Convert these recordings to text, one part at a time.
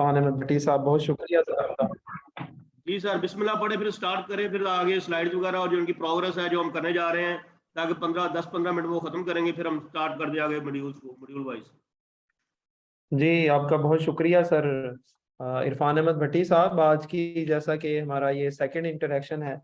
इरफान अहमद भट्टी साहब, बहुत शुक्रिया सर आपका। जी सर, बिस्मिल्लाह पढ़े फिर स्टार्ट करें, फिर आगे स्लाइड्स वगैरह और जो उनकी प्रोग्रेस है जो हम करने जा रहे हैं, ताकि 10-15 मिनट वो खत्म करेंगे, फिर हम स्टार्ट कर दें आगे मॉड्यूल वाइज। जी आपका बहुत शुक्रिया सर। इरफान अहमद भट्टी साहब, आज की जैसा कि हमारा ये सेकंड इंटरेक्शन है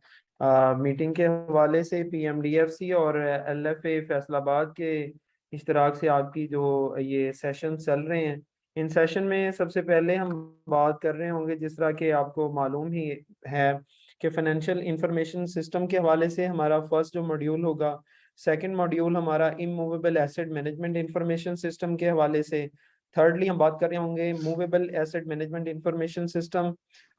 मीटिंग के हवाले से, पीएमडीएफसी और एलएफए फैसलाबाद के इश्तराक से आपकी जो ये सेशन चल रहे हैं, इन सेशन में सबसे पहले हम बात कर रहे होंगे, जिस तरह के आपको मालूम ही है कि फाइनेंशियल इंफॉर्मेशन सिस्टम के हवाले से हमारा फर्स्ट जो मॉड्यूल होगा, सेकंड मॉड्यूल हमारा immovable asset management information system के हवाले से, थर्डली हम बात कर रहे होंगे movable asset management information system,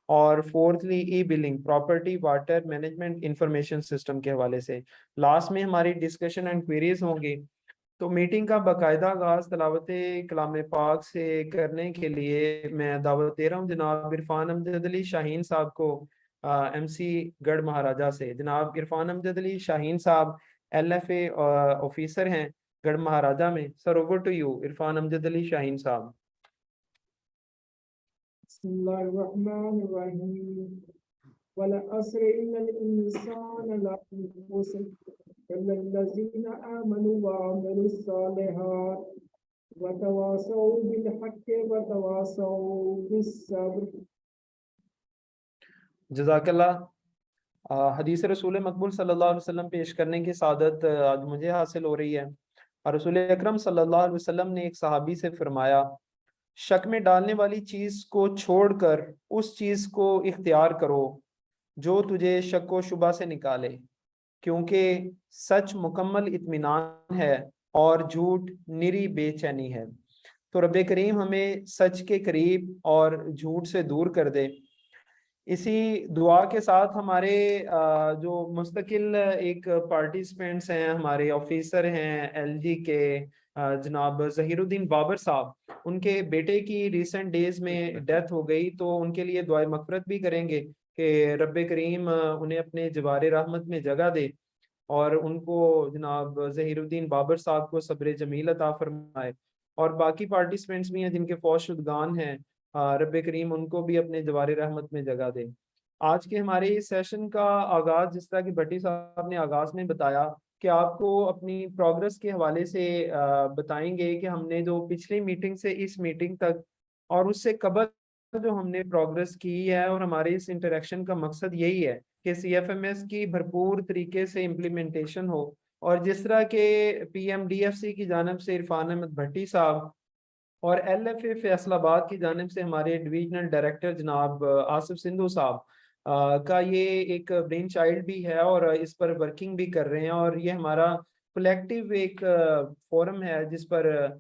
और fourthly e billing property water management information system के हवाले से। लास्ट में हमारी डिस्कशन एंड क्वेरीज होंगी। तो मीटिंग का बाकायदा आगाज तलावत कलाम पाक से करने के लिए मैं दावत दे रहा हूँ जनाब इरफान अमजद अली शाहीन साहब को, एमसी गढ़ महाराजा से। जनाब इरफान अमजद अली शाहीन साहब एलएफए ऑफिसर हैं गढ़ महाराजा में। Sir, over to you Irfan Amjad Ali Shaheen साहब। बिस्मिल्लाहिर्रहमानिर्रहीम। वल अस्र इन्नल इंसान लफी खुस्र इल्लल्लज़ीना आमनू व अमिलुस सालिहात व तवासौ बिल हक़्क़ि व तवासौ बिस सब्र। जज़ाकल्लाह। हदीस रसूल मकबूल सल्लल्लाहु अलैहि वसल्लम पेश करने की सादत आज मुझे हासिल हो रही है। और रसूल अकरम सल्लल्लाहु अलैहि वसल्लम ने एक सहाबी से फरमाया, शक में डालने वाली चीज को छोड़कर उस चीज को इख्तियार करो जो तुझे शक व शुबा से निकाले, क्योंकि सच मुकम्मल इत्मीनान है और झूठ निरी बेचैनी है। तो रब्बे करीम हमें सच के करीब और झूठ से दूर कर दे। इसी दुआ के साथ हमारे जो मुस्तकिल एक पार्टिसिपेंट्स हैं, हमारे ऑफिसर हैं एलजी के, जनाब जहीरुद्दीन बाबर साहब, उनके बेटे की रिसेंट डेज में डेथ हो गई, तो उनके लिए दुआ मगफरत भी करेंगे कि रब्बे करीम उन्हें अपने जवारे रहमत में जगह दे और उनको, जनाब जहीरुद्दीन बाबर साहब को सब्र जमील अता फरमाए। और बाकी पार्टिसिपेंट्स भी हैं जिनके फौत शुदगान हैं, रब्बे करीम उनको भी अपने जवारे रहमत में जगह दे। आज के हमारे इस सेशन का आगाज, जिस तरह की भट्टी साहब ने आगाज में बताया कि आपको अपनी प्रोग्रेस के हवाले से बताएंगे कि हमने जो पिछली मीटिंग से इस मीटिंग तक और उससे कबल जो हमने प्रोग्रेस की है, और हमारे इस इंटरेक्शन का मकसद यही है कि सीएफएमएस की भरपूर तरीके से इम्प्लीमेंटेशन हो। और जिस तरह के पीएमडीएफसी की जानिब से इरफान अहमद भट्टी साहब और एलएफए फैसलाबाद की जानिब से हमारे डिविजनल डायरेक्टर जनाब आसिफ सिंधु साहब का ये एक ब्रेन चाइल्ड भी है और इस पर वर्किंग भी कर रहे हैं, और ये हमारा कलेक्टिव एक फोरम है जिस पर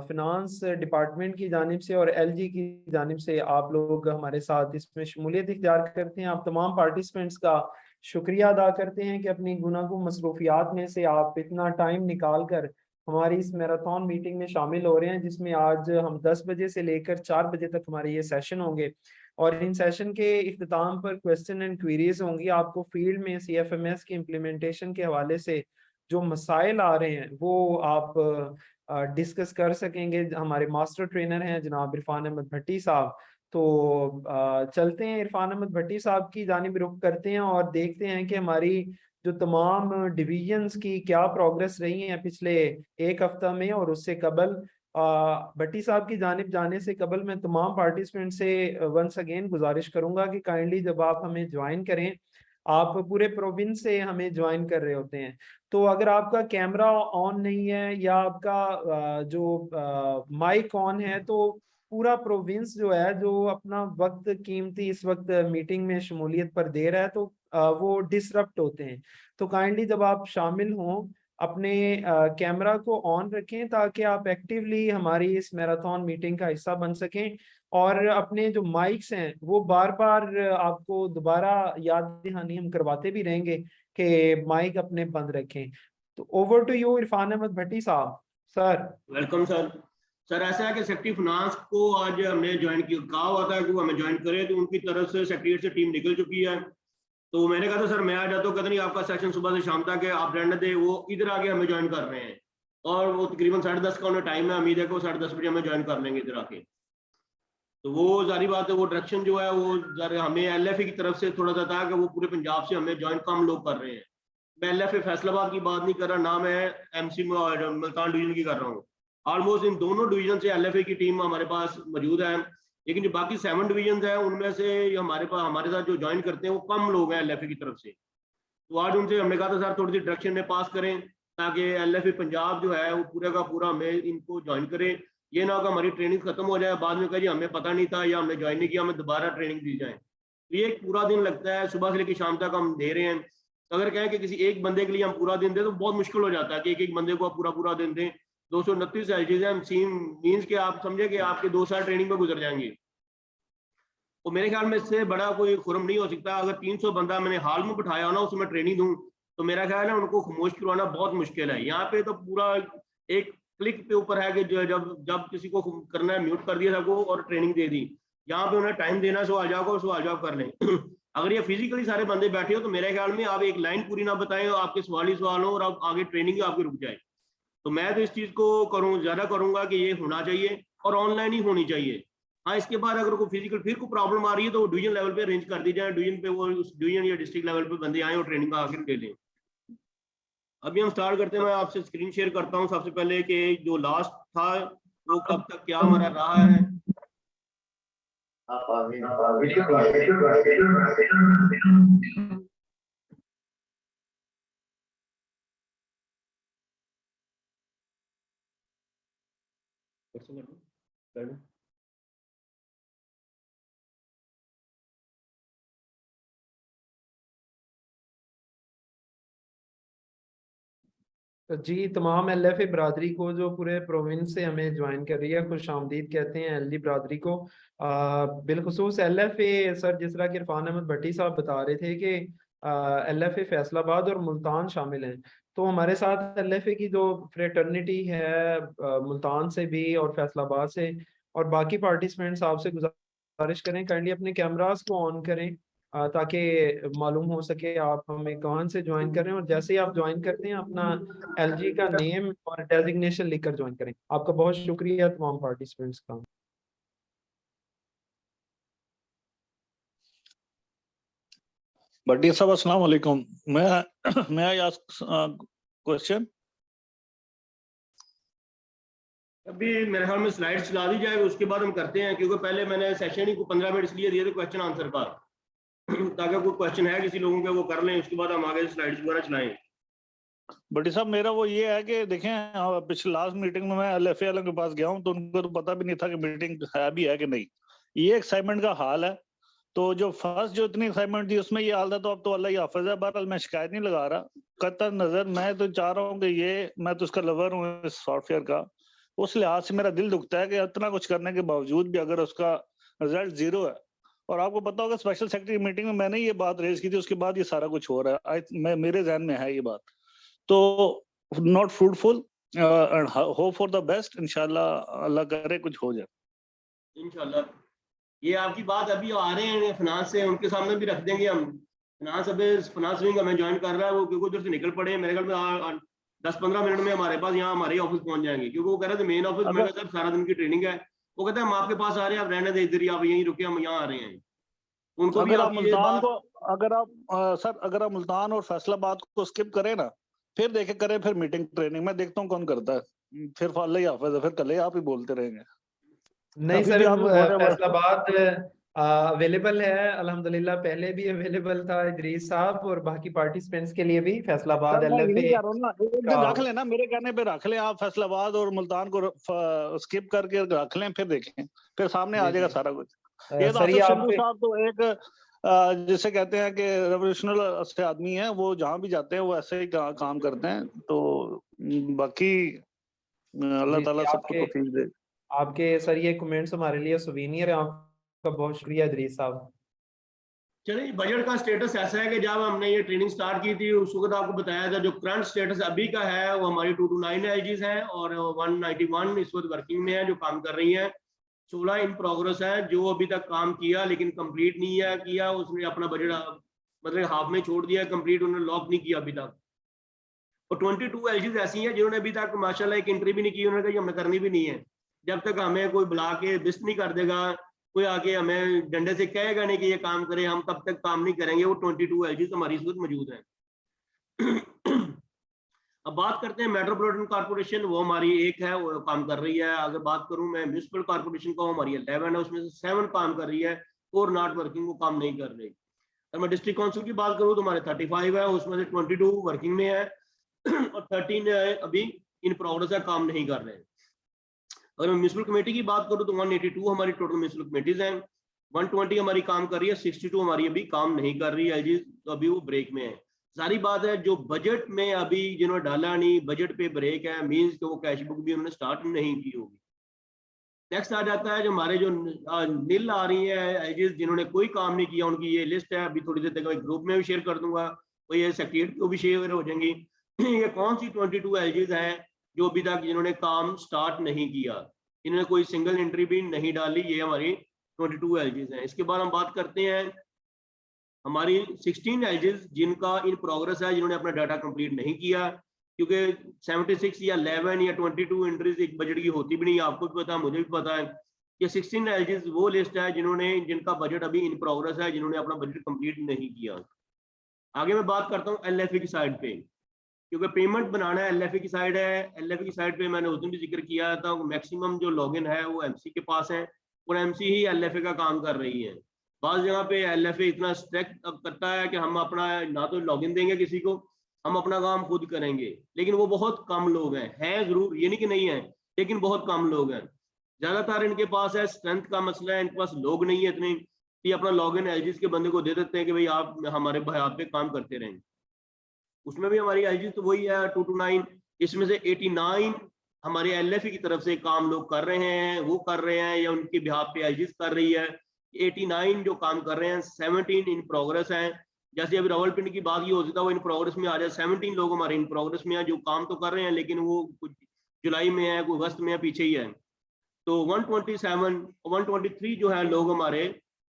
फिनांस डिपार्टमेंट की जानिब से और एलजी की जानिब से आप लोग हमारे साथ इसमें शमूलियत इख्तियार करते हैं। आप तमाम पार्टिसिपेंट्स का शुक्रिया अदा करते हैं कि अपनी गुनागो मसरूफियात में से आप इतना टाइम निकाल कर हमारी इस मैराथन मीटिंग में शामिल हो रहे हैं, जिसमें आज हम 10 बजे से लेकर 4 बजे तक हमारे ये सेशन होंगे। और इन सेशन के इख्तिताम पर क्वेश्चन एंड क्वेरीज होंगी। आपको फील्ड में सीएफएमएस की इम्प्लीमेंटेशन के हवाले से जो मसाइल आ रहे हैं वो आप डिस्कस कर सकेंगे। हमारे मास्टर ट्रेनर हैं जनाब इरफान अहमद भट्टी साहब। तो चलते हैं इरफान अहमद भट्टी साहब की जानिब रुख करते हैं और देखते हैं कि हमारी जो तमाम डिवीजन्स की क्या प्रोग्रेस रही है पिछले एक हफ्ता में और उससे कबल। भट्टी साहब की जानिब जाने से कबल मैं तमाम पार्टिसिपेंट से वंस अगेन गुजारिश करूंगा कि काइंडली जब आप हमें ज्वाइन करें, आप पूरे प्रोविंस से हमें ज्वाइन कर रहे होते हैं, तो अगर आपका कैमरा ऑन नहीं है या आपका जो माइक ऑन है, तो पूरा प्रोविंस जो है जो अपना वक्त कीमती इस वक्त मीटिंग में शमूलियत पर दे रहा है, तो वो डिसरप्ट होते हैं। तो काइंडली जब आप शामिल हों अपने कैमरा को ऑन रखें ताकि आप एक्टिवली हमारी इस मैराथन मीटिंग का हिस्सा बन सकें, और अपने जो माइक्स हैं वो बार बार आपको दोबारा याद दहानी हम करवाते भी रहेंगे कि माइक अपने बंद रखें। तो over to you Irfan Ahmed Bhatti sahab. Sir welcome sir. Sir ऐसा है कि सेक्रेटरी फाइनेंस को आज हमने ज्वाइन किया, कहा हुआ था कि वो हमें ज्वाइन करें, तो उनकी तरफ से सेक्रेटरी से टीम निकल चुकी है। तो मैंने कहा था सर मैं आ जाता हूँ, कहते नहीं आपका सेशन सुबह से शाम तक है, आप रहने दे। वो इधर आके हमें ज्वाइन कर रहे हैं और वो तकरीबन 10:30 का उन्हें टाइम है, उम्मीद है कि वो 10:30 बजे हमें ज्वाइन कर लेंगे इधर आके। तो वो जारी बात है, वो डायरेक्शन जो है वो हमें LFA की तरफ से थोड़ा सा था कि वो पूरे पंजाब से हमें ज्वाइन कम लोग कर रहे हैं। मैं LFA फैसलाबाद की बात नहीं कर रहा, ना मैं MC मुल्तान डिवीजन की कर रहा हूँ। ऑलमोस्ट इन दोनों डिवीजन से LFA की टीम हमारे पास मौजूद है, लेकिन जो बाकी 7 डिवीजन है उनमें से हमारे साथ जो ज्वाइन करते हैं वो कम लोग हैं LFA की तरफ से। तो आज उनसे हमने कहा था सर थोड़ी सी डायरेक्शन में पास करें ताकि LFA पंजाब जो है वो पूरे का पूरा हमें इनको ज्वाइन करें। ये ना होगा हमारी ट्रेनिंग खत्म हो जाए, बाद में कहा जी हमें पता नहीं था या हमने ज्वाइन नहीं किया, हमें दोबारा ट्रेनिंग दी जाए। तो ये एक पूरा दिन लगता है, सुबह से लेकर शाम तक हम दे रहे हैं। तो अगर कहें कि किसी एक बंदे के लिए हम पूरा दिन दें तो बहुत मुश्किल हो जाता है कि एक एक बंदे को आप पूरा दिन दें। 229 LGs हैं, मीन्स के आप समझे कि आपके 2 साल ट्रेनिंग में गुजर जाएंगे। तो मेरे ख्याल में इससे बड़ा कोई खुरम नहीं हो सकता। अगर 300 बंदा मैंने हाल में बिठाया हो ना, उसमें ट्रेनिंग दूं, तो मेरा ख्याल है उनको खामोश करवाना बहुत मुश्किल है। यहाँ पे तो पूरा एक क्लिक पे ऊपर है कि जब किसी को करना है म्यूट कर दिया सबको और ट्रेनिंग दे दी। यहाँ पे उन्हें टाइम देना, सवाल जवाब कर लें। अगर ये फिजिकली सारे बंदे बैठे हो तो मेरे ख्याल में आप एक लाइन पूरी ना बताएं, आपके सवाल ही सवाल हो और आप आगे ट्रेनिंग आपकी रुक जाए। तो मैं तो इस चीज को ज्यादा करूंगा कि ये होना चाहिए और ऑनलाइन ही होनी चाहिए। हाँ, इसके बाद अगर कोई फिजिकल फिर कोई प्रॉब्लम आ रही है तो डिवीजन लेवल पे अरेंज कर दी जाए, डिवीजन पे वो उस डिवीजन या डिस्ट्रिक्ट लेवल पे बंदे आए और ट्रेनिंग का आखिर ले लें। अभी हम स्टार्ट करते हैं। मैं आपसे स्क्रीन शेयर करता हूँ सबसे पहले कि जो लास्ट था वो कब तक क्या हमारा रहा है। तो जी, तमाम LFA बरादरी को जो पूरे प्रोविंस से हमें ज्वाइन कर रही है, खुश आमदीद कहते हैं LD बरादरी को। बिलखुसूस LFA सर, जिस तरह के इरफान अहमद भट्टी साहब बता रहे थे कि LFA फैसलाबाद और मुल्तान शामिल हैं, तो हमारे साथ LFA की जो फ्रेटर्निटी है मुल्तान से भी और फैसलाबाद से, और बाकी पार्टिसिपेंट्स आपसे गुजारिश करें काइंडली अपने कैमरास को ऑन करें ताकि मालूम हो सके आप हमें कौन से ज्वाइन कर रहे हैं। और जैसे ही आप ज्वाइन करते हैं अपना LG का नेम और डेजिग्नेशन लिखकर ज्वाइन करें। आपका बहुत शुक्रिया तमाम पार्टिसिपेंट्स का। भट्टी साहब अस्सलाम वालेकुम। मैं आई आस्क क्वेश्चन। अभी मेरे ख्याल में स्लाइड चला दी जाए, उसके बाद हम करते हैं, क्योंकि पहले मैंने सेशन ही को 15 मिनट इसलिए दिए थे क्वेश्चन आंसर का ताकि कोई क्वेश्चन है किसी लोगों के वो कर लें, उसके बाद हम आगे स्लाइड्स वगैरह चलाएं। भट्टी साहब मेरा वो ये है कि देखें पिछले लास्ट मीटिंग में मैं LFA वालों के पास गया हूँ तो उनको तो पता भी नहीं था कि मीटिंग है भी है कि नहीं। ये एक्साइटमेंट का हाल है। तो जो फर्स्ट जो इतनी एक्साइटमेंट थी उसमें ये हाल था, तो अब तो अल्लाह ही हाफिज है। बहरहाल मैं शिकायत नहीं लगा रहा, कतई नजर मैं तो चाह रहा हूँ कि ये मैं तो उसका लवर हूँ इस सॉफ्टवेयर का, उस लिहाज से मेरा दिल दुखता है कि इतना कुछ करने के बावजूद भी अगर उसका रिजल्ट 0 है। और आपको पता होगा स्पेशल सेक्रेटरी मीटिंग में मैंने ये बात रेज की थी, उसके बाद ये सारा कुछ हो रहा है। मेरे जहन में है ये बात। तो not fruitful and hope for the best. इंशाल्लाह अल्लाह करे कुछ हो जाए इंशाल्लाह। ये आपकी बात अभी आ रहे हैं फाइनेंस से, उनके सामने भी रख देंगे हम। फाइनेंस विंग हमें ज्वाइन कर रहा है, वो क्योंकि उधर से निकल पड़े मेरे ख्याल में 10-15 मिनट में हमारे पास यहाँ हमारे ऑफिस पहुंच जाएंगे, क्योंकि वो कह रहे थे मेन ऑफिस में सर सारा दिन की ट्रेनिंग है। वो कहते हैं हम आपके पास आ रहे हैं, आप रहने दे इधर ही, आप यहीं रुके, हम यहाँ आ रहे हैं। उनको भी अगर आप आपकी मुल्तान को अगर आप मुल्तान और फैसलाबाद को स्किप करें ना, फिर देखे करें फिर मीटिंग ट्रेनिंग, मैं देखता हूँ कौन करता है। फिर अल्लाह ही हाफिज है, फिर कल ही आप ही बोलते रहेंगे। नहीं अभी सर, भी आप फैसलाबाद अवेलेबल है अल्हम्दुलिल्लाह, पहले भी अवेलेबल था इदरीस साहब, और बाकी पार्टिसिपेंट्स के लिए भी फैसलाबाद सर मैं यही LFA कह रहा हूँ ना, एक दिन का। रख लेना, मेरे कहने पे रख लें आप फैसलाबाद और मुल्तान को स्किप करके रख लें, फिर देखें, फिर सामने आ जाएगा सारा कुछ। ये तो सर ये आसिफ आप सिंधु साहब तो एक जिसे कहते हैं कि रेवोल्यूशनल से आदमी है, वो जहां भी जाते हैं वो ऐसे ही काम करते हैं। तो बाकी अल्लाह जी ताला सबको आपके तौफीक दे। आपके सर ये कमेंट्स हमारे लिए सुवीनियर है, आपका बहुत शुक्रिया इदरीस साहब। चलिए, बजट का स्टेटस ऐसा है कि जब हमने ये ट्रेनिंग स्टार्ट की थी उस वक्त आपको बताया था, जो करंट स्टेटस अभी का है वो हमारी 229 LGs हैं और 191 इस वक्त वर्किंग में है जो काम कर रही हैं। 16 इन प्रोग्रेस है जो अभी तक काम किया लेकिन कंप्लीट नहीं है किया, उसने अपना बजट मतलब हाफ में छोड़ दिया, कंप्लीट उन्होंने लॉक नहीं किया अभी तक। और 22 LGs ऐसी हैं जिन्होंने अभी तक माशाल्लाह एक एंट्री भी नहीं की, उन्होंने कहा हमने करनी भी नहीं है। जब तक हमें कोई बुला के लिस्ट नहीं कर देगा, कोई आके हमें डंडे से कहेगा नहीं कि ये काम करें, हम तब तक काम नहीं करेंगे। वो 22 LGs हमारी इस वक्त मौजूद हैं। अब बात करते हैं मेट्रोपॉलिटन कॉर्पोरेशन, वो हमारी एक है, वो काम कर रही है। अगर बात करूं मैं म्यूनिसिपल कॉर्पोरेशन का, वो हमारी 11 है, उसमें से 7 काम कर रही है और नॉट वर्किंग, वो काम नहीं कर रही। अगर मैं डिस्ट्रिक्ट काउंसिल की बात करूं तो हमारे 35 है, उसमें से 22 वर्किंग में है और 13 अभी इन प्रोग्रेस है, काम नहीं कर रहे हैं। अगर मैं म्यूनिसिपल कमेटी की बात करूं तो 182 हमारी टोटल म्यूनिसिपल कमेटीज हैं, 120 हमारी काम कर रही है, 62 हमारी अभी काम नहीं कर रही है एलजी, तो अभी वो ब्रेक में है। सारी बात है जो बजट में अभी जिन्होंने डाला नहीं, बजट पे ब्रेक है, मींस कि वो कैश बुक भी उन्होंने स्टार्ट नहीं की होगी। नेक्स्ट आ जाता है जो हमारे जो नील आ रही है एलजीज जिन्होंने कोई काम नहीं किया, उनकी ये लिस्ट है, अभी थोड़ी देर तक मैं ग्रुप में भी शेयर कर दूंगा, तो ये सेक्रेटरी को भी शेयर हो जाएंगी। ये कौन सी 22 एलजीज हैं जो अभी तक जिन्होंने काम स्टार्ट नहीं किया, इन्होंने कोई सिंगल एंट्री भी नहीं डाली, ये हमारी 22 एलजीज हैं। इसके बाद हम बात करते हैं हमारी 16 एलजीज जिनका इन प्रोग्रेस है, जिन्होंने अपना डाटा कंप्लीट नहीं किया, क्योंकि 76 या 11 या 22 एंट्रीज एक बजट की होती भी नहीं, आपको भी पता है, मुझे भी पता है। ये 16 एलजीज वो लिस्ट है जिन्होंने, जिनका बजट अभी इन प्रोग्रेस है, जिन्होंने अपना बजट कंप्लीट नहीं किया। आगे मैं बात करता हूँ एलएफए की साइड पे, क्योंकि पेमेंट बनाना है एलएफए की साइड है। एलएफए की साइड पे मैंने उस दिन भी जिक्र किया था, मैक्सिमम जो लॉगिन है वो एमसी के पास है और एमसी ही एलएफए का काम कर रही है। बाज़ जगह पे एलएफए इतना स्ट्रिक्ट करता है कि हम अपना ना तो लॉगिन देंगे किसी को, हम अपना काम खुद करेंगे, लेकिन वो बहुत कम लोग हैं जरूर, ये नहीं कि नहीं है, लेकिन बहुत कम लोग हैं। ज्यादातर इनके पास है स्ट्रेंथ का मसला है, इनके पास लोग नहीं है इतने कि अपना लॉगिन एलजीज के बंदे को दे देते हैं कि भाई आप हमारे आप पे काम करते रहें। उसमें भी हमारी एलजी तो वही है 229, इसमें से 89 हमारे एलएफई की तरफ से काम लोग कर रहे हैं, वो कर रहे हैं या उनके बिहाफ पे एलजीज कर रही है। 89 जो काम कर रहे हैं, 17 इन प्रोग्रेस हैं। जैसे अभी रावलपिंडी की बात ये होती था, वो इन प्रोग्रेस में आ जाए, 17 लोग हमारे इन प्रोग्रेस में हैं जो काम तो कर रहे हैं, लेकिन वो कुछ जुलाई में है, कोई अगस्त में है, पीछे ही है। तो 127 123 जो है लोग हमारे,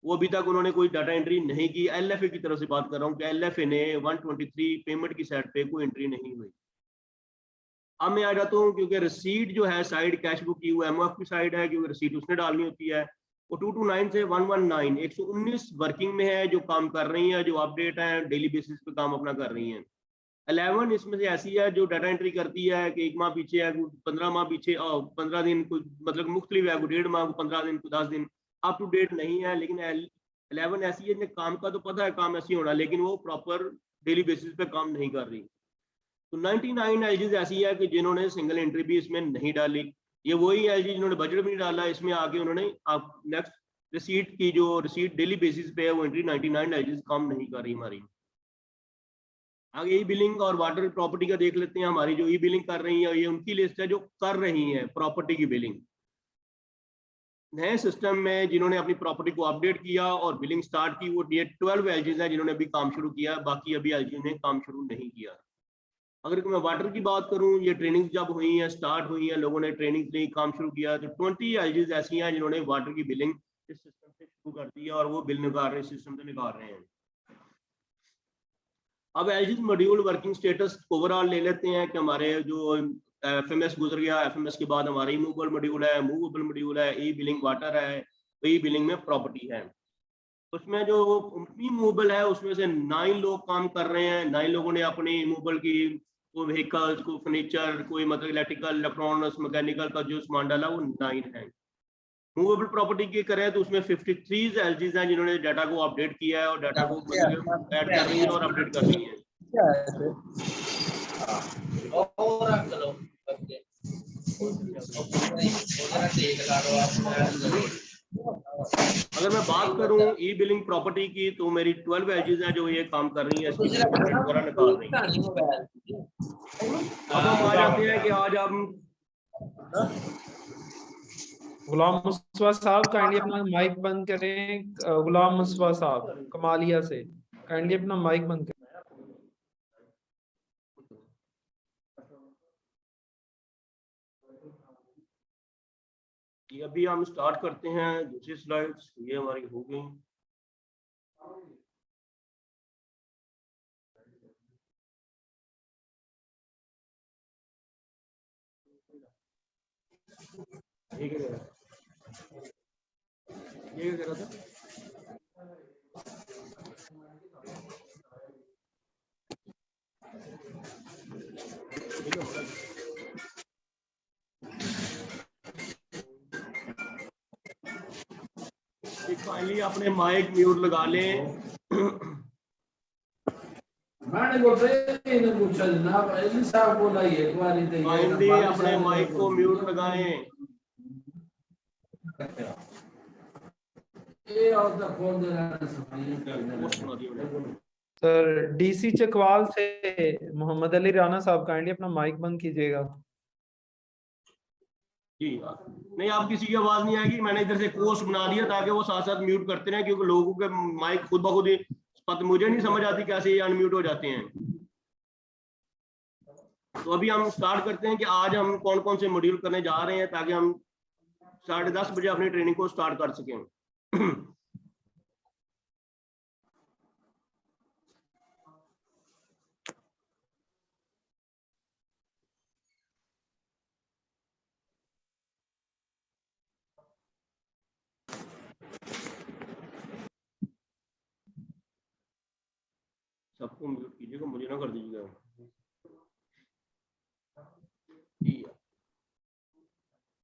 वो अभी तक उन्होंने कोई डाटा एंट्री नहीं की। एलएफए की तरफ से बात कर रहा हूँ कि एलएफए ने 123 पेमेंट की साइड पे कोई एंट्री नहीं हुई। अब मैं आ जाता हूँ, क्योंकि रिसीट जो है साइड कैश बुक की, वो एमओएफ की साइड है, क्योंकि रिसीट उसने डालनी होती है। वो 229 से 119 119 वर्किंग में है जो काम कर रही है, जो अपडेट है, डेली बेसिस पे काम अपना कर रही हैं। 11 इसमें से ऐसी है जो डाटा एंट्री करती है कि 1 माह पीछे है, 15 माह पीछे, 15 दिन, कुछ मतलब मुख्तलिफ है, 1.5 माह, 15 दिन, 10 दिन अप टू डेट नहीं है। लेकिन 11 ऐसी है जिन्हें काम का तो पता है काम ऐसी होना, लेकिन वो प्रॉपर डेली बेसिस पे काम नहीं कर रही। तो 99 एलजीज ऐसी है कि जिन्होंने सिंगल एंट्री भी इसमें नहीं डाली। ये वही एलजी जिन्होंने बजट भी नहीं डाला, इसमें आके उन्होंने आप नेक्स्ट रिसीट की, जो रिसीट डेली बेसिस पे है, वो एंट्री 99 एलजीज काम नहीं कर रही हमारी। आगे ई बिलिंग और वाटर प्रॉपर्टी का देख लेते हैं। हमारी जो ई बिलिंग कर रही है, ये उनकी लिस्ट है जो कर रही है प्रॉपर्टी की बिलिंग। नए सिस्टम में जिन्होंने अपनी प्रॉपर्टी को अपडेट किया और बिलिंग स्टार्ट की, वो ये 12 एलजीज है जिन्होंने अभी काम शुरू किया, बाकी अभी एलजी ने काम शुरू नहीं किया। अगर मैं वाटर की बात करूं, ये ट्रेनिंग जब हुई है, स्टार्ट हुई है, लोगों ने ट्रेनिंग से काम शुरू किया, तो 20 एलजीज ऐसी हैं जिन्होंने वाटर की बिलिंग इस सिस्टम से शुरू कर दी है और वो बिल निकाल रहे हैं, सिस्टम से निकाल रहे हैं। अब एलजीज मॉड्यूल वर्किंग स्टेटस ओवरऑल ले लेते हैं कि हमारे जो एफएमएस गुजर गया, एफएमएस के बाद हमारा मूवेबल मॉड्यूल है, मूवेबल मॉड्यूल है, ई बिलिंग वाटर है, ई बिलिंग में प्रॉपर्टी है। उसमें जो मूवेबल है उसमें से 9 लोग काम कर रहे हैं। 9 लोगों ने अपनी मूवेबल की कोई व्हीकल्स, कोई फर्नीचर, कोई मतलब इलेक्ट्रिकल, इलेक्ट्रॉनिक्स, मैकेनिकल का जो सामान डाला, वो 9 है। मूवेबल प्रॉपर्टी की करें तो उसमें 53 एलजीज हैं जिन्होंने डाटा को अपडेट किया है और डाटा को मतलब ऐड कर रही है और अपडेट कर रही है। अगर मैं बात करूं ई बिलिंग प्रॉपर्टी की, तो मेरी 12 एलजीज हैं जो ये काम कर रही है, इसकी बिलिंग वगैरह निकाल रही है। अब हम आ जाते हैं कि आज हम गुलाम मुस्तफा साहब काइंडली अपना माइक बंद करें। गुलाम मुस्तफा साहब कमालिया से काइंडली अपना माइक बंद करें। ये अभी हम स्टार्ट करते हैं दूसरी स्लाइड्स, ये हमारी हो गई। ठीक है। ये क्या कह रहा था? फाइनली अपने माइक म्यूट लगा लें। फाइनली अपने माइक को म्यूट लगाएं। सर डीसी चकवाल से मोहम्मद अली राना साहब काइंडली अपना माइक बंद कीजिएगा। जी नहीं, आप किसी की आवाज नहीं आएगी। मैंने इधर से कोर्स बना दिया ताकि वो साथ साथ म्यूट करते रहें, क्योंकि लोगों के माइक खुद ब खुद ही मुझे नहीं समझ आती कैसे ये अनम्यूट हो जाते हैं। तो अभी हम स्टार्ट करते हैं कि आज हम कौन कौन से मॉड्यूल करने जा रहे हैं, ताकि हम 10:30 बजे अपनी ट्रेनिंग को स्टार्ट कर सकें। सबको म्यूट कीजिएगा, मुझे ना कर दीजिएगा।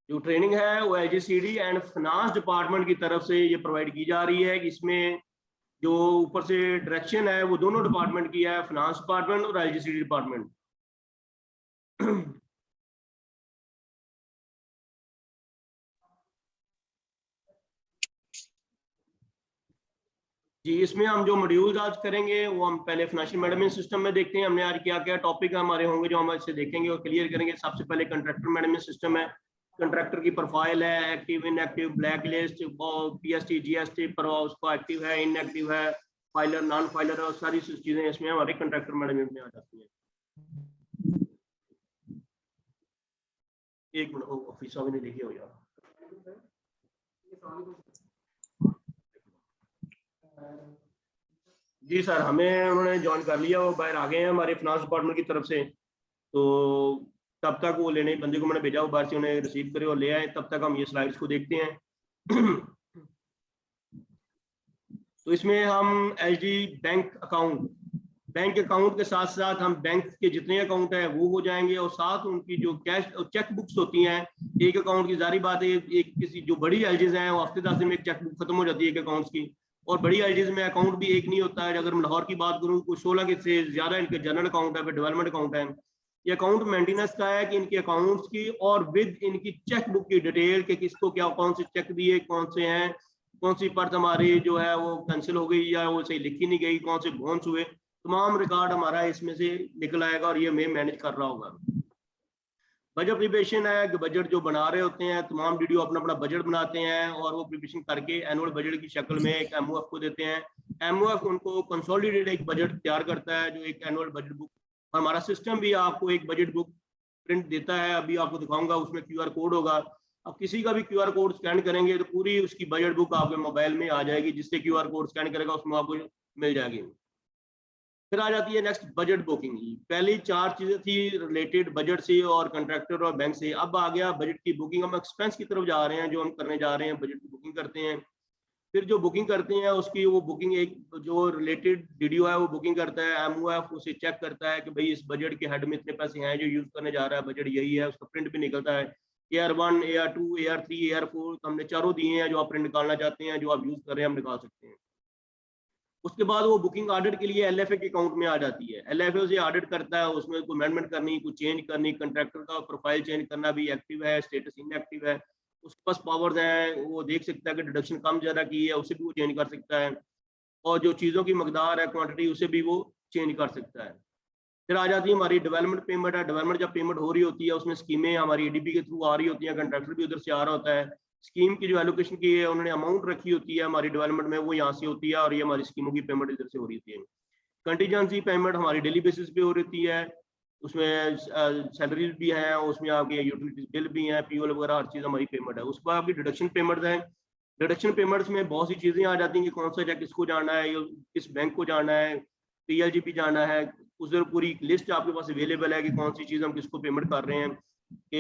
जो ट्रेनिंग है वो LGCD एंड फाइनेंस डिपार्टमेंट की तरफ से ये प्रोवाइड की जा रही है। इसमें जो ऊपर से डायरेक्शन है वो दोनों डिपार्टमेंट की है, फाइनेंस डिपार्टमेंट और LGCD डिपार्टमेंट। जी इसमें हम जो मॉड्यूल्स आज करेंगे वो हम पहले फाइनेंशियल मैनेजमेंट सिस्टम में देखते हैं। हमने आज क्या क्या टॉपिक हमारे होंगे जो हम इससे देखेंगे और क्लियर करेंगे। सबसे पहले कंट्रैक्टर मैनेजमेंट सिस्टम है, कंट्रैक्टर की प्रोफाइल है, active inactive, black list, PST GST पर उसको एक्टिव है, इनएक्टिव है, फाइलर नॉन फाइलर और सारी चीजें इसमें हमारे कंट्रैक्टर मैनेजमेंट में आ जाती है। एक मिनट, ऑफिस अभी नहीं लिखे हो यार। जी सर, हमें उन्होंने ज्वाइन कर लिया, वो बाहर आ गए हैं हमारे फाइनेंस डिपार्टमेंट की तरफ से। तो तब तक वो लेने बंदे को मैंने भेजा, वो बाहर से उन्हें रिसीव करे और ले आए। तब तक हम ये स्लाइड्स को देखते हैं। तो इसमें हम LG बैंक अकाउंट के साथ साथ हम बैंक के जितने अकाउंट है वो हो जाएंगे, और साथ उनकी जो कैश चेक बुक्स होती हैं। एक अकाउंट की जारी बात है, एक किसी जो बड़ी LGs हैं वो हफ्ते 10 दिन में एक चेक बुक खत्म हो जाती है एक अकाउंट्स की, और बड़ी LGs में अकाउंट भी एक नहीं होता है। अगर मैं लाहौर की बात करूँ, कुछ 16 के से ज्यादा इनके जनरल अकाउंट है, फिर डेवलपमेंट अकाउंट है। ये अकाउंट मेंटेनेंस का है कि इनके अकाउंट्स की और विद इनकी चेक बुक की डिटेल कि किसको क्या कौन से चेक दिए, कौन से हैं, कौन सी पर्त हमारी जो है वो कैंसिल हो गई या वो सही लिखी नहीं गई, कौन से बोन्स हुए, तमाम रिकॉर्ड हमारा इसमें से निकल आएगा और ये मैं मैनेज कर रहा होगा। बजट प्रिपरेशन है कि बजट जो बना रहे होते हैं तमाम DDO अपना अपना बजट बनाते हैं और वो प्रिपरेशन करके एनुअल बजट की शक्ल में एक MOF को देते हैं। MOF उनको कंसोलिडेटेड एक बजट तैयार करता है, जो एक एनुअल बजट बुक। हमारा सिस्टम भी आपको एक बजट बुक प्रिंट देता है, अभी आपको दिखाऊंगा। उसमें QR कोड होगा, आप किसी का भी QR कोड स्कैन करेंगे तो पूरी उसकी बजट बुक आपके मोबाइल में आ जाएगी। जिससे QR कोड स्कैन करेगा उसमें आपको मिल जाएगी। फिर आ जाती है नेक्स्ट बजट बुकिंग। पहली 4 चीजें थी रिलेटेड बजट से और कंट्रैक्टर और बैंक से। अब आ गया बजट की बुकिंग। हम एक्सपेंस की तरफ जा रहे हैं, जो हम करने जा रहे हैं बजट की बुकिंग करते हैं। फिर जो बुकिंग करते हैं उसकी वो बुकिंग एक जो रिलेटेड DDO है वो बुकिंग करता है। MOF उसे चेक करता है कि भाई इस बजट के हेड में इतने पैसे हैं जो यूज करने जा रहा है, बजट यही है। उसका प्रिंट भी निकलता है। AR1, AR2, AR3, AR4 हमने चारों दिए हैं। जो आप प्रिंट निकालना चाहते हैं, जो आप यूज कर रहे हैं, हम निकाल सकते हैं। उसके बाद वो बुकिंग ऑडिट के लिए LFA के अकाउंट में आ जाती है। LFA उसे ऑडिट करता है, उसमें कोई अमेंडमेंट करनी, कुछ चेंज करनी, कंट्रैक्टर का प्रोफाइल चेंज करना भी एक्टिव है, स्टेटस इनएक्टिव है, उसके पास पावर्स हैं। वो देख सकता है कि डिडक्शन कम ज़्यादा की है, उसे भी वो चेंज कर सकता है। और जो चीज़ों की मकदार है, क्वांटिटी, उसे भी वो चेंज कर सकता है। फिर आ जाती है हमारी डेवलपमेंट पेमेंट है। डेवलपमेंट जब पेमेंट हो रही होती है उसमें स्कीमें हमारी ADB के थ्रू आ रही होती हैं, कंट्रैक्टर भी उधर से आ रहा होता है। स्कीम की जो एलोकेशन की है उन्होंने अमाउंट रखी होती है हमारी डेवलपमेंट में, वो यहाँ से होती है और ये हमारी स्कीमों की पेमेंट इधर से हो रही होती है। कंटीजेंसी पेमेंट हमारी डेली बेसिस पे हो रही है, उसमें सैलरीज भी हैं, उसमें आपके यूटिलिटीज बिल भी हैं, PO वगैरह हर चीज़ हमारी पेमेंट है। उसके बाद आपकी डिडक्शन पेमेंट है। डिडक्शन पेमेंट्स में बहुत सी चीज़ें आ जाती हैं कि कौन सा चेक किसको जाना है, किस बैंक को जाना है, PLGP जाना है। उस पूरी लिस्ट आपके पास अवेलेबल है कि कौन सी चीज़ हम किसको पेमेंट कर रहे हैं। कि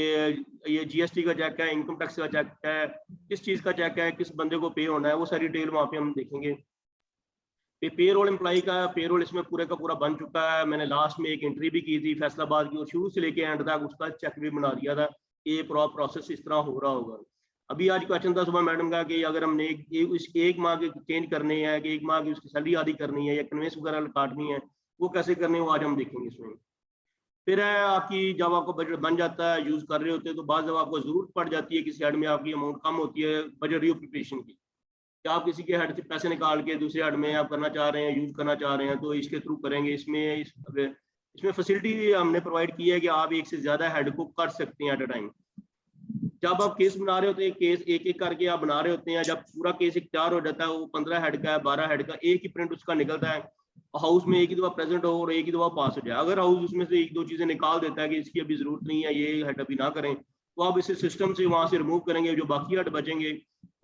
ये जीएसटी का चेक है, इनकम टैक्स का चेक है, किस चीज़ का चेक है, किस बंदे को पे होना है, वो सारी डिटेल वहाँ पे हम देखेंगे। पे रोल एम्प्लॉई का पे रोल इसमें पूरे का पूरा बन चुका है। मैंने लास्ट में एक एंट्री भी की थी फैसलाबाद की, और शुरू से लेके एंड तक उसका चेक भी बना दिया था कि ये प्रोसेस इस तरह हो रहा होगा। अभी आज क्वेश्चन था सुबह मैडम का कि अगर हमने एक माह के चेंज करने हैं कि एक माह की उसकी सैलरी आदि करनी है या कन्वेंस वगैरह काटनी है, वो कैसे करनी है वो आज हम देखेंगे इसमें। फिर है आपकी, जब आपको बजट बन जाता है, यूज कर रहे होते हैं, तो बाद जब आपको जरूरत पड़ जाती है किसी हेड में, आपकी अमाउंट कम होती है बजट रिव्यू प्रिपरेशन की, कि आप किसी के हेड से पैसे निकाल के दूसरे हेड में आप करना चाह रहे हैं, यूज करना चाह रहे हैं, तो इसके थ्रू करेंगे। इसमें फैसिलिटी हमने प्रोवाइड की है कि आप एक से ज्यादा हेड को कर सकते हैं एट अ टाइम। जब आप केस बना रहे होते हैं, केस एक एक करके आप बना रहे होते हैं, जब पूरा केस एक तैयार हो जाता है, वो 15 हेड का है, 12 हेड का, एक ही प्रिंट उसका निकलता है, हाउस में एक ही दफा प्रेजेंट हो और एक ही दफा पास हो जाए। अगर हाउस उसमें से एक दो चीजें निकाल देता है कि इसकी अभी जरूरत नहीं है, ये हेड अभी ना करें, तो आप इसे सिस्टम से वहां से रिमूव करेंगे, जो बाकी हेड बचेंगे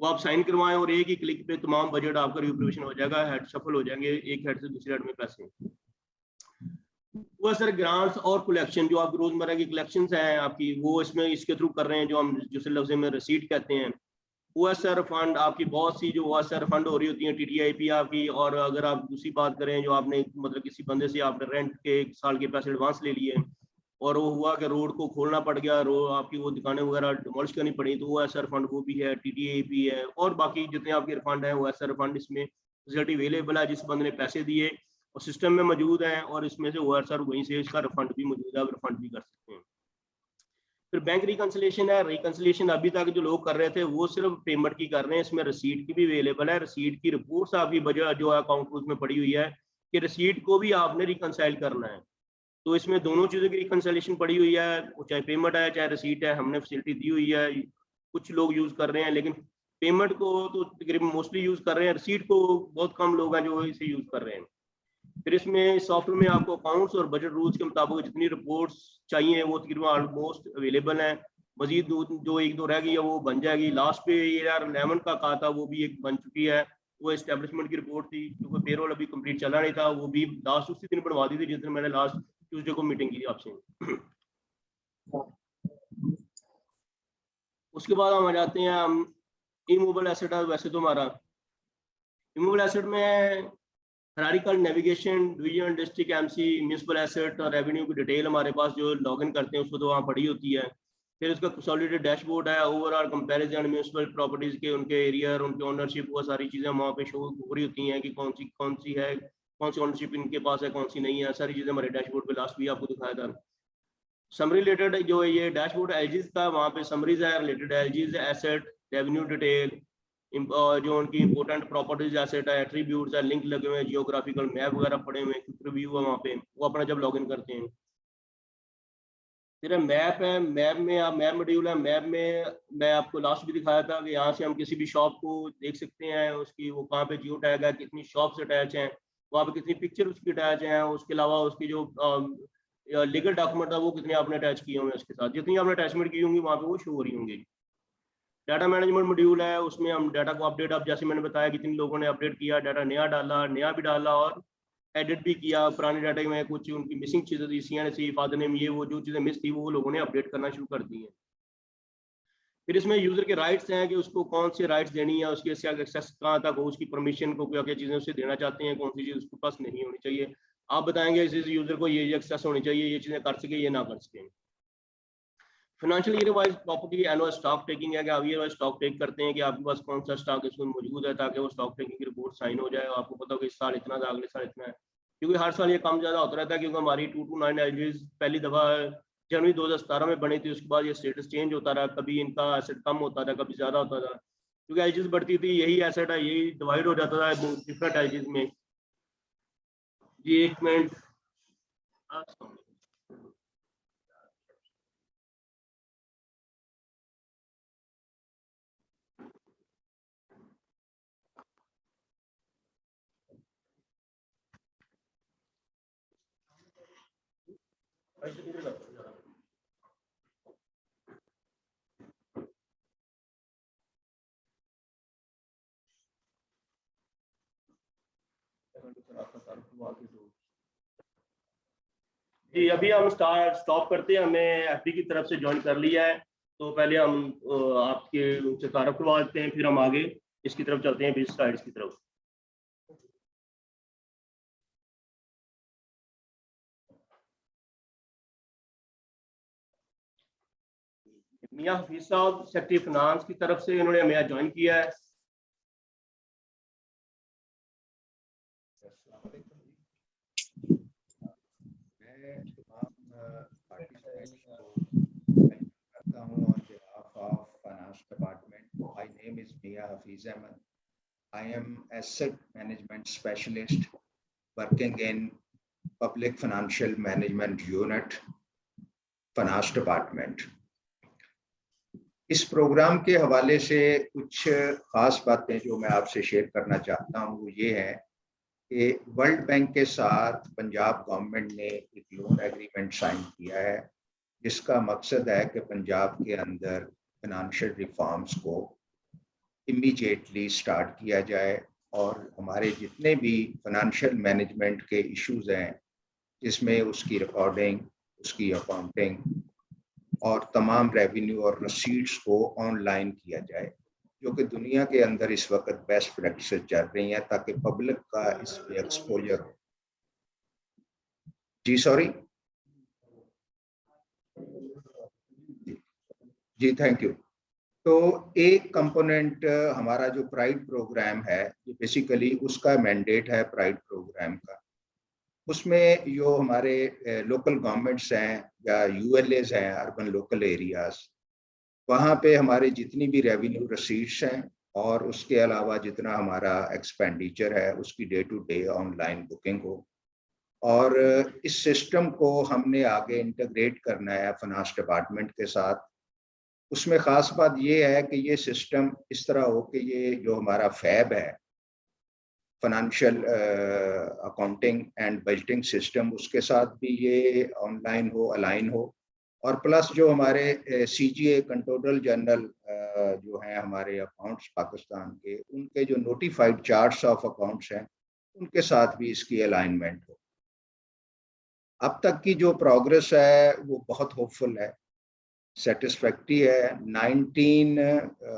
वो आप साइन करवाएं और एक ही क्लिक पे तमाम बजट आपका रिप्रेजेंटेशन हो जाएगा, हेड सफल हो जाएंगे, एक हेड से दूसरे हेड में पैसे। वो सर ग्रांट्स और कलेक्शन, जो आप रोजमर्रा की कलेक्शंस हैं आपकी, वो इसमें इसके थ्रू कर रहे हैं, जो हम दूसरे लफ्ज में रसीद कहते हैं। ओएसआर फंड आपकी बहुत सी जो ओएसआर फंड हो रही होती है, टीटीआईपी आपकी, और अगर आप दूसरी बात करें, जो आपने मतलब किसी बंदे से आपने रेंट के 1 साल के पैसे एडवांस ले लिए और वो हुआ कि रोड को खोलना पड़ गया, रोड आपकी वो दुकानें वगैरह डिमोलिश करनी पड़ी, तो ओएसआर फंड वो भी है, टीटीआईपी है, और बाकी जितने आपके फंड है ओएसआर फंड, इसमें फैसिलिटी अवेलेबल है। जिस बंदे ने पैसे दिए और सिस्टम में मौजूद है, और इसमें से ओएसआर वहीं से इसका रिफंड भी मौजूद है, आप रिफंड भी कर सकते हैं। फिर बैंक रिकंसिलिएशन है। रिकंसिलिएशन अभी तक जो लोग कर रहे थे वो सिर्फ पेमेंट की कर रहे हैं, इसमें रसीद की भी अवेलेबल है, रसीद की रिपोर्ट्स आपकी बजट जो अकाउंट उसमें पड़ी हुई है कि रसीद को भी आपने रिकंसाइल करना है। तो इसमें दोनों चीज़ों की रिकंसिलिएशन पड़ी हुई है, चाहे पेमेंट है चाहे रसीद है, हमने फैसिलिटी दी हुई है। कुछ लोग यूज कर रहे हैं, लेकिन पेमेंट को तो तकरीबन मोस्टली यूज कर रहे हैं, रसीद को बहुत कम लोग हैं जो इसे यूज कर रहे हैं। फिर इसमें सॉफ्टवेयर में आपको अकाउंट्स और बजट रूल्स के मुताबिक जितनी रिपोर्ट्स चाहिए वो तकरीबन ऑलमोस्ट अवेलेबल हैं। मजीद जो एक दो रह गई है वो बन जाएगी। लास्ट पे यार 11 का कहा था, वो भी एक बन चुकी है, वो एस्टेब्लिशमेंट की रिपोर्ट थी, क्योंकि पेरोल अभी कंप्लीट चला नहीं था, वो भी लास्ट उसी दिन बनवा दी थी जिस दिन मैंने लास्ट ट्यूसडे को मीटिंग की थी आपसे। उसके बाद हम आ जाते हैं हम इमूवेबल एसेट। वैसे तो हमारा इमूवेबल एसेट में hierarchical navigation division district MC municipal asset और रेवेन्यू की डिटेल हमारे पास जो लॉगिन करते हैं उसको तो वहाँ पड़ी होती है। फिर उसका कंसोलिडेटेड डैशबोर्ड है, ओवरऑल कंपैरिजन म्यूनिसिपल प्रॉपर्टीज के उनके एरिया और उनके ओनरशिप, वो सारी चीज़ें वहाँ पे शो हो रही होती हैं कि कौन सी है, कौन सी ओनरशिप इनके पास है, कौन सी नहीं है, सारी चीज़ें हमारे डैशबोर्ड पे लास्ट भी आपको दिखाया था। समरी रिलेटेड जो ये डैशबोर्ड एलजीज का, वहाँ पे समरीज है रिलेटेड एलजीज, एसेट, रेवेन्यू डिटेल, जो उनकी इंपॉर्टेंट प्रॉपर्टीज एसेट है, एट्रीब्यूट्स है, लिंक लगे हुए हैं, जियोग्राफिकल मैप वगैरह पड़े हुए हैं, क्विक रिव्यू है वहाँ पे, वो अपना जब लॉगिन करते हैं। फिर मैप है, मैप में आप मैप मॉड्यूल है, मैप में मैं आपको लास्ट भी दिखाया था कि यहाँ से हम किसी भी शॉप को देख सकते हैं, उसकी वो कहाँ पे जियो टैग है, कितनी शॉप्स अटैच हैं, वहाँ पे कितनी पिक्चर उसकी अटैच हैं, उसके अलावा उसकी जो लीगल डॉक्यूमेंट है वो कितने आपने अटैच किए होंगे, उसके साथ जितनी आपने अटैचमेंट की होंगी वहाँ पे वो शो हो रही होंगी। डाटा मैनेजमेंट मॉड्यूल है, उसमें हम डाटा को अपडेट, अब जैसे मैंने बताया कितने लोगों ने अपडेट किया, डाटा नया भी डाला और एडिट भी किया। पुराने डाटा में कुछ उनकी मिसिंग चीज़ें थी, CNC, फादर नेम, ये वो जो चीज़ें मिस थी वो लोगों ने अपडेट करना शुरू कर दी हैं। फिर इसमें यूजर के राइट्स हैं कि उसको कौन से राइट्स देनी है, उसके एक्सेस कहाँ तक हो, उसकी परमिशन को क्या क्या चीज़ें उससे देना चाहते हैं, कौन सी चीज़ उसके पास नहीं होनी चाहिए। आप बताएंगे इस यूजर को ये एक्सेस होनी चाहिए, ये चीज़ें कर सके, ये ना कर सके। Financial year wise property annual stock taking है कि आप ईयर वाइज स्टॉक टेक करते हैं कि आपके पास कौन सा स्टॉक इसमें मौजूद है, ताकि वो स्टॉक टेकिंग की रिपोर्ट साइन हो जाए, आपको पता हो कि इस साल इतना था, अगले साल इतना है, क्योंकि हर साल ये कम ज़्यादा होता रहता है, क्योंकि हमारी 229 एलजीज पहली दफ़ा जनवरी 2017 में बनी थी, उसके बाद ये स्टेटस चेंज होता रहा, कभी इनका एसेट कम होता था, कभी ज़्यादा होता था, क्योंकि एलजीज बढ़ती थी, यही एसेट है, यही डिवाइड हो जाता था डिफरेंट एलजीज में। जी एक मिनट, जी अभी हम स्टॉप करते हैं, हमने एफडी की तरफ से ज्वाइन कर लिया है, तो पहले हम आपके उनसे तारुफ करवा देते हैं, फिर हम आगे इसकी तरफ चलते हैं, बिजनेस स्लाइड्स की तरफ। मियां हफीज साहब सेक्रेटरी फाइनेंस की तरफ से इन्होंने हमें आज ज्वाइन किया है। मैं तमाम पार्टिसिपेंट्स को वेलकम करता हूं on behalf of finance department. My name is Mian Hafeez Ahmad. I am asset management specialist working in public financial management unit, finance department. इस प्रोग्राम के हवाले से कुछ खास बातें जो मैं आपसे शेयर करना चाहता हूं वो ये है कि वर्ल्ड बैंक के साथ पंजाब गवर्नमेंट ने एक लोन एग्रीमेंट साइन किया है, जिसका मकसद है कि पंजाब के अंदर फाइनेंशियल रिफॉर्म्स को इमीडिएटली स्टार्ट किया जाए और हमारे जितने भी फाइनेंशियल मैनेजमेंट के इश्यूज हैं, जिसमें उसकी रिकॉर्डिंग, उसकी अकाउंटिंग और तमाम रेवेन्यू और रसीट्स को ऑनलाइन किया जाए, जो कि दुनिया के अंदर इस वक्त बेस्ट प्रैक्टिस चल रही हैं, ताकि पब्लिक का इस पे एक्सपोजर हो। जी सॉरी जी थैंक यू। तो एक कंपोनेंट हमारा जो प्राइड प्रोग्राम है, ये बेसिकली उसका मैंडेट है प्राइड प्रोग्राम का। उसमें जो हमारे लोकल गवर्नमेंट्स हैं या यूएलएज हैं, अर्बन लोकल एरियाज, वहाँ पे हमारे जितनी भी रेवेन्यू रसीट्स हैं और उसके अलावा जितना हमारा एक्सपेंडिचर है, उसकी day to day online booking हो। और इस सिस्टम को हमने आगे इंटीग्रेट करना है फाइनेंस डिपार्टमेंट के साथ। उसमें ख़ास बात ये है कि ये सिस्टम इस तरह हो कि ये जो हमारा फैब है, financial accounting and budgeting system, उसके साथ भी ये ऑनलाइन हो, अलाइन हो। और प्लस जो हमारे सीजीए कंट्रोलर जनरल जो हैं हमारे अकाउंट्स पाकिस्तान के, उनके जो नोटिफाइड चार्ट्स ऑफ अकाउंट्स हैं, उनके साथ भी इसकी अलाइनमेंट हो। अब तक की जो प्रोग्रेस है वो बहुत होपफुल है, सेटिस्फैक्ट्री है। 19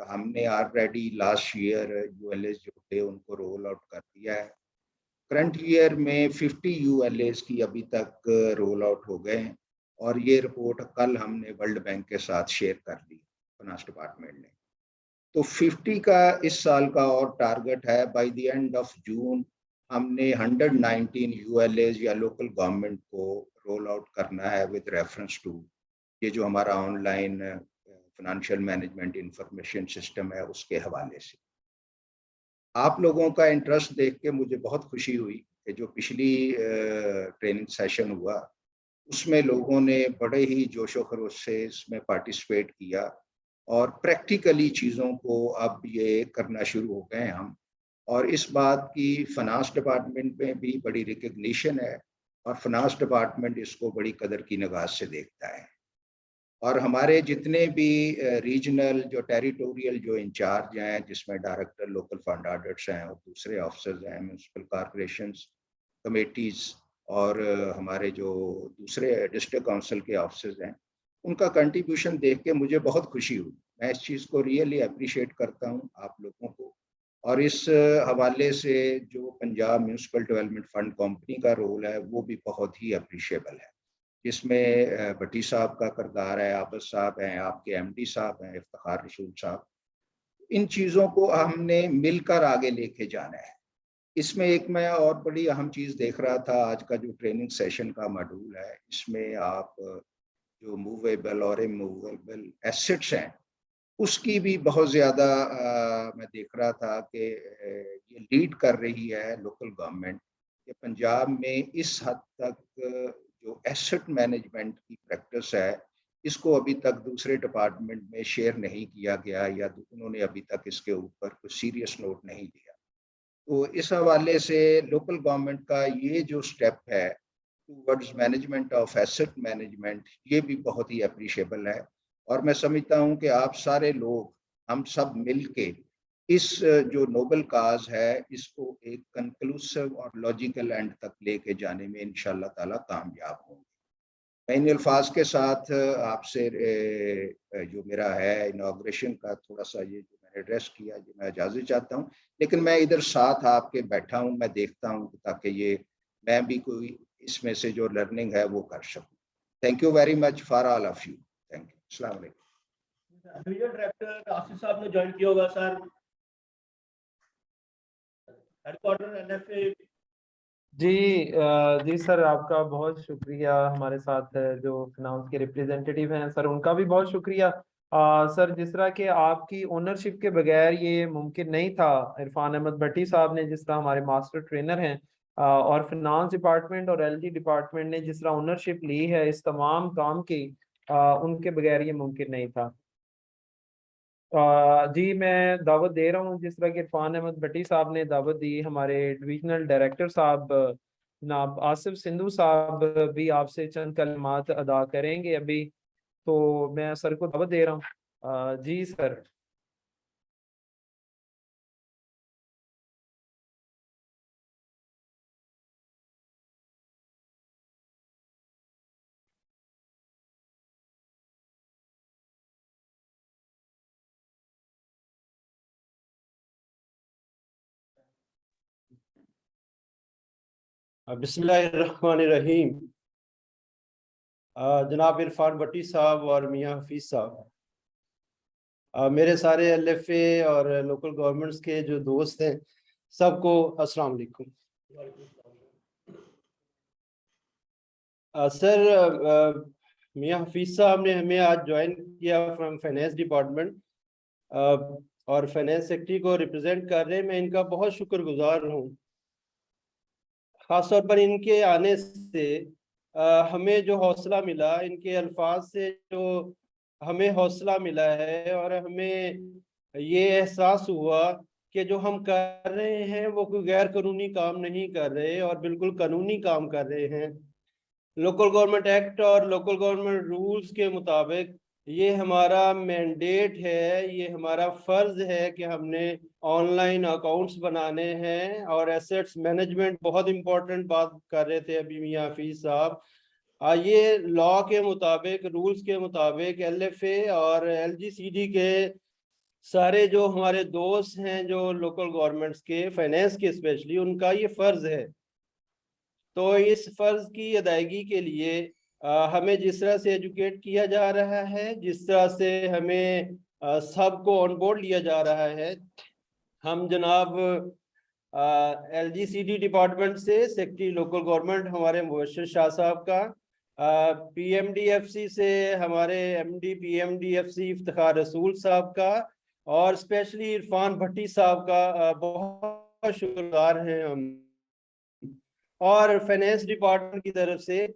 हमने ऑलरेडी लास्ट ईयर यूएलएस जो थे उनको रोल आउट कर दिया है। करंट ईयर में 50 यूएलएस की अभी तक रोल आउट हो गए हैं और ये रिपोर्ट कल हमने वर्ल्ड बैंक के साथ शेयर कर ली फाइनेंस डिपार्टमेंट ने। तो 50 का इस साल का और टारगेट है, by the end of June हमने 119 यूएलएस या लोकल गवर्नमेंट को रोल आउट करना है विद रेफरेंस टू ये जो हमारा online financial management information system है, उसके हवाले से। आप लोगों का इंटरेस्ट देख के मुझे बहुत खुशी हुई कि जो पिछली ट्रेनिंग सेशन हुआ उसमें लोगों ने बड़े ही जोशो खरोश से इसमें पार्टिसिपेट किया और प्रैक्टिकली चीज़ों को अब ये करना शुरू हो गए हम। और इस बात की फाइनेंस डिपार्टमेंट में भी बड़ी रिकग्निशन है और फाइनेंस डिपार्टमेंट इसको बड़ी कदर की निगाह से देखता है। और हमारे जितने भी रीजनल जो टेरिटोरियल जो इंचार्ज हैं, जिसमें डायरेक्टर लोकल फंड ऑडिट्स हैं और दूसरे ऑफिसर्स हैं, म्यूनसिपल कॉरपोरेशंस कमेटीज़ और हमारे जो दूसरे डिस्ट्रिक्ट काउंसिल के ऑफिसर्स हैं, उनका कंट्रीब्यूशन देख के मुझे बहुत खुशी हुई। मैं इस चीज़ को रियली अप्रिशिएट करता हूँ आप लोगों को। और इस हवाले से जो Punjab municipal development fund company का रोल है वो भी बहुत ही अप्रिशिएबल है, जिसमें भट्टी साहब का किरदार है, आबद साहब हैं, आपके एमडी साहब हैं, इफ्तिखार रसूल साहब। इन चीज़ों को हमने मिलकर आगे लेके जाना है। इसमें एक मैं और बड़ी अहम चीज़ देख रहा था, आज का जो ट्रेनिंग सेशन का मॉड्यूल है, इसमें आप जो मूवेबल और इमूवेबल एसेट्स हैं उसकी भी बहुत ज़्यादा मैं देख रहा था कि ये लीड कर रही है लोकल गवर्नमेंट कि पंजाब में इस हद तक जो एसेट मैनेजमेंट की प्रैक्टिस है, इसको अभी तक दूसरे डिपार्टमेंट में शेयर नहीं किया गया या उन्होंने अभी तक इसके ऊपर कुछ सीरियस नोट नहीं दिया। तो इस हवाले से लोकल गवर्नमेंट का ये जो स्टेप है towards management of asset management, ये भी बहुत ही अप्रिशिएबल है। और मैं समझता हूँ कि आप सारे लोग, हम सब मिलके इस जो नोबल काज है इसको एक कंक्लूसिव और लॉजिकल एंड तक लेके जाने में इंशाल्लाह ताला कामयाब होंगे। मैं इन अल्फाज के साथ आपसे जो मेरा है इनॉग्रेशन का थोड़ा सा ये जो मैंने एड्रेस किया, ये मैं इजाज़त चाहता हूँ, लेकिन मैं इधर साथ आपके बैठा हूँ, मैं देखता हूँ ताकि ये मैं भी कोई इसमें से जो लर्निंग है वो कर सकूँ। Thank you very much for all of you. Thank you. अस्सलाम वालेकुम। डिवीजन डायरेक्टर आसिफ साहब ने ज्वाइन किया होगा सर, हेडक्वार्टर एनएफए। जी सर, आपका बहुत शुक्रिया। हमारे साथ जो फिनांस के रिप्रेजेंटेटिव हैं सर, उनका भी बहुत शुक्रिया। सर, जिस तरह के आपकी ओनरशिप के बगैर ये मुमकिन नहीं था, इरफान अहमद भट्टी साहब ने जिस तरह हमारे मास्टर ट्रेनर हैं, और फिनांस डिपार्टमेंट और एलडी डिपार्टमेंट ने जिस तरह ओनरशिप ली है इस तमाम काम की, उनके बगैर ये मुमकिन नहीं था। जी, मैं दावत दे रहा हूँ, जिस तरह के इरफान अहमद भट्टी साहब ने दावत दी, हमारे डिविजनल डायरेक्टर साहब जनाब आसिफ सिंधु साहब भी आपसे चंद कलमात अदा करेंगे अभी। तो मैं सर को दावत दे रहा हूँ। जी सर। बिस्मिल्लाहिर्रहमानिर्रहीम। जनाब इरफान भट्टी साहब और मियां हफीज साहब, मेरे सारे एलएफए और लोकल गवर्नमेंट्स के जो दोस्त हैं, सबको अस्सलाम वालेकुम। सर, मियां हफीज साहब ने हमें आज ज्वाइन किया फ्रॉम फाइनेंस डिपार्टमेंट, और फाइनेंस सेक्रेटरी को रिप्रेजेंट कर रहे हैं। मैं इनका बहुत शुक्रगुजार हूँ। खासतौर पर इनके आने से हमें जो हौसला मिला, इनके अल्फाज से जो हमें हौसला मिला है, और हमें ये एहसास हुआ कि जो हम कर रहे हैं वो कोई गैर कानूनी काम नहीं कर रहे और बिल्कुल कानूनी काम कर रहे हैं। लोकल गवर्नमेंट एक्ट और लोकल गवर्नमेंट रूल्स के मुताबिक ये हमारा मैंडेट है, ये हमारा फर्ज है कि हमने ऑनलाइन अकाउंट्स बनाने हैं। और एसेट्स मैनेजमेंट बहुत इंपॉर्टेंट बात कर रहे थे अभी मियां हफीज साहब। ये लॉ के मुताबिक, रूल्स के मुताबिक एलएफए और एलजीसीडी के सारे जो हमारे दोस्त हैं जो लोकल गवर्नमेंट्स के, फाइनेंस के स्पेशली, उनका ये फर्ज है। तो इस फर्ज की अदायगी के लिए हमें जिस तरह से एजुकेट किया जा रहा है, जिस तरह से हमें सबको ऑन बोर्ड लिया जा रहा है, हम जनाब एलजीसीडी डिपार्टमेंट से सेक्रेटरी लोकल गवर्नमेंट हमारे मुबश्शिर शाह साहब का, पीएमडीएफसी से हमारे एमडी पीएमडीएफसी इफ्तिखार रसूल साहब का, और स्पेशली इरफान भट्टी साहब का बहुत शुक्रगुजार हैं हम। और फाइनेंस डिपार्टमेंट की तरफ से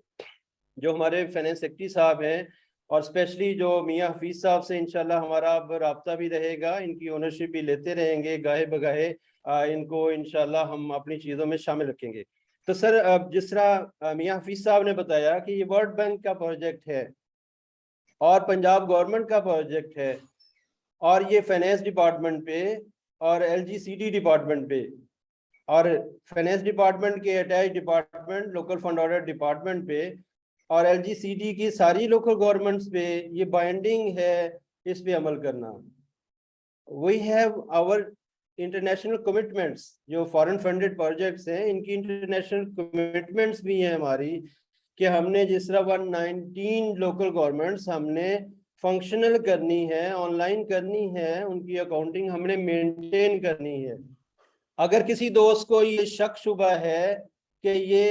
जो हमारे फाइनेंस सेक्रेटरी साहब हैं, और स्पेशली जो मियां हफीज साहब से इंशाल्लाह हमारा अब राब्ता भी रहेगा, इनकी ओनरशिप भी लेते रहेंगे गाहे बगाहे, इनको इंशाल्लाह हम अपनी चीज़ों में शामिल रखेंगे। तो सर, अब जिस तरह मियां हफीज साहब ने बताया कि ये वर्ल्ड बैंक का प्रोजेक्ट है और पंजाब गवर्नमेंट का प्रोजेक्ट है, और ये फाइनेंस डिपार्टमेंट पे और एलजीसीडी डिपार्टमेंट पे और फाइनेंस डिपार्टमेंट के attach department local fund audit department पे और एलजीसीडी की सारी लोकल गवर्नमेंट्स पे ये बाइंडिंग है इस पे अमल करना। We have our international commitments, जो फॉरेन फंडेड प्रोजेक्ट्स हैं, इनकी इंटरनेशनल कमिटमेंट्स भी हैं हमारी, कि हमने जिस तरह 119 लोकल गवर्नमेंट्स हमने फंक्शनल करनी है, ऑनलाइन करनी है, उनकी अकाउंटिंग हमने मेंटेन करनी है। अगर किसी दोस्त को ये शक शुबा है कि ये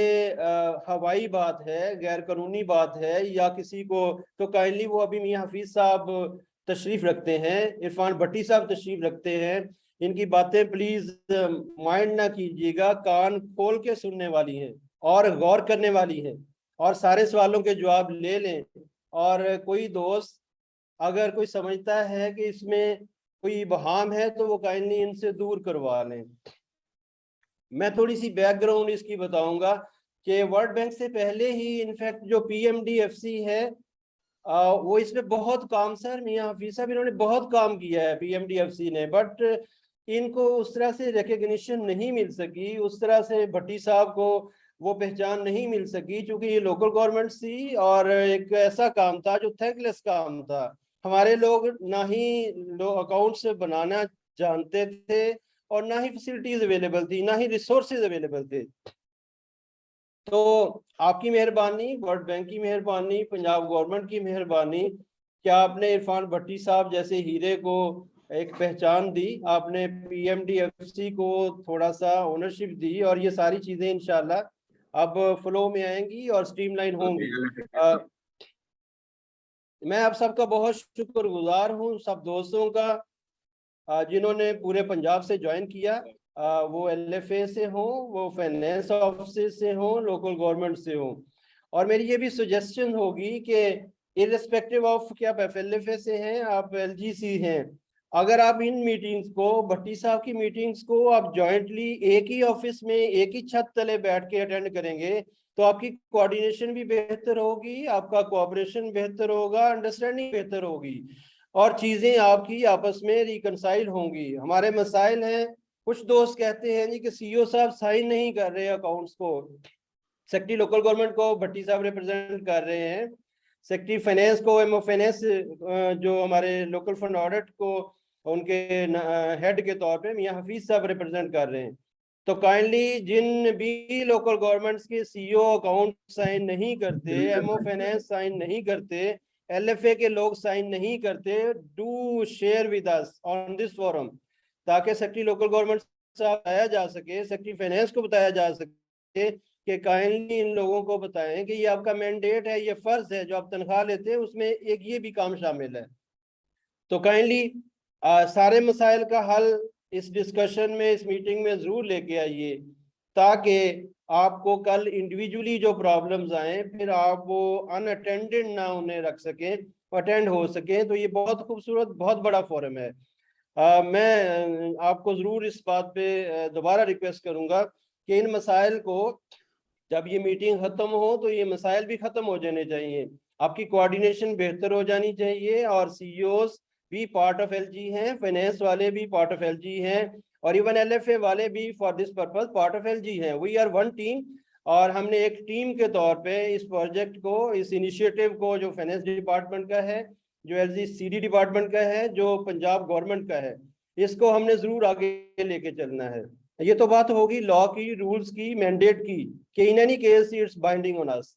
हवाई बात है, गैर कानूनी बात है या किसी को, तो काइंडली वो अभी मियां हफीज साहब तशरीफ रखते हैं, इरफान भट्टी साहब तशरीफ रखते हैं, इनकी बातें प्लीज माइंड ना कीजिएगा, कान खोल के सुनने वाली हैं और गौर करने वाली हैं, और सारे सवालों के जवाब ले लें। और कोई दोस्त अगर कोई समझता है कि इसमें कोई बहाम है तो वो काइंडली इनसे दूर करवा लें। मैं थोड़ी सी बैकग्राउंड इसकी बताऊंगा कि वर्ल्ड बैंक से पहले ही इनफैक्ट जो पीएमडीएफसी है, वो इसमें बहुत काम, सर मियां हफीज साहब, इन्होंने बहुत काम किया है पीएमडीएफसी ने, बट इनको उस तरह से रिकग्निशन नहीं मिल सकी, उस तरह से भट्टी साहब को वो पहचान नहीं मिल सकी, क्योंकि ये लोकल गवर्नमेंट थी और एक ऐसा काम था जो थैंकलेस काम था। हमारे लोग ना ही अकाउंट्स बनाना जानते थे और ना ही फैसिलिटीज अवेलेबल थी, ना ही रिसोर्सेज अवेलेबल थे। तो आपकी मेहरबानी, वर्ल्ड बैंक की मेहरबानी, पंजाब गवर्नमेंट की मेहरबानी, क्या आपने इरफान भट्टी साहब जैसे हीरे को एक पहचान दी, आपने PMDFC को थोड़ा सा ओनरशिप दी, और ये सारी चीजें इंशाल्लाह अब फ्लो में आएंगी और स्ट्रीमलाइन होंगी। मैं आप सबका बहुत शुक्रगुजार हूँ, सब दोस्तों का जिन्होंने पूरे पंजाब से ज्वाइन किया, वो LFA से हो, वो फाइनेंस ऑफिस से हो, लोकल गवर्नमेंट से हो। और मेरी ये भी सजेशन होगी कि इररिस्पेक्टिव ऑफ कि आप FLFA से हैं, आप LGC हैं, अगर आप इन मीटिंग्स को, भट्टी साहब की मीटिंग्स को आप जॉइंटली एक ही ऑफिस में एक ही छत तले बैठ के अटेंड करेंगे तो आपकी कोऑर्डिनेशन भी बेहतर होगी, आपका कोऑपरेशन बेहतर होगा, अंडरस्टैंडिंग बेहतर होगी और चीजें आपकी आपस में रिकंसाइल होंगी। हमारे मसाइल हैं, कुछ दोस्त कहते हैं जी कि CEO साहब साइन नहीं कर रहे अकाउंट्स को, सेक्रेटरी लोकल गवर्नमेंट को भट्टी साहब रिप्रेजेंट कर रहे हैं, सेक्रेटरी फाइनेंस को MO फाइनेंस जो हमारे लोकल फंड ऑडिट को उनके हेड के तौर पे मियां हफीज साहब रिप्रेजेंट कर रहे हैं। तो काइंडली जिन भी लोकल गवर्नमेंट्स के CEO अकाउंट साइन नहीं करते, MO फाइनेंस साइन नहीं करते, LFA के लोग साइन नहीं करते, do share with us on this forum, ताकि सेक्रेटरी लोकल गवर्नमेंट साहब बताया जा सके, सेक्रेटरी फाइनेंस को बताया जा सके कि काइंडली इन लोगों को बताएं कि ये आपका मैंडेट है, ये फर्ज है, जो आप तनख्वाह लेते हैं उसमें एक ये भी काम शामिल है। तो काइंडली सारे मसाइल का हल इस डिस्कशन में, इस मीटिंग में जरूर लेके आइए, ताकि आपको कल इंडिविजुअली जो प्रॉब्लम्स आए फिर आप वो अनअटेंडेड ना उन्हें रख सकें, अटेंड हो सके। तो ये बहुत खूबसूरत, बहुत बड़ा फोरम है। मैं आपको जरूर इस बात पे दोबारा रिक्वेस्ट करूंगा कि इन मसाइल को, जब ये मीटिंग खत्म हो तो ये मसाइल भी खत्म हो जाने चाहिए, आपकी कोऑर्डिनेशन बेहतर हो जानी चाहिए, और CEOs भी पार्ट ऑफ LG हैं, फाइनेंस वाले भी पार्ट ऑफ LG हैं, और इवन LFA वाले भी for this purpose part of LG हैं। वी आर वन टीम, और हमने एक टीम के तौर पे इस प्रोजेक्ट को, इस इनिशिएटिव को, जो फाइनेंस डिपार्टमेंट का है, जो LGCD डिपार्टमेंट का है, जो पंजाब गवर्नमेंट का है, इसको हमने जरूर आगे लेके चलना है। ये तो बात होगी लॉ की, रूल्स की, मैंडेट की, कि in any case it's binding on us.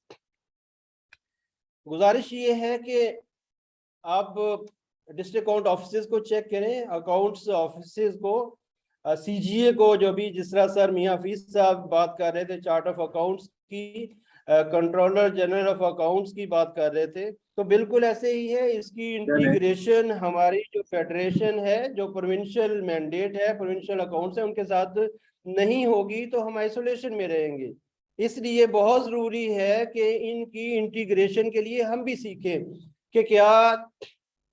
गुजारिश ये है कि आप डिस्ट्रिक्ट अकाउंट ऑफिसेज को चेक करें, अकाउंट्स ऑफिसेज को, CGA को, जो भी जिस तरह सर मियां हफीज साहब बात कर रहे थे चार्ट ऑफ अकाउंट्स की, कंट्रोलर जनरल ऑफ अकाउंट्स की बात कर रहे थे, तो बिल्कुल ऐसे ही है। इसकी इंटीग्रेशन हमारी जो फेडरेशन है, जो प्रोविंशियल मैंडेट है, प्रोविंशियल अकाउंट्स है, उनके साथ नहीं होगी तो हम आइसोलेशन में रहेंगे। इसलिए बहुत जरूरी है कि इनकी इंटीग्रेशन के लिए हम भी सीखें कि क्या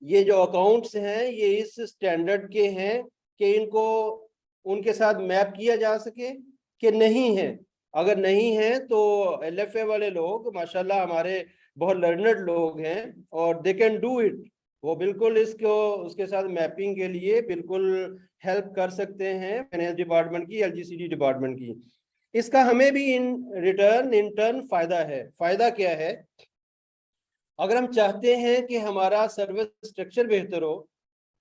ये जो अकाउंट्स हैं ये इस स्टैंडर्ड के हैं कि इनको उनके साथ मैप किया जा सके कि नहीं है। अगर नहीं है तो LFA वाले लोग माशाल्लाह हमारे बहुत लर्नड लोग हैं और दे कैन डू इट, वो बिल्कुल इसको उसके साथ मैपिंग के लिए बिल्कुल हेल्प कर सकते हैं, फाइनेंस डिपार्टमेंट की, LGCD डिपार्टमेंट की। इसका हमें भी इन टर्न फायदा है। फायदा क्या है? अगर हम चाहते हैं कि हमारा सर्विस स्ट्रक्चर बेहतर हो,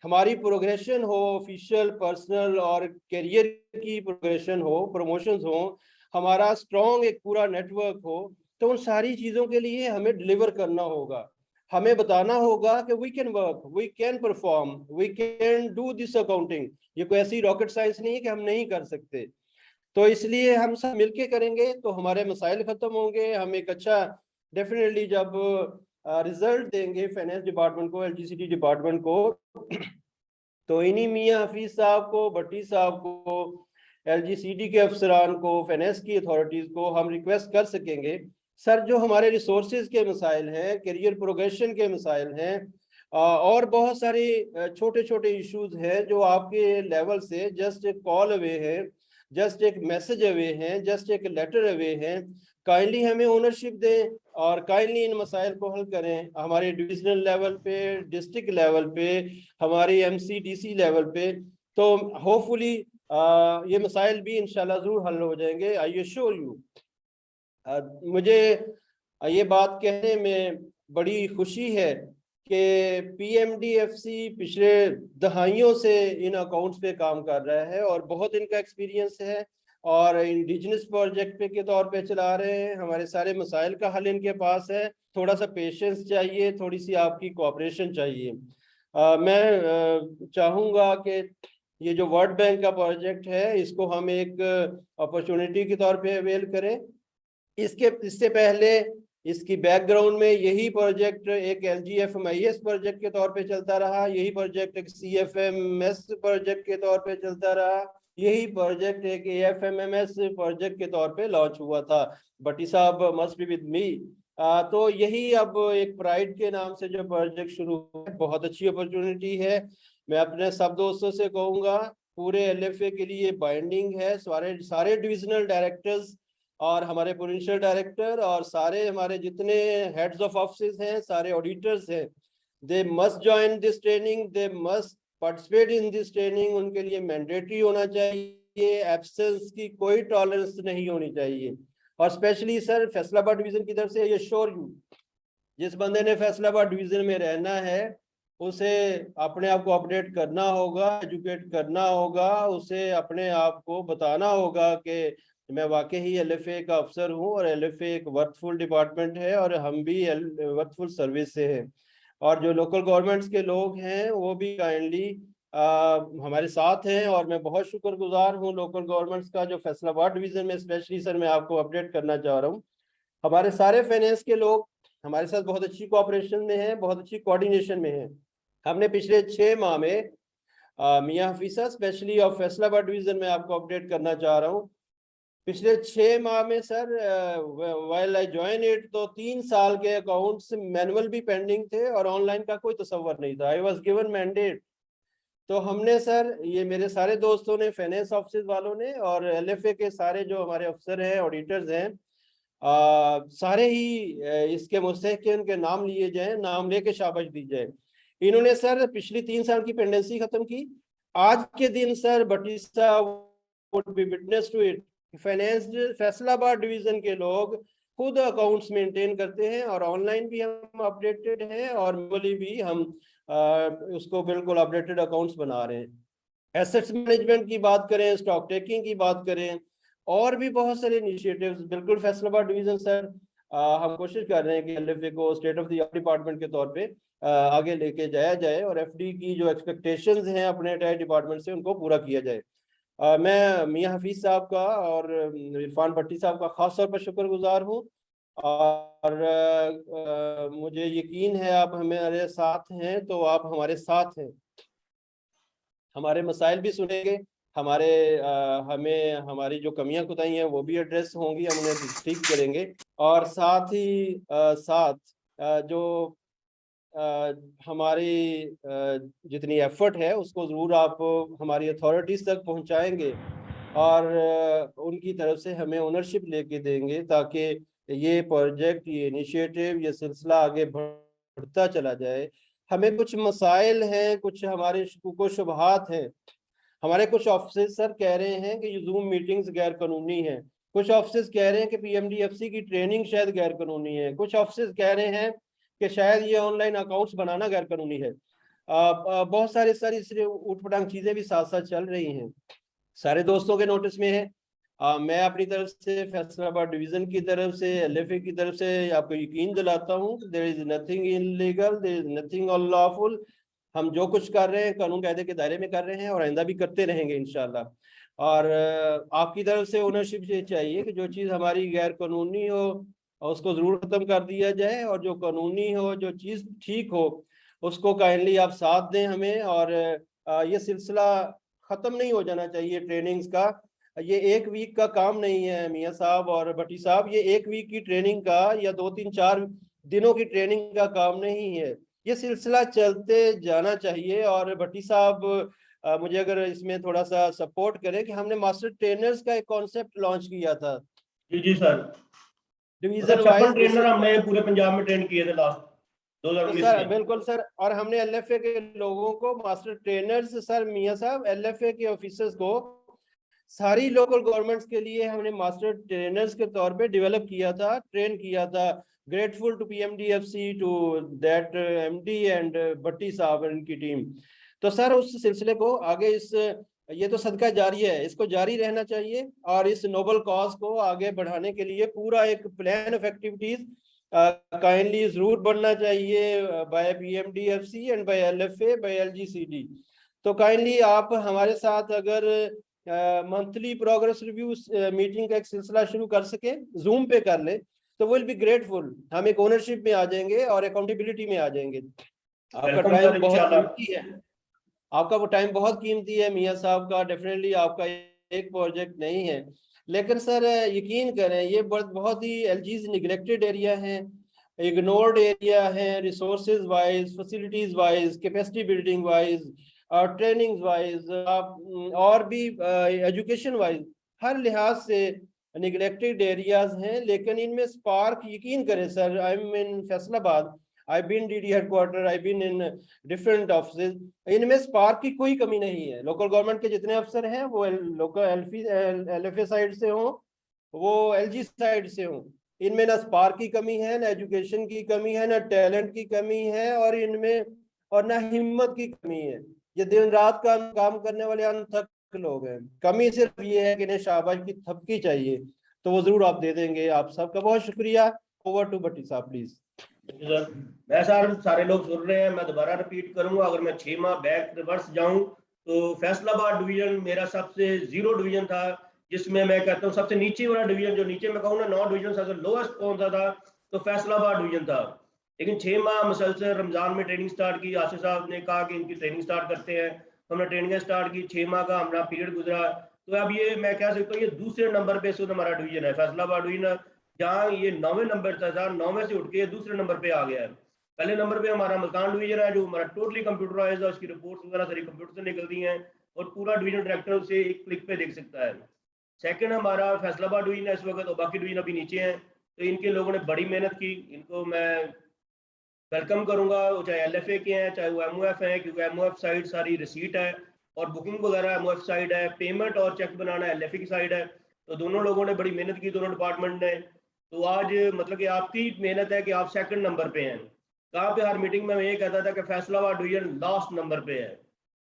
हमारी प्रोग्रेशन हो, ऑफिशियल, पर्सनल और करियर की प्रोग्रेशन हो, प्रमोशंस हो, हमारा स्ट्रॉन्ग एक पूरा नेटवर्क हो, तो उन सारी चीज़ों के लिए हमें डिलीवर करना होगा। हमें बताना होगा कि we can work, we can perform, we can do this accounting. ये कोई ऐसी रॉकेट साइंस नहीं है कि हम नहीं कर सकते। तो इसलिए हम सब मिलके करेंगे तो हमारे मसाइल खत्म होंगे। हम एक अच्छा डेफिनेटली जब रिजल्ट देंगे फाइनेंस डिपार्टमेंट को, LGCD डिपार्टमेंट को, तो इन्हीं मियां हफीज साहब को, भट्टी साहब को, LGCD के अफसरान को, फाइनेंस की अथॉरिटीज को हम रिक्वेस्ट कर सकेंगे, सर जो हमारे रिसोर्सेज के मसाइल हैं, करियर प्रोग्रेशन के मसाइल हैं, और बहुत सारे छोटे छोटे इश्यूज हैं जो आपके लेवल से जस्ट एक कॉल अवे है, जस्ट एक मैसेज अवे हैं, जस्ट एक लेटर अवे हैं, काइंडली हमें ओनरशिप दें और काइंडली इन मसाइल को हल करें। हमारे डिविजनल लेवल पे, डिस्ट्रिक्ट लेवल पे, हमारी MCDC लेवल पे, तो होपफुली ये मसाइल भी इंशाल्लाह जरूर हल हो जाएंगे। आई एश्योर यू मुझे ये बात कहने में बड़ी खुशी है कि पीएमडीएफसी पिछले दहाइयों से इन अकाउंट्स पे काम कर रहा है और बहुत इनका एक्सपीरियंस है और इंडिजिनस प्रोजेक्ट पे के तौर पे चला रहे हैं। हमारे सारे मसाइल का हल इनके पास है। थोड़ा सा पेशेंस चाहिए, थोड़ी सी आपकी कोऑपरेशन चाहिए। मैं चाहूँगा कि ये जो वर्ल्ड बैंक का प्रोजेक्ट है इसको हम एक अपॉर्चुनिटी के तौर पे अवेल करें। इससे पहले इसकी बैकग्राउंड में यही प्रोजेक्ट एक LGFMIS प्रोजेक्ट के तौर पे चलता रहा, यही प्रोजेक्ट एक CFMS प्रोजेक्ट के तौर पे चलता रहा, यही प्रोजेक्ट एक AFMMS प्रोजेक्ट के तौर पे लॉन्च हुआ था। भट्टी साहब मस्ट बी विद मी। तो यही अब एक प्राइड के नाम से जो प्रोजेक्ट शुरू हुआ है, बहुत अच्छी अपॉर्चुनिटी है। मैं अपने सब दोस्तों से कहूँगा, पूरे LFA के लिए बाइंडिंग है। सारे डिविजनल डायरेक्टर्स और हमारे प्रोविंशियल डायरेक्टर और सारे हमारे जितने हेड्स ऑफ ऑफिस हैं, सारे ऑडिटर्स हैं, they must join this training, they must participate in this training. उनके लिए मैंडेटरी होना चाहिए, एब्सेंस की कोई टॉलरेंस नहीं होनी चाहिए। और स्पेशली सर फैसलाबाद डिवीजन की तरफ से ये श्योर यू, जिस बंदे ने फैसलाबाद डिवीजन में रहना है उसे अपने आप को अपडेट करना होगा, एजुकेट करना होगा, उसे अपने आप को बताना होगा कि मैं वाकई ही LFA का अफसर हूँ और LFA एक वर्थफुल डिपार्टमेंट है और हम भी वर्थफुल सर्विस से हैं। और जो लोकल गवर्नमेंट्स के लोग हैं वो भी काइंडली हमारे साथ हैं और मैं बहुत शुक्रगुजार हूँ लोकल गवर्नमेंट्स का, जो फैसलाबाद डिवीजन में स्पेशली सर मैं आपको अपडेट करना चाह रहा हूँ। हमारे सारे फाइनेंस के लोग हमारे साथ बहुत अच्छी कोऑपरेशन में हैं, बहुत अच्छी कोऑर्डिनेशन में हैं। हमने पिछले 6 माह में मियां हफीसा स्पेशली ऑफ फैसलाबाद डिवीजन में आपको अपडेट करना चाह रहा हूँ। पिछले 6 माह में sir while I join it, तो 3 साल के अकाउंट्स मैनुअल भी पेंडिंग थे और ऑनलाइन का कोई तसव्वुर नहीं था। I was given mandate. तो हमने सर, ये मेरे सारे दोस्तों ने, फाइनेंस ऑफिस वालों ने और LFA के सारे जो हमारे अफसर हैं, ऑडिटर्स हैं, सारे ही इसके मुस्तहक के उनके नाम लिए जाएं, नाम लेके शाबाश दी जाए। इन्होंने सर पिछली 3 साल की पेंडेंसी खत्म की। आज के दिन सर भट्टी साहब would be witness to it, finance Faisalabad division के लोग खुद अकाउंट्स मेंटेन करते हैं और ऑनलाइन भी हम अपडेटेड हैं और मैनुअली भी हम उसको बिल्कुल अपडेटेड अकाउंट्स बना रहे हैं। एसेट्स मैनेजमेंट की बात करें, स्टॉक टेकिंग की बात करें, और भी बहुत सारे इनिशिएटिव्स बिल्कुल फैसलाबाद डिवीजन सर हम कोशिश कर रहे हैं कि LFA को state of the art department के तौर पे आगे लेके जाया जाए और FD की जो एक्सपेक्टेशंस हैं अपने अटैच डिपार्टमेंट से उनको पूरा किया जाए। मैं मियां हफीज साहब का और इरफान भट्टी साहब का खास तौर पर शुक्रगुजार हूँ और मुझे यकीन है आप हमारे साथ हैं, तो आप हमारे साथ हैं। हमारे मसाइल भी सुनेंगे, हमें हमारी जो कमियां कुताई हैं वो भी एड्रेस होंगी, हम उन्हें ठीक करेंगे। और साथ ही जो हमारी जितनी एफर्ट है उसको ज़रूर आप हमारी अथॉरिटीज़ तक पहुंचाएंगे और उनकी तरफ से हमें ओनरशिप लेके देंगे ताकि ये प्रोजेक्ट, ये इनिशिएटिव, ये सिलसिला आगे बढ़ता चला जाए। हमें कुछ मसाइल हैं, कुछ हमारे कुछ शुबहात हैं। हमारे कुछ ऑफिसर्स सर कह रहे हैं कि ये जूम मीटिंग्स गैर कानूनी हैं, कुछ ऑफिसर्स कह रहे हैं कि PMDFC की ट्रेनिंग शायद गैर कानूनी है, कुछ ऑफिसर्स कह रहे हैं कि शायद ये ऑनलाइन अकाउंट्स बनाना गैर कानूनी है। बहुत सारी इसलिए उठपटांग चीजें भी साथ साथ चल रही हैं, सारे दोस्तों के नोटिस में है। मैं अपनी तरफ से फैसलाबाद डिवीजन की तरफ से, LFA की तरफ से आपको यकीन दिलाता हूँ there is nothing illegal, there is nothing unlawful. हम जो कुछ कर रहे हैं कानून कायदे के दायरे में कर रहे हैं और आइंदा भी करते रहेंगे इंशाल्लाह। और आपकी तरफ से ओनरशिप ये चाहिए कि जो चीज़ हमारी गैर कानूनी हो उसको ज़रूर ख़त्म कर दिया जाए और जो कानूनी हो, जो चीज़ ठीक हो, उसको काइंडली आप साथ दें हमें। और ये सिलसिला ख़त्म नहीं हो जाना चाहिए ट्रेनिंग्स का। ये 1 वीक का काम नहीं है मियाँ साहब और भट्टी साहब, ये 1 वीक की ट्रेनिंग का या 2-3-4 दिनों की ट्रेनिंग का काम नहीं है, ये सिलसिला चलते जाना चाहिए। और भट्टी साहब मुझे अगर इसमें थोड़ा सा सपोर्ट करें कि हमने मास्टर ट्रेनर्स का एक कॉन्सेप्ट लॉन्च किया था। जी सर, डिवीजन 56 ट्रेनर हमने पूरे पंजाब में ट्रेन किए थे लास्ट 2019 सर। में। बिल्कुल सर, और हमने LFA के लोगों को मास्टर ट्रेनर्स सर, मियाँ साहब LFA के ऑफिसर्स को सारी लोकल गवर्नमेंट्स के लिए हमने मास्टर ट्रेनर्स के तौर पे डेवलप किया था, ट्रेन किया था। Grateful to PMDFC, to that MD and Bhatti sahab और इनकी टीम। तो सर उस सिलसिले को आगे ये तो सदका जारी है, इसको जारी रहना चाहिए और इस नोबल कॉज को आगे बढ़ाने के लिए पूरा एक प्लान ऑफ एक्टिविटीज काइंडली जरूर बनना चाहिए by PMDFC and by LFA, by LGCD। तो काइंडली आप हमारे साथ अगर मंथली प्रोग्रेस रिव्यू मीटिंग का एक सिलसिला शुरू कर सके, जूम पे कर ले, तो विल बी ग्रेटफुल। हम एक ओनरशिप में आ जाएंगे और अकाउंटेबिलिटी में आ जाएंगे। आपका टाइम बहुत कीमती है, आपका वो टाइम बहुत कीमती है मियां साहब का। डेफिनेटली आपका एक प्रोजेक्ट नहीं है, लेकिन सर यकीन करें ये बहुत ही LG's निगलेक्टेड एरिया है, इग्नोर्ड एरिया है, resources wise, facilities wise, capacity building wise और ट्रेनिंग वाइज, आप और भी एजुकेशन वाइज, हर लिहाज से निगलेक्टेड एरियाज हैं। लेकिन इनमें स्पार्क, यकीन करें sir, I am in Faisalabad, I've been DD headquarter, I've been in different offices, इनमें स्पार्क की कोई कमी नहीं है। लोकल गवर्नमेंट के जितने अफसर हैं वो लोकल LFA साइड से हों, वो LG साइड से हों, इनमें ना स्पार्क की कमी है, ना एजुकेशन की कमी है, ना टैलेंट की कमी है, और इनमें और ना हिम्मत की कमी है। ये दिन रात काम करने वाले अनथक लोग हैं। कमी सिर्फ ये है कि इन्हें शाबाश की थपकी चाहिए, तो वो जरूर आप दे देंगे। आप सबका बहुत शुक्रिया। ओवर टू भट्टी साहब प्लीज। सर मैं सारे लोग सुन रहे हैं, मैं दोबारा रिपीट करूंगा। अगर मैं 6 माह बैक रिवर्स जाऊं तो फैसलाबाद डिवीजन मेरा सबसे 0 डिवीजन था, जिसमें मैं कहता हूं सबसे नीचे वाला डिवीजन, जो नीचे मैं कहूँ ना 9 डिवीजन सबसे लोएस्ट कौन सा था, तो फैसलाबाद डिवीजन था। लेकिन 6 माह मुसलसल रमजान में ट्रेनिंग स्टार्ट की। आसिफ साहब ने कहा कि इनकी ट्रेनिंग स्टार्ट करते हैं, हमने ट्रेनिंग स्टार्ट की। 6 माह का हमारा पीरियड गुजरा, तो अब ये मैं कह सकता हूँ ये दूसरे नंबर पे से हमारा डिवीजन है फैसलाबाद डिवीजन, जहाँ ये 9वें नंबर था, 9वें से उठ के दूसरे नंबर पे आ गया है। पहले नंबर पे हमारा मुल्तान डिवीजन है, जो हमारा टोटली कंप्यूटराइज्ड है, उसकी रिपोर्ट्स वगैरह सारी कंप्यूटर से निकलती हैं और पूरा डिवीजन डायरेक्टर उसे एक क्लिक पे देख सकता है। सेकंड हमारा फैसलाबाद डिवीजन है इस वक्त, और बाकी डिवीजन अभी नीचे हैं। तो इनके लोगों ने बड़ी मेहनत की, इनको मैं वेलकम करूंगा, चाहे LFA के हैं चाहे वो MOF है, क्योंकि MOF साइड सारी रिसीट है और बुकिंग वगैरह MOF साइड है, पेमेंट और चेक बनाना LFA की साइड है। तो दोनों लोगों ने बड़ी मेहनत की, दोनों डिपार्टमेंट ने। तो आज मतलब कि आपकी मेहनत है कि आप सेकंड नंबर पे हैं। कहाँ पे हर मीटिंग में मैं ये कहता था कि फैसलाबाद डिवीजन लास्ट नंबर पे है,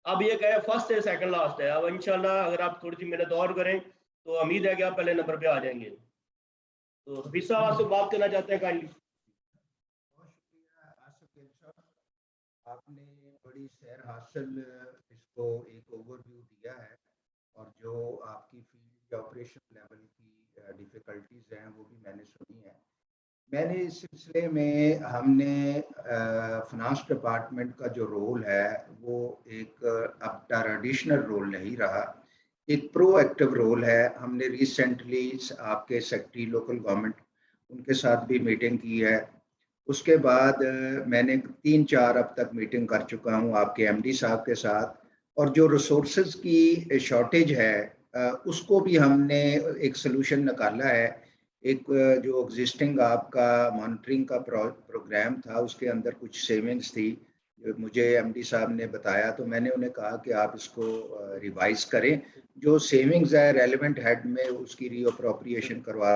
अब ये कहे फर्स्ट है सेकंड लास्ट है। अब इंशाल्लाह अगर आप थोड़ी सी मेहनत और करें तो उम्मीद है कि आप पहले नंबर पे आ जाएंगे। तो हफीज साहब आपसे बात करना चाहते हैं काइंडली। बहुत शुक्रिया आसिफ साहब, आपने बड़ी सैर हासिल इसको एक ओवरव्यू दिया है, और जो आपकी फील्ड या ऑपरेशन लेवल की डिफ़िकल्टीज हैं वो भी मैंने सुनी है। मैंने इस सिलसिले में हमने फाइनेंस डिपार्टमेंट का जो रोल है वो एक अब ट्रेडिशनल रोल नहीं रहा, एक प्रोएक्टिव रोल है। हमने रिसेंटली आपके सेक्रेटरी लोकल गवर्नमेंट उनके साथ भी मीटिंग की है। उसके बाद मैंने 3-4 अब तक मीटिंग कर चुका हूँ आपके MD साहब के साथ, और जो रिसोर्सेज की शॉर्टेज है उसको भी हमने एक सलूशन निकाला है। एक जो एग्जिस्टिंग आपका मॉनिटरिंग का प्रोग्राम था उसके अंदर कुछ सेविंग्स थी, मुझे MD साहब ने बताया, तो मैंने उन्हें कहा कि आप इसको रिवाइज करें, जो सेविंग्स है रेलेवेंट हेड में उसकी रीअप्रोप्रिएशन करवा।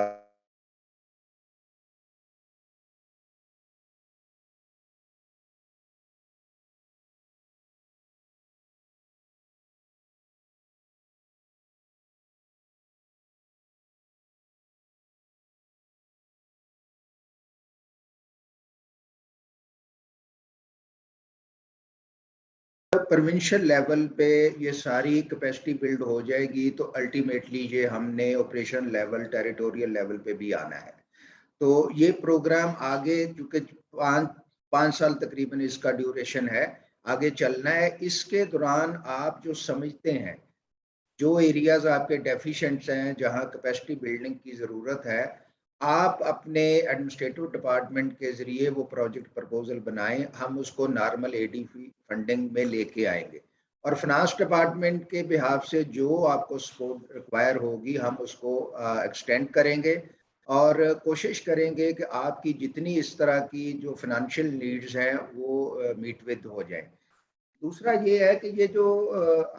प्रोविंशियल लेवल पे ये सारी कैपेसिटी बिल्ड हो जाएगी, तो अल्टीमेटली ये हमने ऑपरेशन लेवल टेरिटोरियल लेवल पे भी आना है। तो ये प्रोग्राम आगे, क्योंकि 5 साल तकरीबन इसका ड्यूरेशन है, आगे चलना है। इसके दौरान आप जो समझते हैं, जो एरियाज आपके डेफिशिएंट्स हैं, जहां कैपेसिटी बिल्डिंग की ज़रूरत है, आप अपने एडमिनिस्ट्रेटिव डिपार्टमेंट के ज़रिए वो प्रोजेक्ट प्रपोजल बनाएं, हम उसको नॉर्मल ADP फंडिंग में लेके आएंगे, और फाइनेंस डिपार्टमेंट के बिहाफ से जो आपको सपोर्ट रिक्वायर होगी हम उसको एक्सटेंड करेंगे, और कोशिश करेंगे कि आपकी जितनी इस तरह की जो फाइनेंशियल नीड्स हैं वो मीट विद हो जाएं। दूसरा ये है कि ये जो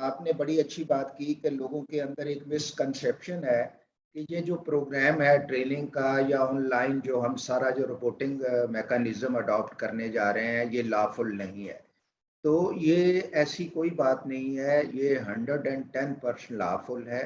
आपने बड़ी अच्छी बात की कि लोगों के अंदर एक मिसकंसेप्शन है कि ये जो प्रोग्राम है ट्रेनिंग का या ऑनलाइन जो हम सारा जो रिपोर्टिंग मैकेनिज्म अडॉप्ट करने जा रहे हैं ये लॉफुल नहीं है। तो ये ऐसी कोई बात नहीं है, ये 110% लॉफुल है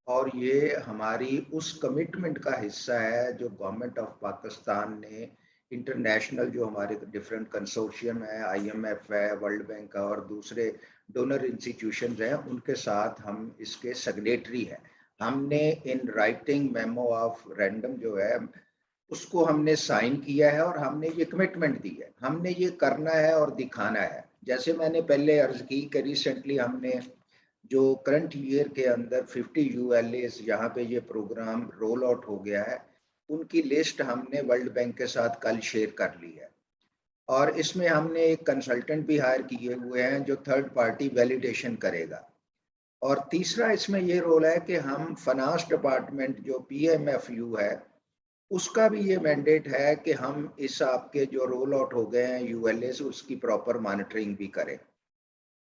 और ये हमारी उस कमिटमेंट का हिस्सा है जो गवर्नमेंट ऑफ पाकिस्तान ने इंटरनेशनल जो हमारे डिफरेंट कंसोर्शियम है, IMF है, वर्ल्ड बैंक है और दूसरे डोनर इंस्टीट्यूशन हैं, उनके साथ हम इसके सिग्नेटरी हैं। हमने in writing memo of random जो है उसको हमने साइन किया है और हमने ये कमिटमेंट दी है, हमने ये करना है और दिखाना है। जैसे मैंने पहले अर्ज की कि रिसेंटली हमने जो करंट ईयर के अंदर 50 ULAs जहाँ पे ये प्रोग्राम रोल आउट हो गया है उनकी लिस्ट हमने वर्ल्ड बैंक के साथ कल शेयर कर ली है और इसमें हमने एक कंसल्टेंट भी हायर किए हुए हैं जो थर्ड पार्टी वैलिडेशन करेगा। और तीसरा इसमें ये रोल है कि हम फाइनेंस डिपार्टमेंट जो PMFU है उसका भी ये मैंडेट है कि हम इस आपके जो रोल आउट हो गए हैं ULAs उसकी प्रॉपर मॉनिटरिंग भी करें।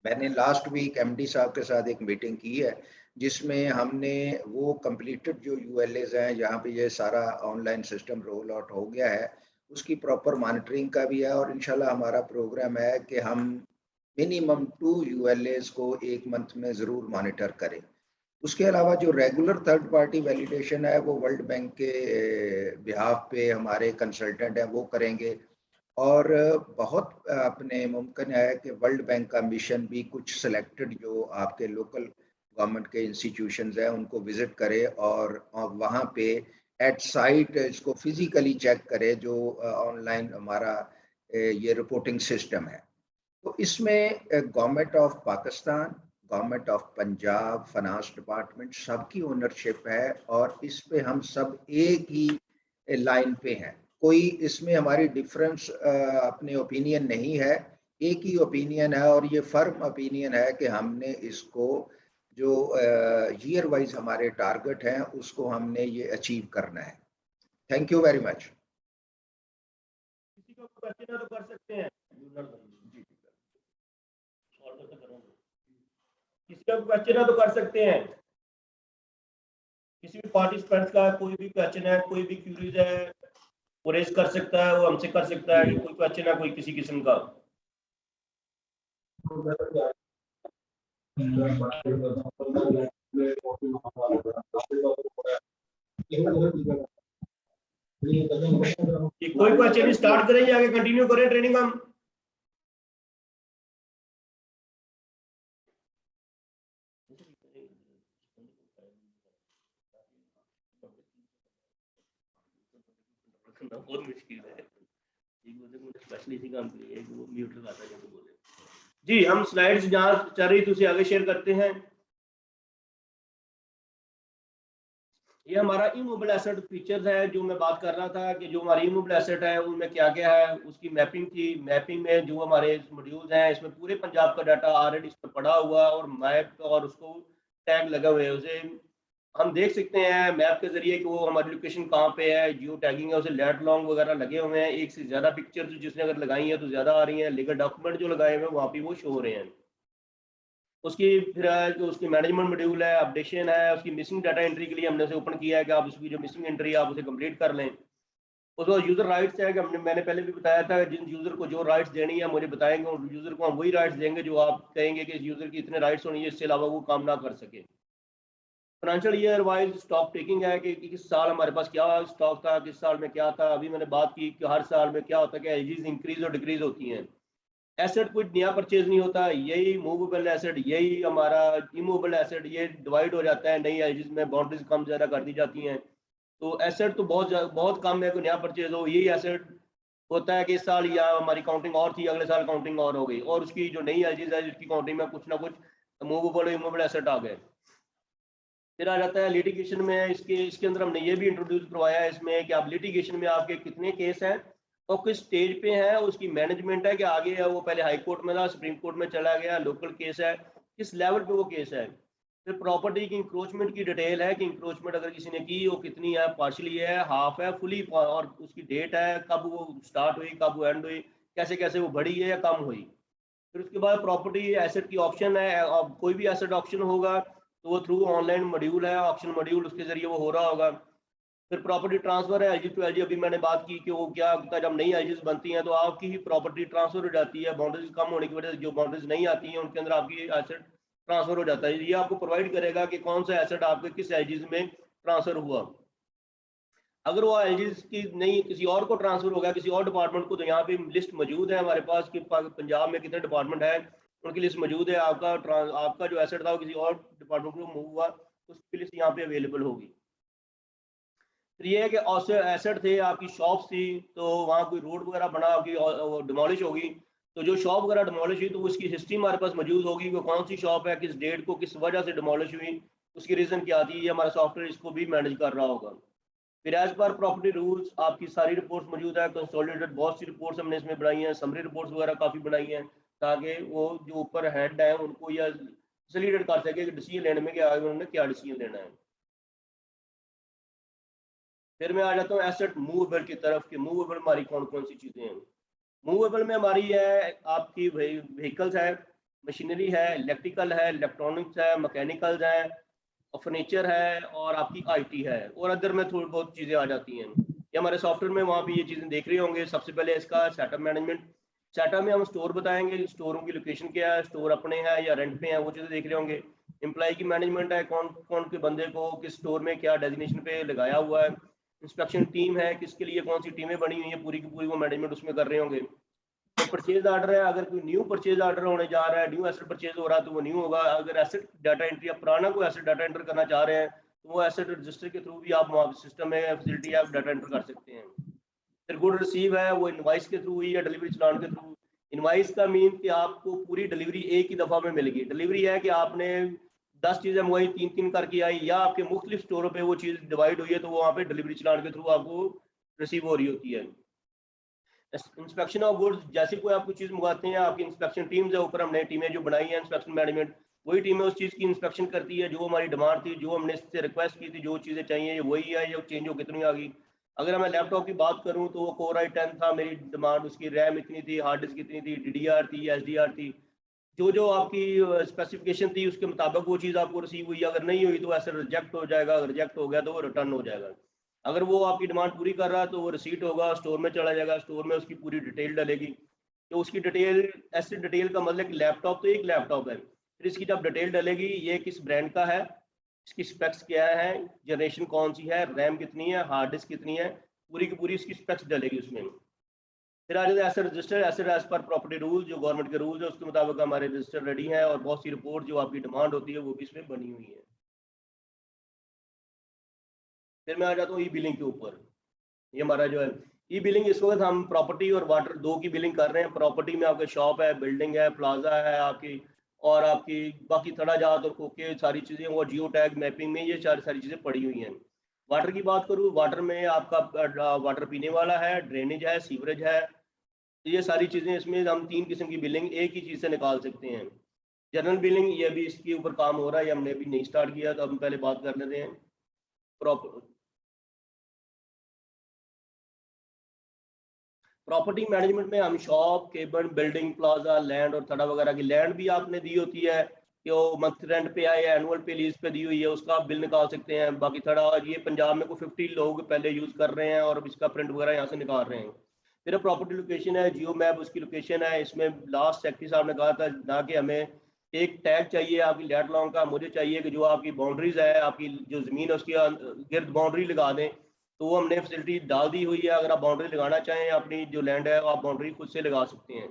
मैंने लास्ट वीक MD साहब के साथ एक मीटिंग की है जिसमें हमने वो कंप्लीटेड जो ULAs हैं जहाँ पे ये सारा ऑनलाइन सिस्टम रोल आउट हो गया है उसकी प्रॉपर मॉनिटरिंग का भी है और इंशाल्लाह हमारा प्रोग्राम है कि हम मिनिमम 2 ULAs को एक मंथ में ज़रूर मॉनिटर करें। उसके अलावा जो रेगुलर थर्ड पार्टी वैलिडेशन है वो वर्ल्ड बैंक के बिहाफ पे हमारे कंसल्टेंट हैं वो करेंगे और बहुत अपने मुमकिन है कि वर्ल्ड बैंक का मिशन भी कुछ सिलेक्टेड जो आपके लोकल गवर्नमेंट के इंस्टीट्यूशंस हैं उनको विजिट करे और वहाँ पे एट साइट इसको फिजिकली चेक करे जो ऑनलाइन हमारा ये रिपोर्टिंग सिस्टम है। तो इसमें government of Pakistan, government of Punjab, finance department सबकी ओनरशिप है और इस पे हम सब एक ही लाइन पे हैं। कोई इसमें हमारी डिफरेंस अपने ओपिनियन नहीं है, एक ही ओपिनियन है और ये फर्म ओपिनियन है कि हमने इसको जो ईयर वाइज हमारे टारगेट हैं उसको हमने ये अचीव करना है। Thank you very much. किसी को क्वेश्चन है तो कर सकते हैं। किसी का क्वेश्चन है तो कर सकते हैं। किसी भी पार्टिसिपेंट्स का कोई भी क्वेश्चन है, कोई भी क्यूरीज है वो रेज कर सकता है, वो हमसे कर सकता है कि कोई क्वेश्चन है कोई किसी किस्म का। कोई क्वेश्चन स्टार्ट करें या आगे कंटिन्यू करें ट्रेनिंग हम? बहुत मुश्किल है। स्पेशली इसी काम के लिए वो म्यूट लगाता है जब बोले। जी हम स्लाइड्स जहाँ चल रही थी आगे शेयर करते हैं। ये हमारा इमोबल एसेट फीचर्स है जो मैं बात कर रहा था कि जो हमारी इमोबल एसेट है उनमें क्या क्या है उसकी मैपिंग थी। मैपिंग में जो हमारे मॉड्यूल्स हैं इसमें पूरे पंजाब का डाटा ऑलरेडी इस पर पड़ा हुआ और मैप और उसको टैग लगा हुए है। उसे हम देख सकते हैं मैप के जरिए कि वो हमारी लोकेशन कहाँ पे है, जियो टैगिंग है, उसे लेट लॉन्ग वगैरह लगे हुए हैं। एक से ज़्यादा पिक्चर्स जिसने अगर लगाई है तो ज़्यादा आ रही हैं, लीगल डॉक्यूमेंट जो लगाए हुए हैं वहाँ पे वो शो हो रहे हैं। उसकी फिर जो उसकी मैनेजमेंट मॉड्यूल है, अपडेशन है, उसकी मिसिंग डाटा एंट्री के लिए हमने उसे ओपन किया है कि आप उसकी जो मिसिंग एंट्री है आप उसे कंप्लीट कर लें। उसको यूज़र राइट्स है कि मैंने पहले भी बताया था जिन यूज़र को जो राइट्स देनी है मुझे बताएंगे और यूज़र को हम वही राइट्स देंगे जो आप कहेंगे कि इस यूज़र की इतने राइट्स होनी है, इससे अलावा वो काम ना कर सके। Financial year wise stock taking है कि किस साल हमारे पास क्या स्टॉक था, किस साल में क्या था। अभी मैंने बात की कि हर साल में क्या होता है कि एजेस इंक्रीज और डिक्रीज होती हैं। एसेट कोई नया परचेज नहीं होता, यही मूवेबल एसेट, यही हमारा इमूवेबल एसेट, ये डिवाइड हो जाता है नई एजेस में, बाउंड्रीज कम ज़्यादा कर दी जाती हैं। तो एसेट तो बहुत कम है कोई नया परचेज हो। यही एसेट होता है कि इस साल या हमारी काउंटिंग और थी, अगले साल काउंटिंग और हो गई और उसकी जो नई एजेस है जिसकी काउंटिंग में कुछ ना कुछ मूवेबल इमूवेबल एसेट आ गए। फिर आ जाता है लिटिगेशन में। इसके अंदर हमने ये भी इंट्रोड्यूस करवाया है इसमें कि आप लिटिगेशन में आपके कितने केस हैं और किस स्टेज पे है, उसकी मैनेजमेंट है कि आगे है वो पहले हाई कोर्ट में था, सुप्रीम कोर्ट में चला गया, लोकल केस है, किस लेवल पे वो केस है। फिर प्रॉपर्टी की इंक्रोचमेंट की डिटेल है कि इंक्रोचमेंट अगर किसी ने की वो कितनी है, पार्शली है, हाफ है, फुली, और उसकी डेट है, कब वो स्टार्ट हुई, कब वो एंड हुई, कैसे कैसे वो बढ़ी है या कम हुई। फिर उसके बाद प्रॉपर्टी एसेट की ऑप्शन है, अब कोई भी एसेट ऑप्शन होगा तो वो थ्रू ऑनलाइन मॉड्यूल है, ऑप्शन मॉड्यूल, उसके जरिए वो हो रहा होगा। फिर प्रॉपर्टी ट्रांसफर है, एलजी टू एलजी, अभी मैंने बात की कि वो क्या होता है, जब नई एलजीज बनती हैं तो आपकी ही प्रॉपर्टी ट्रांसफर हो जाती है, बाउंड्रीज कम होने की वजह से जो बाउंड्रीज नहीं आती हैं उनके अंदर आपकी एसेट ट्रांसफर हो जाता है। ये आपको प्रोवाइड करेगा कि कौन सा एसेट आपके किस एलजीज में ट्रांसफर हुआ। अगर वो एलजीज की नहीं किसी और को ट्रांसफर हो गया, किसी और डिपार्टमेंट को, तो यहाँ पे लिस्ट मौजूद है हमारे पास कि पंजाब में कितने डिपार्टमेंट है, उनकी लिस्ट मौजूद है। आपका जो एसेट था वो किसी और डिपार्टमेंट को मूव हुआ, उसकी लिस्ट यहाँ पे अवेलेबल होगी। फिर ये है कि एसेट थे, आपकी शॉप्स थी, तो वहाँ कोई रोड वगैरह बना होगी, डिमोलिश होगी, तो जो शॉप वगैरह डिमोलिश हुई तो उसकी हिस्ट्री हमारे पास मौजूद होगी, वो कौन सी शॉप है, किस डेट को, किस वजह से डिमोलिश हुई, उसकी रीज़न क्या थी, ये हमारा सॉफ्टवेयर इसको भी मैनेज कर रहा होगा। फिर एज पर प्रॉपर्टी रूल्स आपकी सारी रिपोर्ट्स मौजूद है, कंसोलिडेटेड बहुत सी रिपोर्ट्स हमने इसमें बनाई हैं, समरी रिपोर्ट्स वगैरह काफ़ी बनाई हैं, ताकि वो जो ऊपर हेड है उनको यह फैसिलिटेट कर सके कि डिसीजन लेने में कि आगे उन्होंने क्या डिसीजन लेना है। फिर मैं आ जाता हूँ एसेट मूवेबल की तरफ कि मूवेबल हमारी कौन कौन सी चीज़ें हैं। मूवेबल में हमारी है आपकी व्हीकल्स है, मशीनरी है, इलेक्ट्रिकल है, इलेक्ट्रॉनिक्स है, मैकेनिकल्स है, फर्नीचर है, और आपकी आईटी है, और अदर में थोड़ी बहुत चीज़ें आ जाती हैं। ये हमारे सॉफ्टवेयर में वहाँ भी ये चीज़ें देख रहे होंगे। सबसे पहले इसका सेटअप मैनेजमेंट, सेटअप में हम स्टोर बताएंगे, स्टोरों की लोकेशन क्या है, स्टोर अपने हैं या रेंट पे हैं, वो चीज़ें देख रहे होंगे। एम्प्लॉय की मैनेजमेंट है, कौन कौन के बंदे को किस स्टोर में क्या डेजिग्नेशन पे लगाया हुआ है। इंस्पेक्शन टीम है, किसके लिए कौन सी टीमें बनी हुई हैं, पूरी की पूरी वो मैनेजमेंट उसमें कर रहे होंगे। तो परचेज ऑर्डर है, अगर कोई न्यू परचेज ऑर्डर होने जा रहा है, न्यू एसेट परचेज हो रहा है तो वो न्यू होगा। अगर एसेट डाटा एंट्री, आप पुराना कोई एसेट डाटा एंटर करना चाह रहे हैं तो वो एसेट रजिस्टर के थ्रू भी आप सिस्टम में फैसिलिटी आप डाटा एंटर कर सकते हैं। फिर गुड रिसीव है, वो इनवाइस के थ्रू हुई या डिलीवरी चलान के थ्रू। इनवाइस का मीन कि आपको पूरी डिलीवरी एक ही दफ़ा में मिलेगी। डिलीवरी है कि आपने 10 चीज़ें मंगवाई, 3-3 करके आई, या आपके मुख्तलिफ स्टोरों पे वो चीज़ डिवाइड हुई है तो वो वहाँ पे डिलीवरी चलान के थ्रू आपको रिसीव हो रही होती है। इंस्पेक्शन ऑफ गुड्स, जैसे कोई आप कोई चीज़ मंगाते हैं, आपकी इंस्पेक्शन टीम्स है, ऊपर हमने टीमें जो बनाई हैं इंस्पेक्शन मैनेजमेंट, वही टीमें उस चीज़ की इंस्पेक्शन करती है, जो हमारी डिमांड थी, जो हमने इससे रिक्वेस्ट की थी, जो चीज़ें चाहिए वही है, या चेंज हो कितनी आ गई। अगर मैं लैपटॉप की बात करूँ तो वो कोर i10 था, मेरी डिमांड उसकी रैम इतनी थी, हार्ड डिस्क इतनी थी, DDR थी, SDR थी, जो जो आपकी स्पेसिफिकेशन थी उसके मुताबिक वो चीज़ आपको रिसीव हुई। अगर नहीं हुई तो ऐसे रिजेक्ट हो जाएगा, अगर रिजेक्ट हो गया तो वो रिटर्न हो जाएगा। अगर वो आपकी डिमांड पूरी कर रहा है तो वो रिसीट होगा, स्टोर में चला जाएगा, स्टोर में उसकी पूरी डिटेल डलेगी। तो उसकी डिटेल, ऐसे डिटेल का मतलब कि लैपटॉप तो एक लैपटॉप है, फिर इसकी जब डिटेल डलेगी, ये किस ब्रांड का है, इसकी स्पेक्स क्या है, जनरेशन कौन सी है, रैम कितनी है, हार्ड डिस्क कितनी है, पूरी की पूरी इसकी स्पेक्स डलेगी उसमें। फिर आ जाता है एसेट रजिस्टर, एसेट एज पर प्रॉपर्टी रूल, जो गवर्नमेंट के रूल्स है उसके मुताबिक हमारे रजिस्टर रेडी हैं, और बहुत सी रिपोर्ट जो आपकी डिमांड होती है वो भी इसमें बनी हुई है। फिर मैं आ जाता हूँ ई बिलिंग के ऊपर। ये हमारा जो है ई बिलिंग, इस वक्त हम प्रॉपर्टी और वाटर दो की बिलिंग कर रहे हैं। प्रॉपर्टी में आपके शॉप है, बिल्डिंग है, प्लाजा है आपकी, और आपकी बाकी थड़ा जात और खोके सारी चीज़ें, और जियो टैग मैपिंग में ये सारी चीज़ें पड़ी हुई हैं। वाटर की बात करूँ, वाटर में आपका वाटर पीने वाला है, ड्रेनेज है, सीवरेज है, तो ये सारी चीज़ें इसमें हम 3 किस्म की बिलिंग एक ही चीज़ से निकाल सकते हैं। जनरल बिलिंग, ये भी इसके ऊपर काम हो रहा है, ये हमने अभी नहीं स्टार्ट किया, तो हम पहले बात कर लेते हैं। प्रॉपर्टी मैनेजमेंट में हम shop, cable, building, plaza, land और थड़ा वगैरह की, लैंड भी आपने दी होती है कि वो मंथ रेंट पे आए, एनुअल पे लीज पे दी हुई है, उसका आप बिल निकाल सकते हैं। बाकी थड़ा, ये पंजाब में कोई 50 लोग पहले यूज़ कर रहे हैं और इसका प्रिंट वगैरह यहाँ से निकाल रहे हैं। फिर प्रॉपर्टी लोकेशन है, जियो मैप उसकी लोकेशन है। इसमें लास्ट सेक्रेटरी साहब ने कहा था ना कि हमें एक टैग चाहिए आपकी लैट लॉन्ग का, मुझे चाहिए कि जो आपकी बाउंड्रीज है, आपकी जो ज़मीन है उसकी गिर्द बाउंड्री लगा दें, तो वो हमने फैसिलिटी डाल दी हुई है। अगर आप बाउंड्री लगाना चाहें अपनी जो लैंड है, आप बाउंड्री खुद से लगा सकते हैं।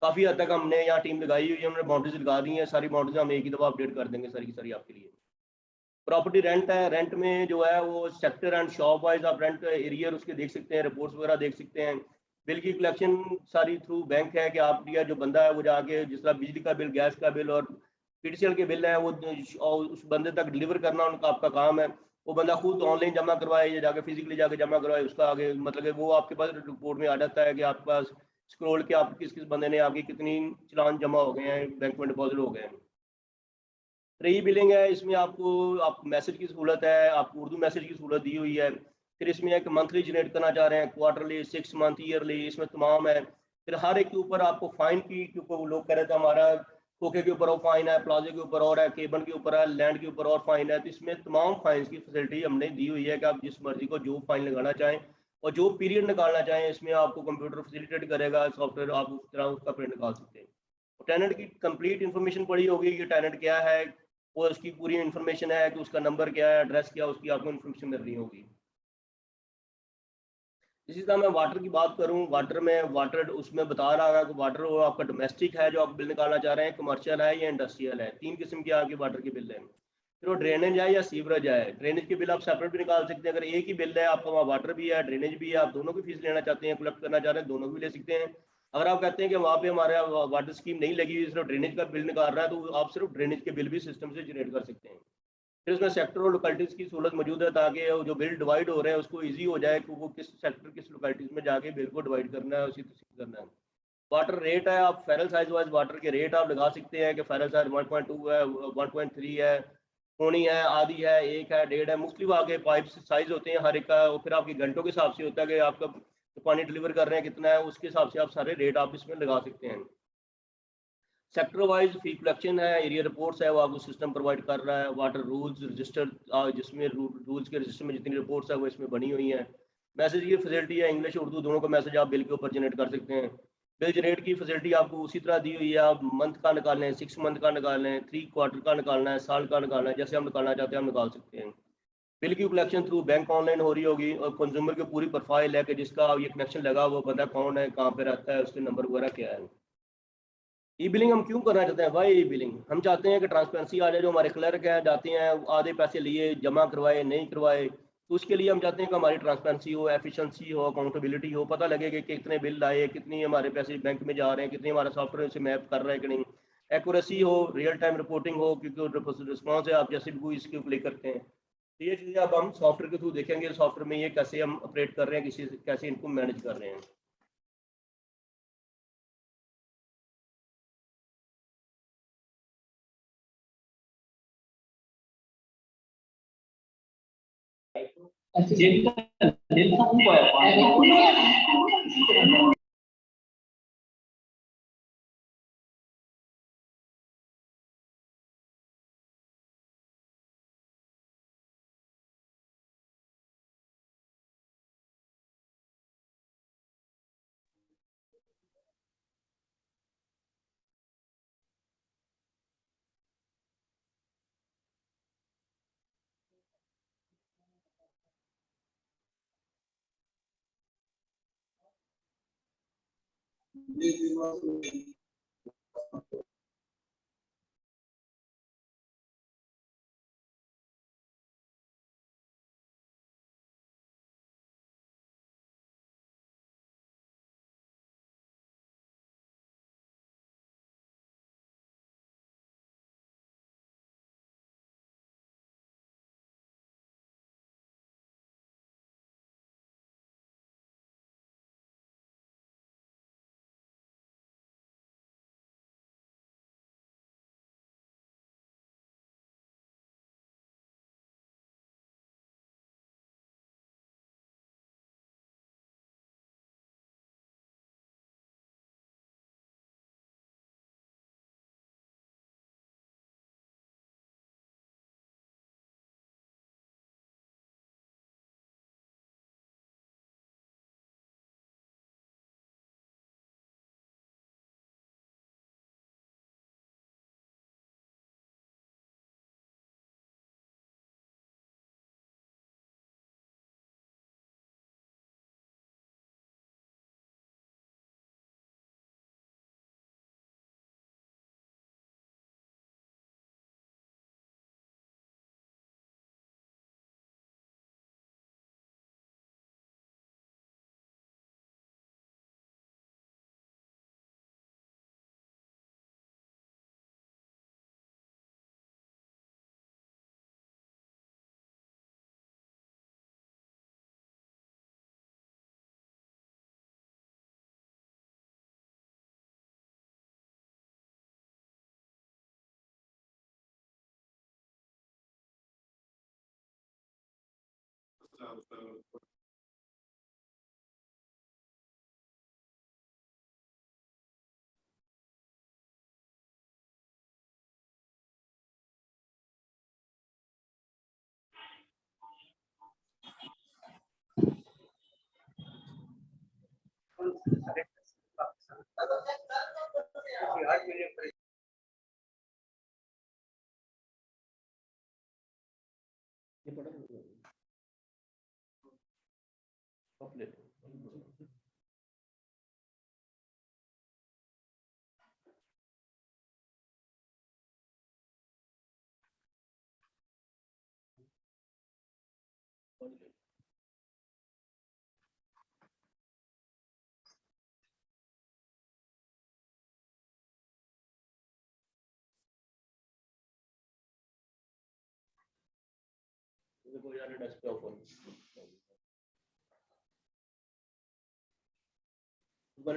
काफ़ी हद तक हमने यहाँ टीम लगाई हुई है, हमने बाउंड्रीज लगा दी हैं, सारी बाउंड्रीज हम एक ही दफ़ा अपडेट कर देंगे सारी की सारी आपके लिए। प्रॉपर्टी रेंट है, रेंट में जो है वो सेक्टर एंड शॉप वाइज आप रेंट एरियर उसके देख सकते हैं, रिपोर्ट्स वगैरह देख सकते हैं। बिल की कलेक्शन सारी थ्रू बैंक है कि आप या जो बंदा है वो जाके, जिस तरह बिजली का बिल, गैस का बिल और PTCL के बिल है, वो उस बंदे तक डिलीवर करना उनका आपका काम है। वो बंदा खुद ऑनलाइन जमा करवाए या जाके फिजिकली जाके जमा करवाए, उसका आगे मतलब कि वो आपके पास रिपोर्ट में आ जाता है कि आपके पास स्क्रॉल के आप किस किस बंदे ने आपकी कितनी चलान जमा हो गए हैं, बैंक में डिपॉजिट हो गए हैं। फ्री बिलिंग है, इसमें आप मैसेज की सहूलत है, आपको उर्दू मैसेज की सहूलत दी हुई है। फिर इसमें एक मंथली जनरेट करना चाह रहे हैं, क्वार्टरली, 6 मंथ, ईयरली, इसमें तमाम है। फिर हर एक के ऊपर आपको फाइन की, क्योंकि वो लोग कह रहे थे हमारा खोखे के ऊपर और फाइन है, प्लाजे के ऊपर और है, केबल के ऊपर है, लैंड के ऊपर और फाइन है। तो इसमें तमाम फाइन की फैसिलिटी हमने दी हुई है कि आप जिस मर्जी को जो फाइन लगाना चाहें और जो पीरियड निकालना चाहें, इसमें आपको कंप्यूटर फैसिलिटेट करेगा, सॉफ्टवेयर आप उस तरह उसका प्रिंट निकाल सकते हैं। टेनेंट की कंप्लीट इन्फॉर्मेशन पड़ी होगी कि टेनेंट क्या है, वो उसकी पूरी इन्फॉर्मेशन है कि उसका नंबर क्या है, एड्रेस क्या, उसकी आपको इन्फॉर्मेशन मिल रही होगी। इसी तरह मैं वाटर की बात करूं, वाटर में वाटर उसमें बता रहा है कि वाटर वो आपका डोमेस्टिक है जो आप बिल निकालना चाह रहे हैं, कमर्शियल है या इंडस्ट्रियल है। 3 किस्म के आपके वाटर के बिल हैं। फिर वो ड्रेनेज है या सीवरेज है। ड्रेनेज के बिल आप सेपरेट भी निकाल सकते हैं। अगर एक ही बिल है आपका, वहाँ वाटर भी है ड्रेनेज भी है, आप दोनों की फीस लेना चाहते हैं, कलेक्ट करना चाह रहे हैं, दोनों की भी ले सकते हैं। अगर आप कहते हैं कि वहाँ पे हमारे वाटर स्कीम नहीं लगी हुई, सिर्फ ड्रेनेज का बिल निकाल रहा है, तो आप सिर्फ ड्रेनेज के बिल भी सिस्टम से जनरेट कर सकते हैं। फिर उसमें सेक्टर और लोकेलिटीज़ की सहूलत मौजूद है ताकि जो बिल डिवाइड हो रहे हैं उसको ईजी हो जाए कि वो किस सेक्टर किस लोकेलिटीज़ में जाके बिल को डिवाइड करना है, उसी तरह करना है। वाटर रेट है, आप फेरल साइज वाइज वाटर के रेट आप लगा सकते हैं कि फेरल साइज 1.2 है, 1.3 है, पौनी है, आधी है, 1 है, 1.5 है। मुख्तलिफ आगे पाइप साइज होते हैं हर एक का, और फिर आपके घंटों के हिसाब से होता है कि आपका पानी डिलीवर कर रहे हैं कितना है, उसके हिसाब से आप सारे रेट आप इसमें लगा सकते हैं। सेक्टर वाइज फी कलेक्शन है, एरिया रिपोर्ट्स है, वो आपको सिस्टम प्रोवाइड कर रहा है। वाटर रूल्स रजिस्टर, जिसमें रूल्स के रजिस्टर में जितनी रिपोर्ट्स है वो इसमें बनी हुई हैं। मैसेज की फैसिलिटी है, इंग्लिश उर्दू दोनों का मैसेज आप बिल के ऊपर जनरेट कर सकते हैं। बिल जनरेट की फैसिलिटी आपको उसी तरह दी हुई है, आप मंथ का निकालें, 6 मंथ का निकालें, 3 क्वार्टर का निकालना है, साल का निकालना है, जैसे हम निकालना चाहते हैं हम निकाल सकते हैं। बिल की कलेक्शन थ्रू बैंक ऑनलाइन हो रही होगी, और कंज्यूमर की पूरी प्रोफाइल है कि जिसका ये कनेक्शन लगा वो बंदा कौन है, कहाँ पे रहता है, उसके नंबर वगैरह क्या है। ई बिलिंग हम क्यों करना चाहते हैं भाई? ई बिलिंग हम चाहते हैं कि ट्रांसपेरेंसी आ जाए। जो हमारे क्लर्क हैं जाते हैं आधे पैसे लिए, जमा करवाए नहीं करवाए, तो उसके लिए हम चाहते हैं कि हमारी ट्रांसपेरेंसी हो, एफिशिएंसी हो, अकाउंटेबिलिटी हो, पता लगे कि कितने बिल आए, कितनी हमारे पैसे बैंक में जा रहे हैं, कितने हमारा सॉफ्टवेयर से मैप कर रहा है कि नहीं, एक्यूरेसी हो, रियल टाइम रिपोर्टिंग हो, क्योंकि रिस्पॉन्स है आप जैसे भी कोई इसके क्लिक करते हैं। तो ये चीज़ें अब हम सॉफ्टवेयर के थ्रू देखेंगे, सॉफ्टवेयर में ये कैसे हम ऑपरेट कर रहे हैं, किसी कैसे इनको मैनेज कर रहे हैं।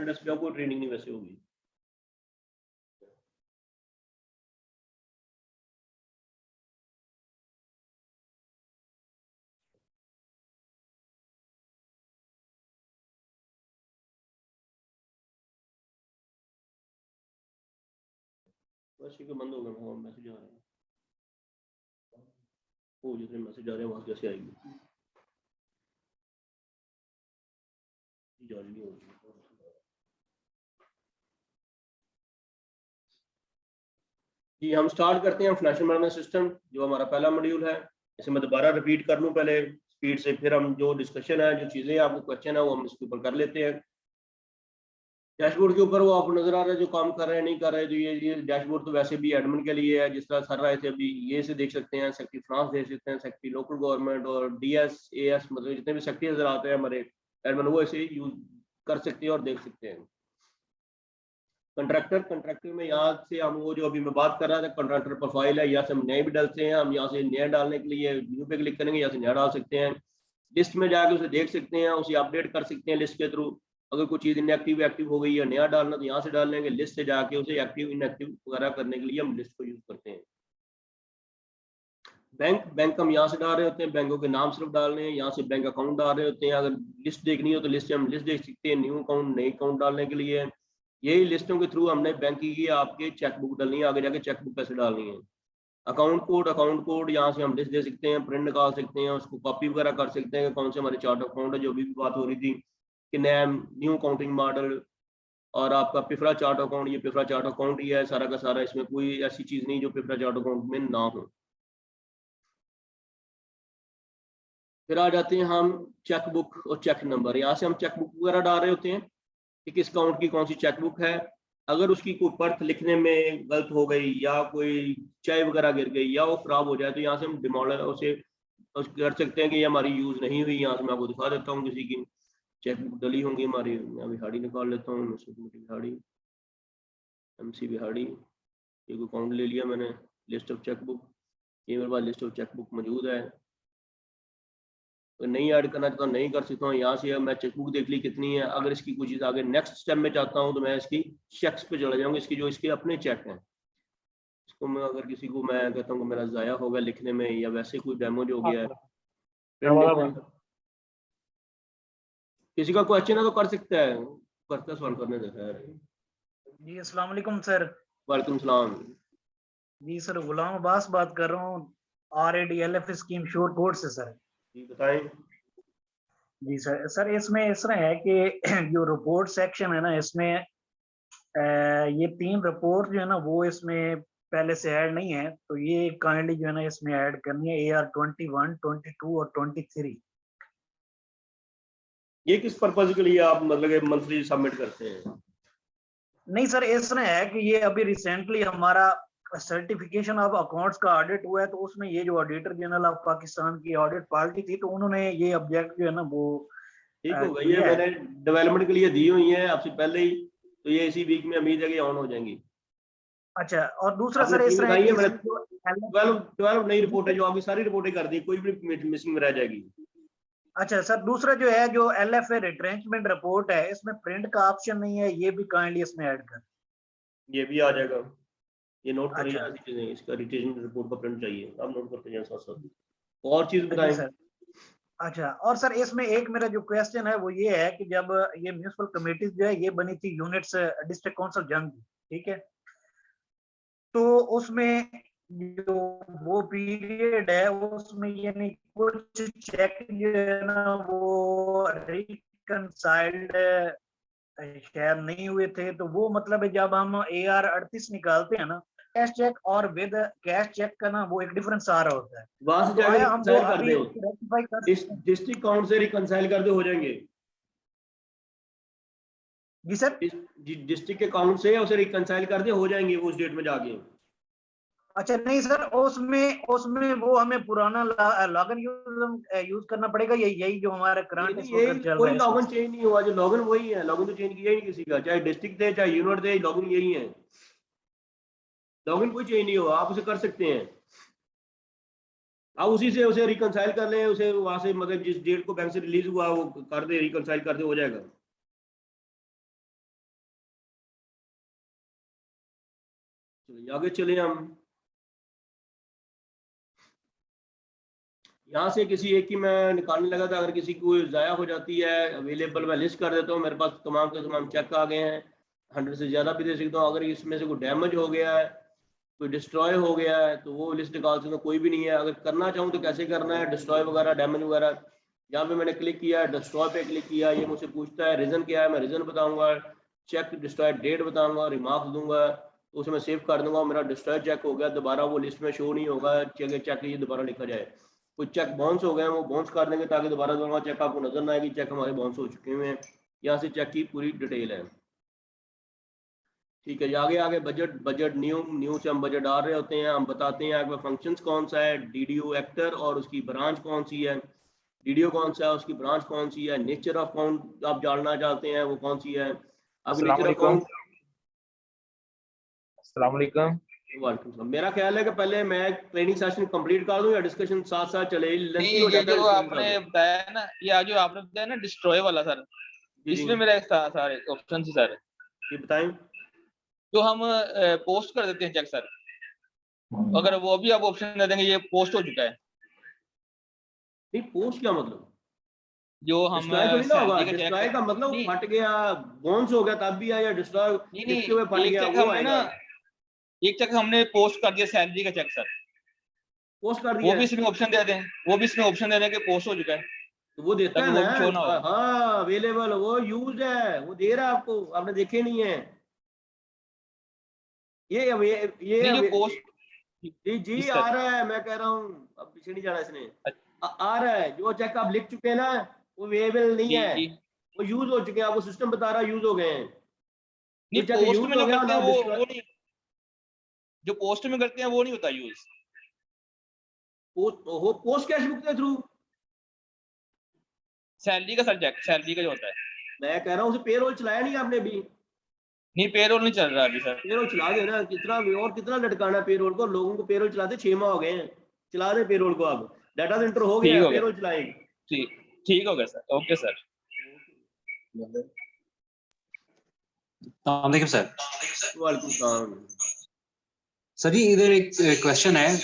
डेस्कटॉप को ट्रेनिंग नहीं वैसे होगी। बस ये बंद हो गया, वहाँ मैसेज आ रहा है, वो जितने मैसेज आ रहे हैं वहाँ कैसे आएगी, जारी नहीं हो रही। जी हम स्टार्ट करते हैं फाइनेंशियल मैनेजमेंट सिस्टम, जो हमारा पहला मॉड्यूल है। इसे मैं दोबारा रिपीट कर लूँ पहले स्पीड से, फिर हम जो डिस्कशन है, जो चीज़ें आपको क्वेश्चन है, वो हम इसके ऊपर कर लेते हैं। डैशबोर्ड के ऊपर वो आपको नजर आ रहा है जो काम कर रहे हैं नहीं कर रहे हैं। जो ये डैशबोर्ड तो वैसे भी एडमिन के लिए है, जिस तरह सर रहे थे अभी, ये से देख सकते हैं, सेक्रेटरी फाइनेंस देख सकते हैं, सेक्रेटरी लोकल गवर्नमेंट और डीएस एएस, मतलब जितने भी सेक्रेटरी नजर आते हैं हमारे एडमिन, वो ऐसे यूज कर सकते हैं और देख सकते हैं। कंट्रैक्टर में यहाँ से हम वो जो अभी मैं बात कर रहा था, कंट्रैक्टर प्रोफाइल है, यहाँ से हम नए भी डालते हैं। हम यहाँ से नया डालने के लिए न्यू पे क्लिक करेंगे, यहाँ से नया डाल सकते हैं। लिस्ट में जाके उसे देख सकते हैं, उसे अपडेट कर सकते हैं लिस्ट के थ्रू। अगर कोई चीज़ इनएक्टिव एक्टिव हो गई या नया डालना, तो यहाँ से डाल लेंगे। लिस्ट से जाके उसे एक्टिव इनएक्टिव वगैरह करने के लिए हम लिस्ट को यूज करते हैं। बैंक हम यहाँ से डाल रहे होते हैं, बैंकों के नाम सिर्फ डालने हैं, यहाँ से बैंक अकाउंट डाल रहे होते हैं। अगर लिस्ट देखनी हो तो लिस्ट से हम लिस्ट देख सकते हैं, न्यू अकाउंट नई अकाउंट डालने के लिए। यही लिस्टों के थ्रू हमने बैंक की आपके चेकबुक डालनी है, आगे जाके चेकबुक कैसे डालनी है। अकाउंट कोड यहाँ से हम लिस्ट दे सकते हैं, प्रिंट निकाल सकते हैं, उसको कॉपी वगैरह कर सकते हैं। कौन से हमारे चार्ट ऑफ अकाउंट है, जो भी बात हो रही थी कि नैम न्यू अकाउंटिंग मॉडल, और आपका पिफरा चार्ट अकाउंट, ये पिफरा चार्ट अकाउंट ही है सारा का सारा। इसमें कोई ऐसी चीज नहीं जो पिफरा चार्ट अकाउंट में ना हो। फिर आ जाते हैं हम चेकबुक और चेक नंबर। यहाँ से हम चेकबुक वगैरह डाल रहे होते हैं कि किस अकाउंट की कौन सी चेकबुक है। अगर उसकी कोई पर्थ लिखने में गलत हो गई, या कोई चाय वगैरह गिर गई, या वो खराब हो जाए, तो यहाँ से हम डिमोलर उसे कर सकते हैं कि ये हमारी यूज नहीं हुई। यहाँ से मैं आपको दिखा देता हूँ किसी की चेकबुक डली होंगी हमारी। मैं बिहाड़ी निकाल लेता हूँ, बिहाड़ी MC बिहाड़ी, एक अकाउंट ले लिया मैंने, लिस्ट ऑफ चेकबुक, ये मेरे पास लिस्ट ऑफ चेकबुक मौजूद है। तो नहीं ऐड करना चाहता हूँ, नहीं कर सकता हूँ। यहाँ से मैं चेकबुक देख ली कितनी है। अगर इसकी कोई चीज़ आगे नेक्स्ट स्टेप में चाहता हूँ, तो मैं इसकी चेक्स पे चला जाऊँगा, इसकी जो इसके अपने चेक हैं। इसको मैं अगर किसी को मैं कहता हूँ कि मेरा ज़ाया हो गया लिखने में, या वैसे कोई डैमेज हो गया है, किसी का क्वेश्चन है तो कर सकता है, करता सवाल करने देता है। जी अस्सलाम वालेकुम सर। वालेकुम सलाम। जी सर, गुलाम अब्बास बात कर रहा हूँ, RADLF स्कीम श्योर कोड से सर। जी बताएं। जी सर इसमें इस तरह है कि जो रिपोर्ट सेक्शन है ना, इसमें ये 3 रिपोर्ट जो है ना, वो इसमें पहले से ऐड नहीं है, तो ये काइंडली जो है ना इसमें ऐड करनी है, AR 21, 22 और 23। ये किस पर्पज के लिए आप मतलब मंथली सबमिट करते हैं? नहीं सर, इस तरह है कि ये अभी रिसेंटली हमारा सर्टिफिकेशन ऑफ अकाउंट्स का ऑडिट हुआ है, तो उसमें ये जो ऑडिटर जनरल ऑफ पाकिस्तान की ऑडिट पार्टी थी, तो उन्होंने ये ऑब्जेक्ट जो है ना वो ठीक हो गई है, मैंने डेवलपमेंट के लिए दी हुई है आपसे पहले ही, तो ये इसी वीक में उम्मीद है कि ऑन हो जाएंगी। अच्छा, और दूसरा सर इस तरह है कि 12 नई रिपोर्ट है जो आपकी सारी रिपोर्टें कर दी, कोई भी मिसिंग रह जाएगी। अच्छा सर, दूसरा जो है जो LFA रिट्रेंचमेंट रिपोर्ट है, इसमें प्रिंट का ऑप्शन नहीं है, ये भी काइंडली इसमें ऐड कर। ये भी आ जाएगा, ये नोट करिए। अच्छा। ऐसी चीजें, इसका रिटेंशन रिपोर्ट का प्रिंट चाहिए, आप नोट करते जाएं साथ साथ। और चीज बताएं सर। अच्छा, और सर इसमें एक मेरा जो क्वेश्चन है वो ये है कि जब ये म्यूनिसिपल कमेटीज जो है ये बनी थी यूनिट्स डिस्ट्रिक्ट काउंसिल जंग, ठीक है, तो उसमें जो वो पीरियड है उसमें यानी कुछ चेक जो है ना वो रिकंसाइल्ड शायद नहीं हुए थे, तो वो मतलब है जब हम AR38 निकालते हैं ना कैश चेक और विद कैश चेक का ना वो एक डिफरेंस आ रहा होता है। वहां से तो जाके आया हम वो रिकंसाइल कर अभी दे, उसको रेक्टिफाई कर सकते हैं। डिस्ट्रिक्ट अकाउंट से रिकंसाइल कर दे, हो जाएंगे। जी सर। डिस्ट्रिक्ट के अकाउंट से उसे रिकंसाइल कर दे, हो जाएंगे वो उस डेट में जाके। अच्छा नहीं सर, उसमें उसमें वो हमें पुराना लॉगिन यूज करना पड़ेगा, यही जो हमारा करंट इस यही वक्त चल कोई रहा है लॉगिन इसमें। चेंज नहीं हुआ, जो लॉगिन वही है, लॉगिन तो चेंज किया ही नहीं किसी का, चाहे डिस्ट्रिक्ट दे चाहे यूनिट दे, लॉगिन यही है, लॉगिन कोई चेंज नहीं हुआ, आप उसे कर सकते हैं। आप उसी से उसे रिकंसाइल कर लें, उसे वहां से मतलब जिस डेट को बैंक से रिलीज हुआ वो कर दे, रिकंसाइल कर दे, हो जाएगा। चलिए आगे चले हम। यहाँ से किसी एक की मैं निकालने लगा था, अगर किसी को ज़ाया हो जाती है अवेलेबल, मैं लिस्ट कर देता हूँ, मेरे पास तमाम के तमाम चेक आ गए हैं, 100 से ज़्यादा भी दे सकता हूँ। अगर इसमें से कोई डैमेज हो गया है, कोई डिस्ट्रॉय हो गया है, तो वो लिस्ट निकाल सकता हूँ, कोई भी नहीं है। अगर करना चाहूँ तो कैसे करना है, डिस्ट्रॉय वगैरह डैमेज वगैरह, यहाँ पे मैंने क्लिक किया, डिस्ट्रॉय पे क्लिक किया, ये मुझसे पूछता है रीज़न क्या है, मैं रीज़न बताऊँगा, चेक डिस्ट्रॉय डेट बताऊँगा, रिमार्क्स दूंगा, तो उसे मैं सेव कर दूंगा, मेरा डिस्ट्रॉय चेक हो गया, दोबारा वो लिस्ट में शो नहीं होगा, चेक ये दोबारा लिखा जाए। कुछ चेक बाउंस हो गए वो बाउंस कर देंगे, ताकि दोबारा दोबारा चेक आपको नजर ना आए कि चेक हमारे बाउंस हो चुके हुए हैं। यहाँ से चेक की पूरी डिटेल है। ठीक है, आगे आगे बजट न्यू से हम बजट डाल रहे होते हैं, हम बताते हैं आपका फंक्शंस कौन सा है, डीडीओ एक्टर और उसकी ब्रांच कौन सी है, डीडीओ कौन सा है, उसकी ब्रांच कौन सी है, नेचर ऑफ अकाउंट आप जानना चाहते हैं वो कौन सी है, आपकी नेचर ऑफ अकाउंट। अस्सलाम वालेकुम। वालेकुम सलाम। मेरा ख्याल है कि पहले मैं ट्रेनिंग सेशन कंप्लीट कर दूं या डिस्कशन साथ साथ चले, लेंथी नहीं, हो ये जाता है जो डिस्कशन आपने साथ। बताया ना, ये जो आपने बताया ना डिस्ट्रॉय वाला सर, जी जी, इसमें मेरा एक सारे ऑप्शन है सर, ये बताएं। जो हम पोस्ट कर देते हैं चेक सर, अगर वो भी आप ऑप्शन दे देंगे ये पोस्ट हो चुका है, नहीं पोस्ट क्या मतलब, जो हम डिस्ट्रॉय थोड़ी ना होगा, सैलरी का चेक डिस्ट्रॉय का मतलब नहीं फट गया, बाउंस हो गया तब भी आया, डिस्ट्रॉय नहीं लिखते हुए नहीं फट एक गया चेक वो हमने ना, आएगा। एक चेक हमने पोस्ट कर दिया सैलरी का चेक सर, पोस्ट कर वो दिया भी है इसमें ऑप्शन दे दें, वो भी इसमें ऑप्शन दे दें कि पोस्ट हो चुका है, तो वो देता ताकि है वो भी शो ना ना, हो। हाँ अवेलेबल, वो यूज है, वो दे रहा है आपको, आपने देखे नहीं है ये नहीं जो अवे, पोस्ट, जी जी जी आ सर, रहा है, मैं कह रहा हूँ अब पीछे नहीं जाना इसने, आ रहा है, जो चेक आप लिख चुके हैं ना वो अवेलेबल नहीं है, जी वो यूज हो चुके हैं, आपको सिस्टम बता रहा है यूज हो गए हैं, नहीं, जो चेक पोस्ट यूज में हो जो गया करते ना हैं वो डिस्ट्रॉय। नहीं, जो पोस्ट में करते हैं वो नहीं होता यूज। पोस्ट कैश बुक के थ्रू, सैलरी का सर चेक, सैलरी का जो होता है, मैं कह रहा हूँ उसे पेरोल चलाया नहीं आपने अभी, नहीं पेरोल नहीं चल रहा अभी सर। पेरोल चला दे ना, कितना और कितना लटकाना पेरोल को, लोगों को पेरोल चलाते 6 माह हो गए हैं, चला दे पेरोल को, अब डाटा सेंटर हो गया ठीक है, हो गया, पेरोल चलाएंगे। ठीक ठीक हो गया सर, ओके सर। वालेकुम सर। वालेकुम सलाम। सर जी इधर एक क्वेश्चन है,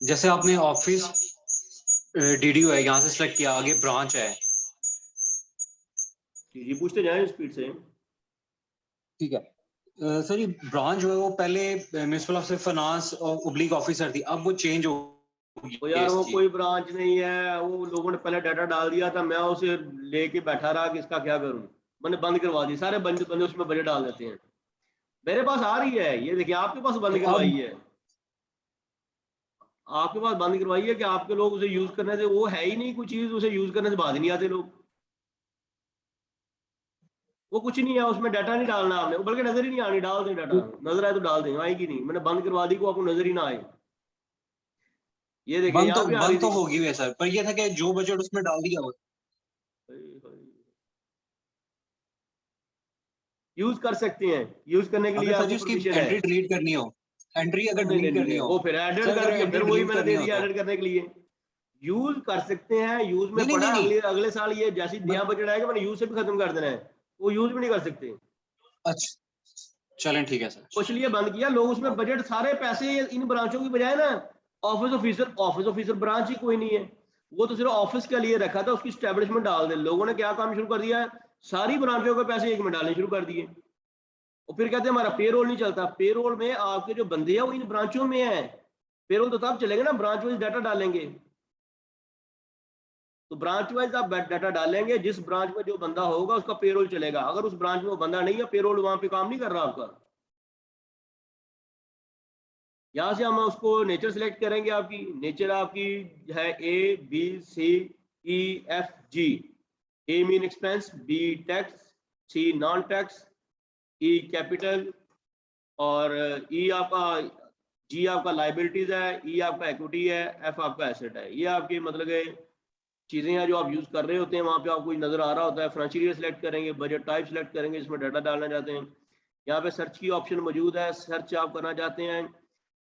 जैसे आपने ऑफिस डीडीओ है यहाँ से सिलेक्ट किया, आगे ब्रांच है, जी पूछते जाए स्पीड से। ठीक है सर, ये ब्रांच जो है वो पहले म्युनिसिपल ऑफिसर फाइनेंस और ओब्लिक ऑफिसर थी, अब वो चेंज हो तो यार वो कोई ब्रांच नहीं है, वो लोगों ने पहले डाटा डाल दिया था, मैं उसे लेके बैठा रहा कि इसका क्या करूं, मैंने बंद करवा दी, सारे बंदे बंदे उसमें बजट डाल देते हैं, मेरे पास आ रही है, ये देखिए आपके पास बंद तो करवाई अब है, आपके पास बंद करवाई है कि आपके लोग उसे यूज करने से, वो है ही नहीं कोई चीज, उसे यूज करने से बात नहीं आते लोग, वो कुछ नहीं है उसमें, डाटा नहीं डालना आपने, बल्कि नजर ही नहीं आनी, डाल दें डाटा, नजर आए तो डाल दें, आएगी नहीं, मैंने बंद करवा दी को आपको नजर ही ना आए। ये देखें यहाँ भी आ रही बंद तो थी, होगी है सर, पर ये था कि जो बजट उसमें डाल दिया वो यूज कर सकते हैं, यूज करने के लिए अगर सर जी आपको उसकी परमिशन है, एंट्री डिलीट करनी हो, एंट्री अगर नहीं नहीं डिलीट करनी नहीं, हो, वो फिर एडिट सर कर अगर दिया, एंट्री फिर वही डिलीट मैंने करनी दे हो दिया तो एडिट करने के लिए, यूज कर सकते हैं, यूज में नहीं पड़ा नहीं नहीं, अगले साल ये जैसी नया बजट आएगा मैंने यूज से भी खत्म कर देना है, वो यूज भी नहीं कर सकते, अच्छा चलें ठीक है सर। तो इसलिए बंद किया, लोग उसमें बजट सारे पैसे इन ब्रांचों की बजाय ना, ऑफिस ऑफिसर ब्रांच ही कोई नहीं है, वो तो सिर्फ ऑफिस के लिए रखा था, उसकी स्टैब्लिशमेंट डाल दे, लोगों ने क्या काम शुरू कर दिया है, सारी ब्रांचों के पैसे एक में डालने शुरू कर दिए, और फिर कहते हैं हमारा पेरोल नहीं चलता, पेरोल में आपके जो बंदे हैं वो इन ब्रांचों में है, पेरोल तो तब चलेगा ना ब्रांच वाइज डाटा डालेंगे, तो ब्रांच वाइज आप डाटा डालेंगे, जिस ब्रांच में जो बंदा होगा उसका पेरोल चलेगा। अगर उस ब्रांच में वो बंदा नहीं है, पेरोल वहां पे काम नहीं कर रहा आपका, यहाँ से हम उसको नेचर सेलेक्ट करेंगे। आपकी नेचर आपकी है ABCEFG। A mean expense, B tax, C non tax, E capital और E आपका, G आपका लाइबिलिटीज है, E आपका इक्विटी है, F आपका एसेट है। ये आपकी मतलब चीजें हैं जो आप यूज कर रहे होते हैं। वहां पे आपको नजर आ रहा होता है। फाइनेंशियल ईयर सेलेक्ट करेंगे, बजट टाइप सेलेक्ट करेंगे, इसमें डाटा डालना चाहते हैं। यहाँ पे सर्च की ऑप्शन मौजूद है, सर्च आप करना चाहते हैं,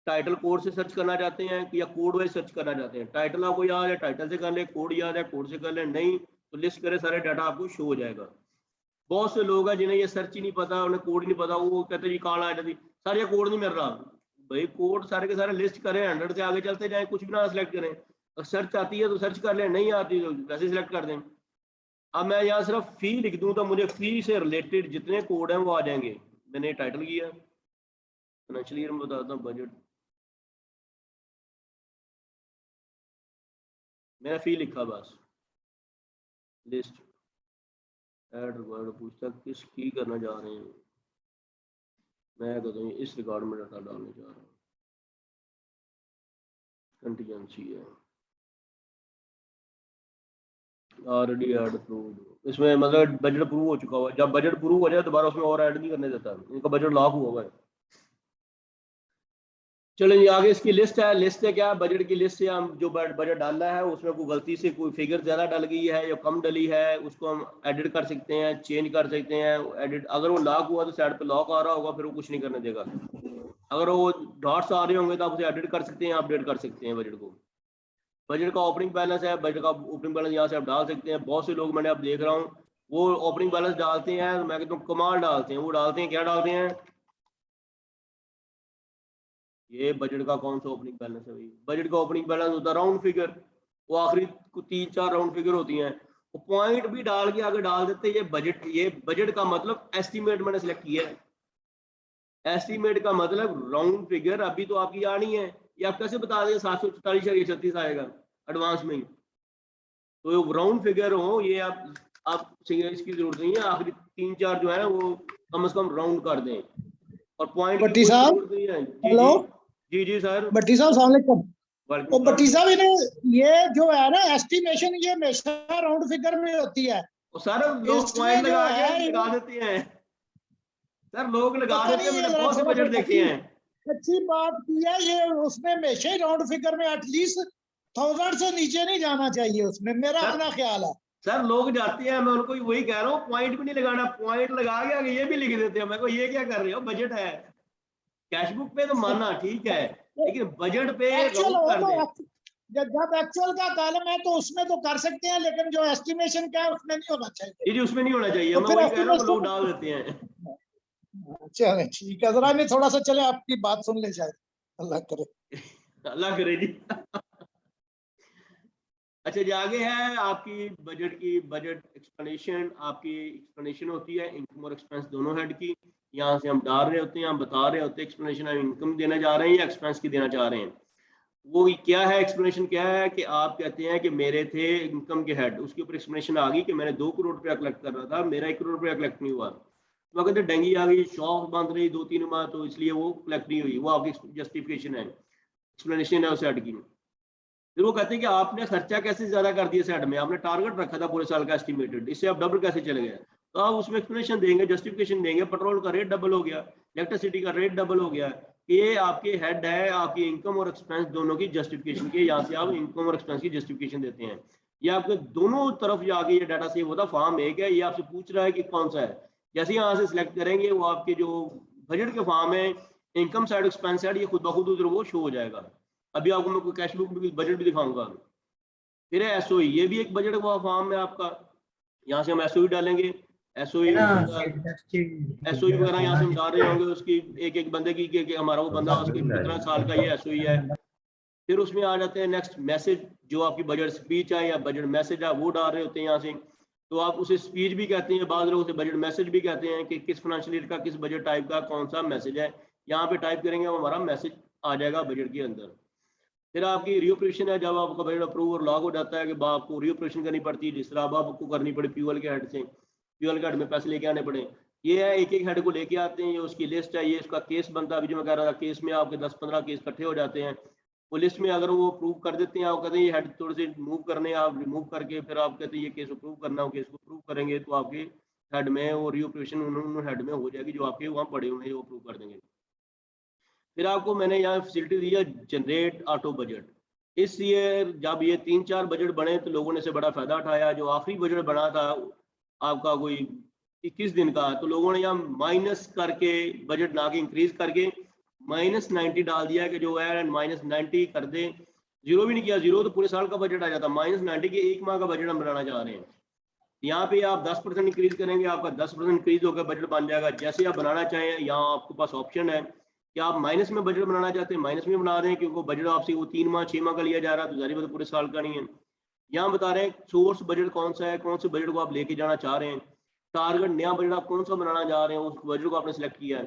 टाइटल कोड से सर्च करना चाहते हैं या कोड वाइज सर्च करना चाहते हैं। टाइटल आपको याद है, टाइटल से कर ले, कोड याद है, कोड से कर ले, नहीं तो लिस्ट करें, सारे डाटा आपको शो हो जाएगा। बहुत से लोग हैं जिन्हें ये सर्च ही नहीं पता, उन्हें कोड नहीं पता, वो कहते जी कहाँ आ जाती, सर ये कोड नहीं मिल रहा। भाई कोड सारे के सारे लिस्ट करें, 100 से आगे चलते जाएं, कुछ भी ना सेलेक्ट करें। सर्च आती है तो सर्च कर लें, नहीं आती तो वैसे सिलेक्ट कर दें। अब मैं यहाँ सिर्फ फी लिख दूं तो मुझे फी से रिलेटेड जितने कोड हैं वो आ जाएंगे। मैंने टाइटल किया, फाइनेंशियल ईयर में बताता हूँ, बजट, मैंने फी लिखा, बस लिस्ट ऐड रिकॉर्ड पूछता किस की करना चाह रहे हैं, मैं कहता हूँ इस रिकॉर्ड में डाटा डालने जा रहा हूँ, कंटीजेंसी है, ऑलरेडी ऐड अप्रूव्ड। इसमें मतलब बजट अप्रूव हो चुका हुआ है। जब बजट अप्रूव हो जाए दोबारा उसमें और ऐड नहीं करने देता, इनका बजट लॉक हुआ हुआ है। चलो ये आगे इसकी लिस्ट है। लिस्ट है क्या, बजट की लिस्ट से हम जो बजट डालना है उसमें कोई गलती से कोई फिगर ज़्यादा डल गई है या कम डली है, उसको हम एडिट कर सकते हैं, चेंज कर सकते हैं। एडिट अगर वो लॉक हुआ तो साइड पे लॉक आ रहा होगा, फिर वो कुछ नहीं करने देगा। अगर वो डॉट्स आ रहे होंगे तो आप उसे एडिट कर सकते हैं, अपडेट कर सकते हैं बजट को। बजट का ओपनिंग बैलेंस है, बजट का ओपनिंग बैलेंस यहाँ से आप डाल सकते हैं। बहुत से लोग मैंने अब देख रहा हूँ वो ओपनिंग बैलेंस डालते हैं तो मैं कहता हूँ कमाल डालते हैं। वो डालते हैं, क्या डालते हैं, ये बजट का कौन सा ओपनिंग बैलेंस है भाई, बजट का ओपनिंग बैलेंस होता है राउंड फिगर, वो आखिरी को 3-4 राउंड फिगर होती हैं, वो पॉइंट भी डाल के आगे डाल देते हैं। ये बजट का मतलब एस्टीमेट मैंने सेलेक्ट किया है। एस्टीमेट का मतलब राउंड फिगर अभी तो आपकी आनी है, ये आप कैसे बता दें 744.36 आएगा एडवांस में ही, तो राउंड फिगर हो ये आप इसकी जरूरत नहीं है, आखिरी 3-4 जो है ना वो कम से कम राउंड कर दें और पॉइंट भट्टी साहब, हेलो, जी जी सर, भट्टी साहब अस्सलाम वालेकुम। तो भट्टी साहब ये जो है ना एस्टिमेशन, ये हमेशा राउंड फिगर में होती है। सर लोग पॉइंट लगा देते हैं, सर लोग लगा देते हैं, मैंने बहुत से बजट देखे हैं। अच्छी बात की है ये, उसमें हमेशा ही राउंड फिगर में एटलीस्ट 1000 से नीचे नहीं जाना चाहिए उसमें, मेरा अपना ख्याल है। सर लोग जाते हैं, मैं उनको वही कह रहा हूँ, पॉइंट भी नहीं लगाना, पॉइंट लगा के आगे ये भी लिख देते हैं। मैं को ये क्या कर रहे हो, बजट है, कैश बुक पे तो माना ठीक है, लेकिन बजट पे जब एक्चुअल का कॉलम है तो उसमें तो कर सकते हैं, लेकिन जो एस्टिमेशन का है उसमें नहीं होना चाहिए। जी उसमें नहीं होना चाहिए, मैं वही कह रहा हूँ, लोग डाल देते हैं। चले ठीक है, जरा मैं थोड़ा सा चले आपकी बात सुन ले जाए, अल्लाह करे, अल्लाह करे जी। अच्छा जी आगे है आपकी बजट की बजट एक्सप्लेनेशन। आपकी एक्सप्लेनेशन होती है इनकम और एक्सपेंस दोनों हेड की। यहाँ से हम डाल रहे होते हैं, हम बता रहे होते हैं एक्सप्लेनेशन हम इनकम देना चाह रहे हैं या एक्सपेंस की देना चाह रहे हैं। वो क्या है, एक्सप्लेनेशन क्या है कि आप कहते हैं कि मेरे थे इनकम के हेड, उसके ऊपर एक्सप्लेनेशन आ गई कि मैंने 2 करोड़ रुपया कलेक्ट कर रहा था, मेरा 1 करोड़ रुपया कलेक्ट नहीं हुआ, तो कहते डेंगी आ गई, शॉप बंद रही 2-3 माह, तो इसलिए वो कलेक्ट नहीं हुई। वो आपकी जस्टिफिकेशन है, एक्सप्लेनेशन है उस हेड की। फिर वो कहते हैं कि आपने खर्चा कैसे ज्यादा कर दिया सेट में, आपने टारगेट रखा था पूरे साल का एस्टिमेटेड, इससे आप डबल कैसे चले गए, तो आप उसमें एक्सप्लेनेशन देंगे, जस्टिफिकेशन देंगे। पेट्रोल का रेट डबल हो गया, इलेक्ट्रिसिटी का रेट डबल हो गया, ये आपके हेड है, आपकी इनकम और एक्सपेंस दोनों की जस्टिफिकेशन की। यहाँ से आप इनकम और एक्सपेंस की जस्टिफिकेशन देते हैं। ये आपके दोनों तरफ जाके ये डाटा सेव होता, फॉर्म एक है, ये आपसे पूछ रहा है कि कौन सा है। जैसे यहाँ से सिलेक्ट करेंगे वो आपके जो बजट के फॉर्म है, इनकम साइड एक्सपेंस साइड, ये खुद ब खुद उधर वो शो हो जाएगा। अभी आपको मैं कोई कैश बुक बजट भी दिखाऊंगा। फिर है एसओई, ये भी एक बजट का फॉर्म है आपका। यहाँ से हम एसओई डालेंगे, एसओई वगैरह यहाँ से हम डाल रहे होंगे उसकी एक बंदे की कि हमारा वो बंदा उसके कितना साल का ये एसओई है। फिर उसमें आ जाते हैं नेक्स्ट मैसेज, जो आपकी बजट स्पीच है या बजट मैसेज है वो डाल रहे होते हैं यहाँ से। तो आप उसे स्पीच भी कहते हैं, बाद लोग उसे बजट मैसेज भी कहते हैं कि किस फाइनेंशियल ईयर का किस बजट टाइप का कौन सा मैसेज है। यहाँ पे टाइप करेंगे हमारा मैसेज आ जाएगा बजट के अंदर। फिर आपकी रियोपरेशन है, जब आपका बजट अप्रूव और लॉग हो जाता है कि आपको रियोपरेशन करनी पड़ती है, जिस तरह अब आपको करनी पड़े फ्यूल के हेड से, फ्यूल के हेड में पैसे लेके आने पड़े। ये है एक एक हेड को लेके आते हैं, ये उसकी लिस्ट है, ये इसका केस बनता है। अभी जो मैं कह रहा था केस में आपके 10-15 केस इकट्ठे हो जाते हैं, वो लिस्ट में अगर वो अप्रूव कर देते हैं, आप कहते हैं ये हेड थोड़े से मूव करने हैं, आप रिमूव करके फिर आप कहते हैं ये केस अप्रूव करना हो, केस को अप्रूव करेंगे तो आपके हेड में वो रियोपरेशन उन हेड में हो जाएगी जो आपके वहाँ पड़े हुए हैं, वो अप्रूव कर देंगे। फिर आपको मैंने यहाँ फैसिलिटी दी है जनरेट ऑटो बजट। इसलिए जब ये 3-4 बजट बने तो लोगों ने से बड़ा फायदा उठाया। जो आखिरी बजट बना था आपका कोई 21 दिन का, तो लोगों ने यहाँ माइनस करके बजट ना के इंक्रीज करके -90 डाल दिया कि जो है -90 कर दे। जीरो भी नहीं किया, जीरो तो पूरे साल का बजट आ जाता, -90 के एक माह का बजट हम बनाना चाह रहे हैं। यहाँ पे आप 10% इंक्रीज करेंगे, आपका 10% इंक्रीज होकर बजट बन जाएगा। जैसे आप बनाना चाहें, यहाँ आपके पास ऑप्शन है कि आप माइनस में बजट बनाना चाहते हैं माइनस में बना दें, क्योंकि बजट आपसे वो 3 माह 6 माह का लिया जा रहा है, तो जारी बात पूरे साल का नहीं है। यहाँ बता रहे हैं सोर्स बजट कौन सा है, कौन से बजट को आप लेके जाना चाह रहे हैं, टारगेट नया बजट आप कौन सा बनाना चाह रहे हैं, उस बजट को आपने सेलेक्ट किया है।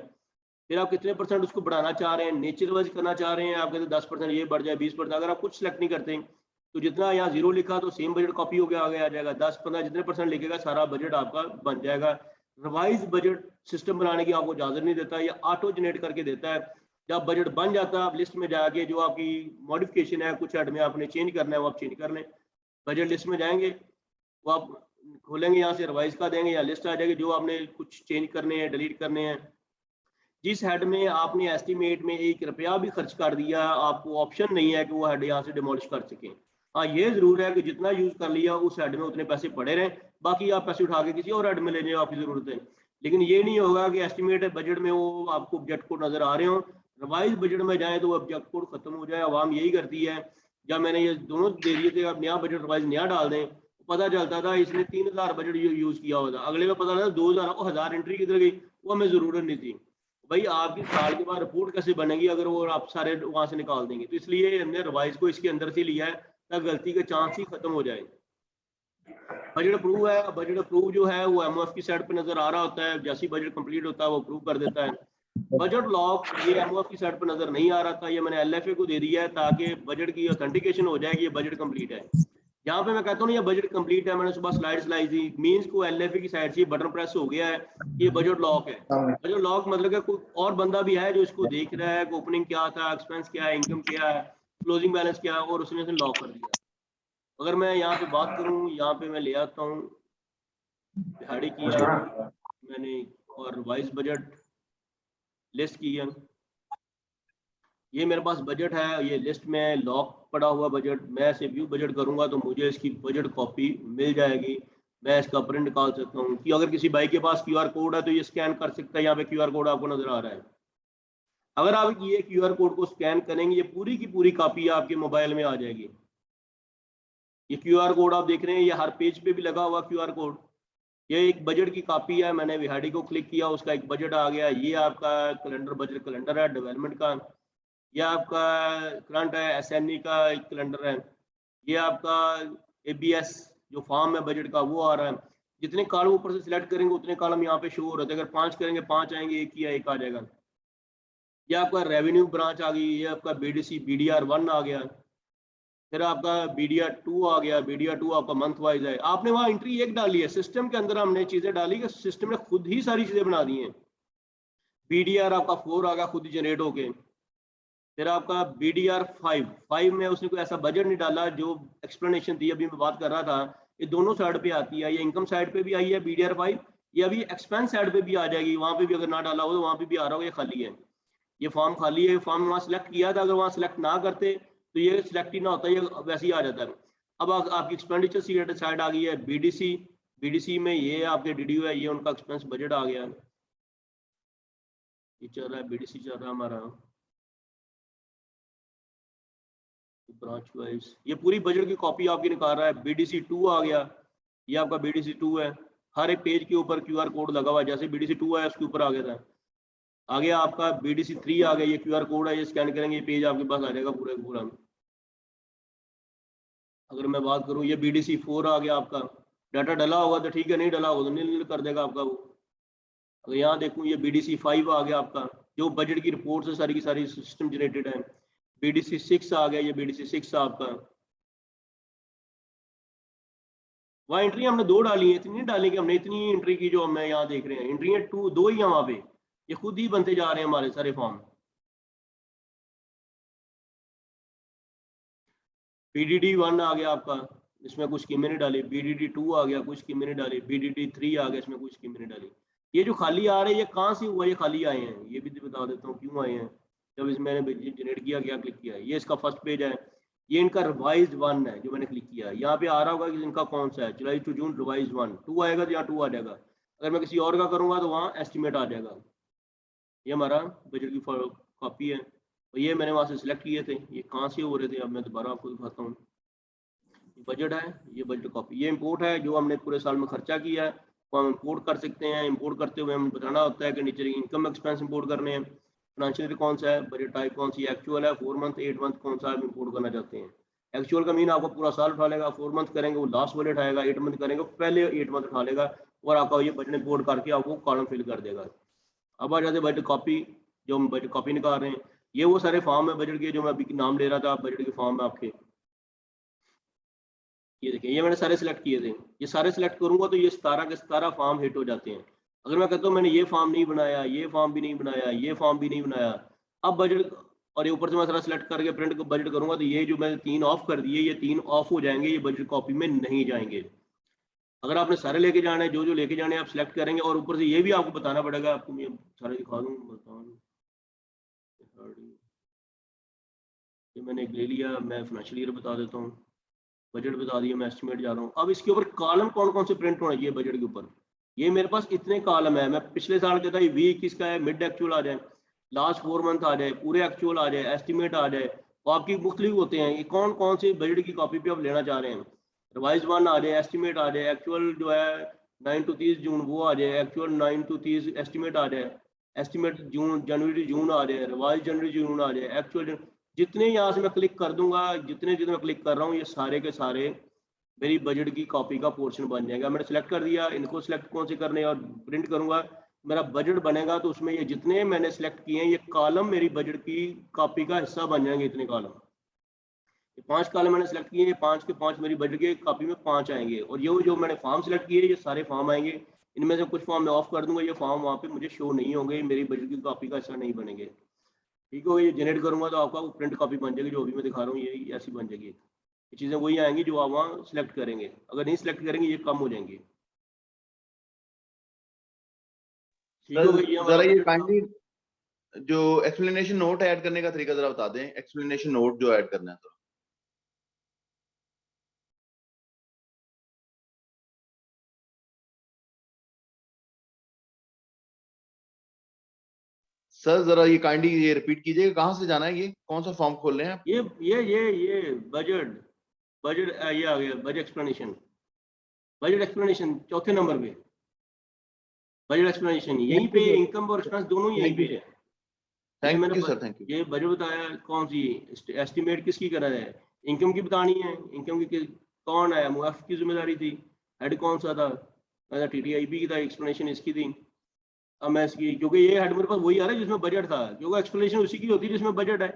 फिर आप कितने % उसको बढ़ाना चाह रहे हैं, नेचर वाइज करना चाह रहे हैं, आप कहते हैं 10% ये बढ़ जाए, 20%। अगर आप कुछ सेलेक्ट नहीं करते तो जितना यहाँ जीरो लिखा तो सेम बजट कॉपी होकर आगे आ जाएगा। 10-15 जितने % लिखेगा सारा बजट आपका बन जाएगा। रिवाइज बजट सिस्टम बनाने की आपको इजाजत नहीं देता, या ऑटो जनरेट करके देता है। जब बजट बन जाता है आप लिस्ट में जाके जो आपकी मॉडिफिकेशन है कुछ हेड में आपने चेंज करना है वो आप चेंज कर लें। बजट लिस्ट में जाएंगे, वो आप खोलेंगे, यहाँ से रिवाइज का देंगे, या लिस्ट आ जाएगी जो आपने कुछ चेंज करने हैं, डिलीट करने हैं। जिस हेड में आपने एस्टिमेट में 1 रुपया भी खर्च कर दिया, आपको ऑप्शन नहीं है कि वो हेड यहाँ से डिमोलिश कर सकें। हाँ, ये जरूर है कि जितना यूज कर लिया उस हेड में उतने पैसे पड़े रहे, बाकी आप पैसे उठा के किसी और हेड में ले जाए, आपकी जरूरत है। लेकिन ये नहीं होगा कि एस्टिमेट बजट में वो आपको ऑब्जेक्ट कोड नजर आ रहे हो, रिवाइज बजट में जाए तो वो ऑब्जेक्ट कोड खत्म हो जाए। आवाम यही करती है। जब मैंने ये दोनों दे दिए थे, आप नया बजट रिवाइज नया डाल दें, पता चलता था इसने 3000 बजट यूज किया हुआ था, अगले में पता चला 2000, 1000 एंट्री किधर गई, वो हमें जरूरत नहीं थी। भाई आपकी साल के बाद रिपोर्ट कैसे बनेगी अगर वो आप सारे वहां से निकाल देंगे। तो इसलिए हमने रिवाइज को इसके अंदर से लिया है ताकि गलती के चांस ही खत्म हो जाए। बजट अप्रूव है, बजट अप्रूव जो है वो एमओएफ की साइड पे नजर आ रहा होता है, जैसे बजट कंप्लीट होता है वो अप्रूव कर देता है। बजट लॉक ये एमओएफ की साइड पे नजर नहीं आ रहा था, ये मैंने एलएफए को दे दिया है ताकि बजट की ऑथेंटिकेशन हो जाएगी, ये बजट कंप्लीट है। यहाँ पे मैं कहता हूँ ये बजट कंप्लीट है, मैंने सुबह स्लाइड्स लाई थी, मींस को एलएफए की साइड से बटन प्रेस हो गया है, ये बजट लॉक है। बजट लॉक मतलब कि कोई और बंदा भी है जो इसको देख रहा है कि ओपनिंग क्या था, एक्सपेंस क्या है, इनकम क्या है, क्लोजिंग बैलेंस क्या है, और उसने लॉक कर दिया। अगर मैं यहाँ पे बात करूँ, यहाँ पे मैं ले आता हूँ दिहाड़ी की है मैंने, और रिवाइज बजट लिस्ट की है, ये मेरे पास बजट है, ये लिस्ट में लॉक पड़ा हुआ बजट। मैं इसे व्यू बजट करूंगा तो मुझे इसकी बजट कॉपी मिल जाएगी, मैं इसका प्रिंट निकाल सकता हूँ। कि अगर किसी भाई के पास क्यूआर कोड है तो ये स्कैन कर सकता है, यहाँ पे क्यूआर कोड आपको नजर आ रहा है। अगर आप ये क्यूआर कोड को स्कैन करेंगे, ये पूरी की पूरी कॉपी आपके मोबाइल में आ जाएगी। ये क्यूआर कोड आप देख रहे हैं, ये हर पेज पे भी लगा हुआ क्यूआर कोड। ये एक बजट की कॉपी है, मैंने विहाड़ी को क्लिक किया, उसका एक बजट आ गया। ये आपका कैलेंडर बजट कैलेंडर है डेवलपमेंट का, ये आपका करंट है एसएनई का एक कैलेंडर है, ये आपका एबीएस जो फॉर्म है बजट का वो आ रहा है। जितने कॉलम ऊपर से सिलेक्ट करेंगे उतने कॉलम यहाँ पे शो हो रहे थे, अगर 5 करेंगे 5 आएंगे, एक ही एक आ जाएगा। ये आपका रेवेन्यू ब्रांच आ गई, ये आपका बीडीसी बीडीआर 1 आ गया, फिर आपका बीडीआर 2 आ गया। बीडीआर 2 आपका मंथ वाइज है, आपने वहाँ एंट्री एक डाली है, सिस्टम के अंदर हमने चीजें डाली कि सिस्टम ने खुद ही सारी चीजें बना दी हैं। बीडीआर आपका 4 आ गया खुद ही जनरेट होके। फिर आपका बीडीआर 5 में उसने कोई ऐसा बजट नहीं डाला, जो एक्सप्लेनेशन थी अभी मैं बात कर रहा था, ये दोनों साइड पे आती है, ये इनकम साइड पे भी आई है बीडीआर 5, ये अभी एक्सपेंस साइड पे भी आ जाएगी, वहां पे भी अगर ना डाला हो तो वहां पे भी आ रहा हो, ये खाली है, ये फॉर्म खाली है। फॉर्म वहाँ सिलेक्ट किया था, अगर वहाँ सिलेक्ट ना करते तो ये सिलेक्ट ही ना होता, ये वैसे ही आ जाता है। अब आपकी एक्सपेंडिचर साइड आ गई है बीडीसी में, ये आपके डीडीयू है, ये उनका एक्सपेंस बजट आ गया, ये चल रहा है बीडीसी चल रहा है हमारा ब्रांच वाइज। ये पूरी बजट की कॉपी आपकी निकाल रहा है। बीडीसी 2 आ गया, ये आपका बीडीसी 2 है, हर एक पेज के ऊपर क्यूआर कोड लगा हुआ है, जैसे बीडीसी 2 है उसके ऊपर आ गया था। आगे आपका बीडीसी 3 आ गया, ये क्यूआर कोड है, ये स्कैन करेंगे ये पेज आपके पास आ जाएगा पूरा पूरा। अगर मैं बात करूँ, ये बीडीसी 4 आ गया, आपका डाटा डला होगा तो ठीक है, नहीं डला होगा तो नील कर देगा आपका वो। अगर यहाँ देखूँ, ये बीडीसी 5 आ गया आपका, जो बजट की रिपोर्ट है सारी की सारी सिस्टम जनरेटेड है। BDC 6 आ गया, ये BDC 6 आपका। वहाँ एंट्री हमने 2 डाली है, इतनी नहीं डाली कि हमने इतनी एंट्री की जो हम यहाँ देख रहे हैं। एंट्री 2 ही है वहाँ पे, ये खुद ही बनते जा रहे हैं हमारे सारे फॉर्म। BDD 1 आ गया आपका, इसमें कुछ स्कीमें नहीं डाली। BDD 2 आ गया, कुछ स्कीमें नहीं डाली। BDD 3 आ गया, इसमें कुछ स्कीमें नहीं डाली। ये जो खाली आ रहे हैं ये कहाँ से हुआ, ये खाली आए हैं, ये भी बता देता हूँ क्यों आए हैं। जब इसमें मैंने जनरेट किया क्या क्लिक किया, ये इसका फर्स्ट पेज है, ये इनका रिवाइज 1 है जो मैंने क्लिक किया। यहाँ पे आ रहा होगा कि इनका कौन सा है, जुलाई टू जून रिवाइज 1। 2 आएगा तो यहाँ 2 आ जाएगा। अगर मैं किसी और का करूँगा तो वहाँ एस्टिमेट आ जाएगा। ये हमारा बजट की कॉपी है, और ये मैंने वहाँ से सिलेक्ट किए थे। ये कहाँ से हो रहे थे, अब मैं दोबारा आपको दिखाता हूँ। बजट है, ये बजट कॉपी। ये इंपोर्ट है, जो हमने पूरे साल में खर्चा किया है वो हम इंपोर्ट कर सकते हैं। इंपोर्ट करते हुए हमें बताना होता है कि नीचे इनकम एक्सपेंस इंपोर्ट करने हैं, फाइनेंशियल कौन सा है, बजट टाइप कौन सी, एक्चुअल है, 4 मंथ 8 मंथ कौन सा हम इंपोर्ट करना चाहते हैं। एक्चुअल का मीन आपको पूरा साल उठा लेगा, 4 मंथ करेंगे वो लास्ट बजट आएगा, 8 मंथ करेंगे पहले 8 मंथ उठा लेगा, और आपका ये बजट इंपोर्ट करके आपको कॉलम फिल कर देगा। अब आ जाते बजट कॉपी, जो हम बजट कॉपी निकाल रहे हैं। ये वो सारे फॉर्म है बजट के जो मैं अभी नाम ले रहा था, बजट के फॉर्म है आपके। ये देखिए, ये मैंने सारे सिलेक्ट किए थे। ये सारे सिलेक्ट करूंगा तो ये 17 के 17 फॉर्म हिट हो जाते हैं। अगर मैं कहता हूँ मैंने ये फॉर्म नहीं बनाया, ये फॉर्म भी नहीं बनाया, ये फॉर्म भी नहीं बनाया, अब बजट, और ये ऊपर से मैं सारा सिलेक्ट करके प्रिंट को बजट करूंगा तो ये जो मैंने 3 ऑफ कर दिए, ये 3 ऑफ हो जाएंगे, ये बजट कॉपी में नहीं जाएंगे। अगर आपने सारे लेके जाने हैं, जो लेके जाने आप सिलेक्ट करेंगे, और ऊपर से ये भी आपको बताना पड़ेगा। आपको मैं सारे दिखा दूँ, ये मैंने एक ले लिया, मैं फाइनेंशियल ईयर बता देता हूँ, बजट बता दिया, मैं एस्टिमेट जा रहा हूँ। अब इसके ऊपर कॉलम कौन कौन से प्रिंट होना चाहिए बजट के ऊपर, ये मेरे पास इतने कॉलम है। मैं पिछले साल कहता है वीक किसका है, मिड एक्चुअल आ जाए, लास्ट 4 मंथ आ जाए, पूरे एक्चुअल आ जाए, एस्टिमेट आ जाए, वो आपकी मुख्तलिफ होते हैं। ये कौन कौन से बजट की कॉपी पे आप लेना चाह रहे हैं, रिवाइज 1 आ जाए, एस्टिमेट आ जाए, एक्चुअल जो है 9 to 30 जून वो आ जाए, एक्चुअल 9 to 30 एस्टिमेट आ जाए, एस्टिमेट जून जनवरी जून आ जाए, रिवाइज जनवरी जून आ जाए, एक्चुअल। जितने यहाँ से मैं क्लिक कर दूंगा, जितने मैं क्लिक कर रहा हूँ, ये सारे के सारे मेरी बजट की कॉपी का पोर्शन बन जाएगा। मैंने सेलेक्ट कर दिया, इनको सिलेक्ट कौन से करने और प्रिंट करूंगा, मेरा बजट बनेगा तो उसमें ये जितने मैंने सेलेक्ट किए हैं ये कॉलम मेरी बजट की कॉपी का हिस्सा बन जाएंगे। इतने कॉलम, ये 5 कॉलम मैंने सेलेक्ट किए, 5 के 5 मेरी बजट की कॉपी में 5 आएंगे। और ये जो मैंने फॉर्म सेलेक्ट किए, ये सारे फॉर्म आएंगे। इनमें से कुछ फॉर्म मैं ऑफ कर दूंगा, ये फॉर्म वहाँ पे मुझे शो नहीं होंगे, मेरी बजट की कॉपी का हिस्सा नहीं बनेंगे। ठीक है, ये जनरेट करूंगा तो आपका प्रिंट कॉपी बन जाएगी, जो अभी मैं दिखा रहा हूँ ये ऐसी बन जाएगी। ये चीजें वही आएंगी जो आप वहाँ सिलेक्ट करेंगे, अगर नहीं सिलेक्ट करेंगे ये कम हो जाएंगी। जरा ये काइंडली जो एक्सप्लेनेशन नोट ऐड करने का तरीका जरा बता दें, एक्सप्लेनेशन नोट जो ऐड करना है। तो सर जरा ये काइंडली ये रिपीट कीजिएगा, कहाँ से जाना है, ये कौन सा फॉर्म खोल रहे हैं आप? ये बजट ये आ गया, बजट एक्सप्लेनेशन चौथे नंबर पे, बजट एक्सप्लेनेशन यहीं पे, इनकम और एक्सपेंस दोनों यहीं पे है। Thank you sir, thank you. ये बजट बताया, कौन सी एस्टिमेट किसकी करा है, इनकम की बतानी है। इनकम की कौन है, मुआफ की जिम्मेदारी थी, हेड कौन सा था, TTIP की था, एक्सप्लेनेशन इसकी थी। अब मैं इसकी, क्योंकि ये हेड मेरे पास वही आ रहा है जिसमें बजट था, क्योंकि एक्सप्लेनेशन उसी की होती है जिसमें बजट है।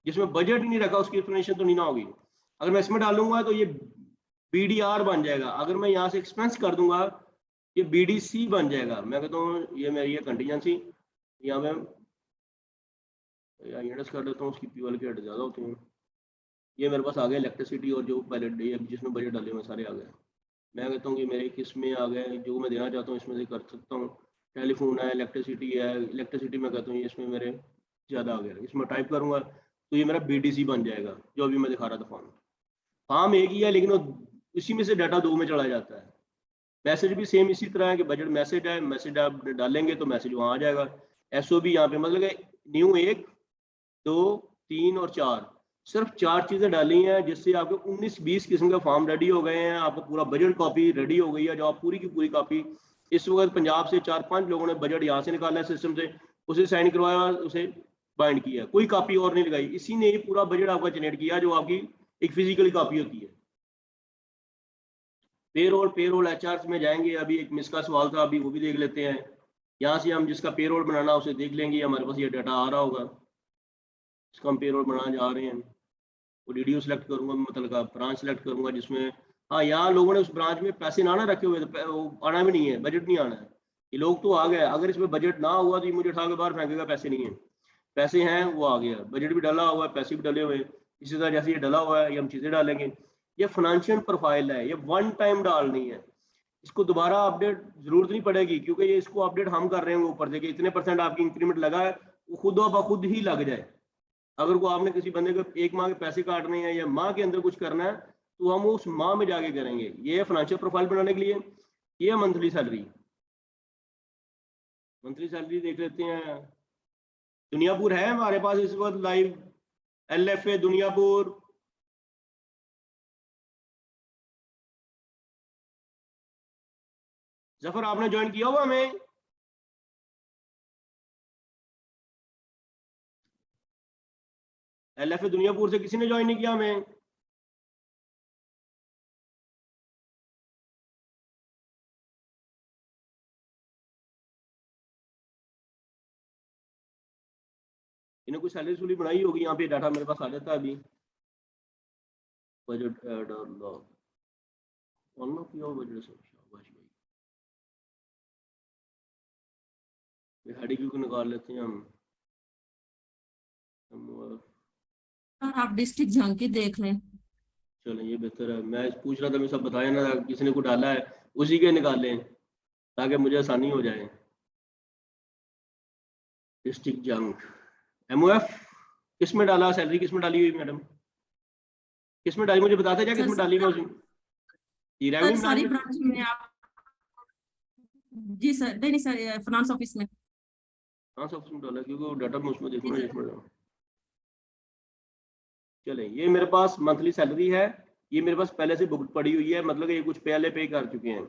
जिसमें बजट ही नहीं रखा उसकी एक्सप्लेनेशन तो नहीं ना होगी। अगर मैं इसमें डालूंगा तो ये BDR बन जाएगा, अगर मैं यहाँ से एक्सपेंस कर दूंगा ये BDC बन जाएगा। मैं कहता हूँ ये मेरी कंटीजेंसी, यहाँ पे एडजस्ट कर लेता हूँ, उसकी PL के हेड ज़्यादा होते हैं। ये मेरे पास आ गया इलेक्ट्रिसिटी, और जो पहले डे जिसमें बजट डाले हुए सारे आ गए। मैं कहता हूँ कि मेरे किस में आ गए, जो मैं देना चाहता हूँ इसमें से कर सकता हूँ। टेलीफोन है, इलेक्ट्रिसिटी है, इलेक्ट्रिसिटी में कहता हूँ ये इसमें मेरे ज़्यादा आ गया, इसमें टाइप करूँगा तो ये मेरा BDC बन जाएगा, जो अभी मैं दिखा रहा था। फॉर्म एक ही है, लेकिन वो इसी में से डाटा 2 में चला जाता है। मैसेज भी सेम इसी तरह है कि बजट मैसेज है, मैसेज आप डालेंगे तो मैसेज वहाँ आ जाएगा। SOB यहाँ पे मतलब न्यू 1 2 3 और 4, सिर्फ 4 चीज़ें डाली हैं, जिससे आपके 19-20 किस्म के फॉर्म रेडी हो गए हैं। आपको पूरा बजट कॉपी रेडी हो गई है, जो आप पूरी की पूरी कॉपी इस वक्त पंजाब से 4-5 लोगों ने बजट यहाँ से निकाला है सिस्टम से, उसे साइन करवाया, उसे बाइंड किया, कोई कॉपी और नहीं लगाई। इसी ने पूरा बजट आपका जनरेट किया, जो आपकी एक फिजिकली कॉपी होती है। पेरोल HR में जाएंगे, अभी एक मिस का सवाल था, अभी वो भी देख लेते हैं। यहाँ से हम जिसका पेरोल बनाना उसे देख लेंगे, हमारे पास ये डाटा आ रहा होगा। इसका हम पेरोल बनाने जा रहे हैं, वो डीडीओ सेलेक्ट करूंगा, मतलब ब्रांच सेलेक्ट करूंगा जिसमें, हाँ यहाँ लोगों ने उस ब्रांच में पैसे ना रखे हुए, तो वो आना भी नहीं है, बजट नहीं आना है। ये लोग तो आ गए, अगर इसमें बजट ना हुआ तो ये मुझे उठा के बाहर फेंकेगा, पैसे नहीं है, पैसे हैं वो आ गया, बजट भी डाला हुआ है, पैसे भी डले हुए हैं। इसी तरह जैसे ये डला हुआ है, ये हम चीजें डालेंगे। ये फाइनेंशियल प्रोफाइल है, ये वन टाइम डालनी है, इसको दोबारा अपडेट जरूरत नहीं पड़ेगी, क्योंकि ये इसको अपडेट हम कर रहे हैं ऊपर से कि इतने % आपकी इंक्रीमेंट लगा है, वो खुद ब खुद ही लग जाए। अगर को आपने किसी बंदे को 1 माह के पैसे काटने हैं या माह के अंदर कुछ करना है, तो हम उस माह में जाके करेंगे। ये फाइनेंशियल प्रोफाइल बनाने के लिए। ये मंथली सैलरी, मंथली सैलरी देख लेते हैं। दुनियापुर है हमारे पास इस वक्त लाइव, LFA दुनियापुर, जफर आपने ज्वाइन किया हुआ हमें? LFA दुनियापुर से किसी ने ज्वाइन नहीं किया हमें? इन्हें कोई सैलरी सूली बनाई होगी, यहाँ पे डाटा मेरे पास आ जाता है अभी। बजट ऐड और लॉग ऑन किया हो बजट से, शाबाश भाई। ये हेडी क्यों निकाल लेते हैं हम आप डिस्ट्रिक्ट झांकी देख लें। चलें ये बेहतर है, मैं पूछ रहा था, मैं सब बताया ना, किसी ने को डाला है उसी के निकालें ताकि मुझे आसानी हो जाए। डिस्ट्रिक्ट जंग MOF किस में डाला, सैलरी किस में डाली हुई मैडम, किस में डाली, मुझे बताते क्या किस में डाली? सारी ब्रांच में आप, जी सर, नहीं सर, फाइनेंस ऑफिस में, फाइनेंस ऑफिस में डाला, क्योंकि डाटा में उसमें देखो ना जिसमें डाला। चले ये मेरे पास मंथली सैलरी है, ये मेरे पास पहले से बुक पड़ी हुई है, मतलब ये कुछ पहले पे कर चुके हैं।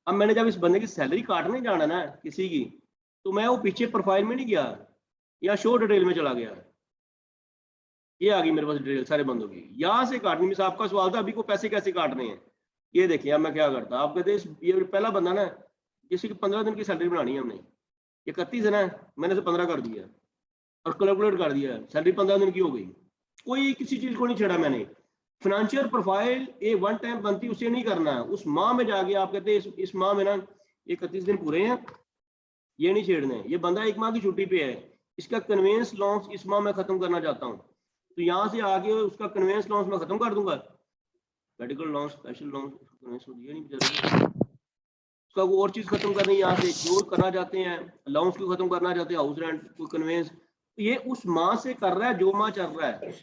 अब मैंने जब इस बंदे की सैलरी काटने जाना ना किसी की, तो मैं वो पीछे प्रोफाइल में नहीं गया या शो डिटेल में चला गया। ये आ गई मेरे पास डिटेल सारे बंदों की, यहाँ से काटनी। मिस आपका सवाल था अभी को पैसे कैसे काटने हैं, ये देखिए अब मैं क्या करता। आप कहते ये पहला बंदा ना, किसी की 15 दिन की सैलरी बनानी है हमने, ये 31 है ना, मैंने से 15 कर दिया और कैलकुलेट कर दिया, सैलरी 15 दिन की हो गई। कोई किसी चीज को नहीं छेड़ा मैंने। फाइनेंशियल प्रोफाइल ये वन टाइम बनती, उसे नहीं करना है। उस माह में जाके आप कहते हैं इस माह में ना ये 31 दिन पूरे हैं, ये नहीं छेड़ने। ये बंदा 1 माह की छुट्टी पे है, इसका कन्वेंस लॉन्स इस माह में खत्म करना चाहता हूँ, तो यहाँ से आगे उसका कन्वेंस लॉन्स में खत्म कर दूंगा। Medical loans, special loans, conveyance ये नहीं बेचारा, उसका वो और चीज खत्म करनी है। यहाँ से जो करना चाहते हैं अलाउंस को खत्म करना चाहते हैं, हाउस रेंट कोई कन्वेंस, ये उस माह से कर रहा है जो माह चल रहा है।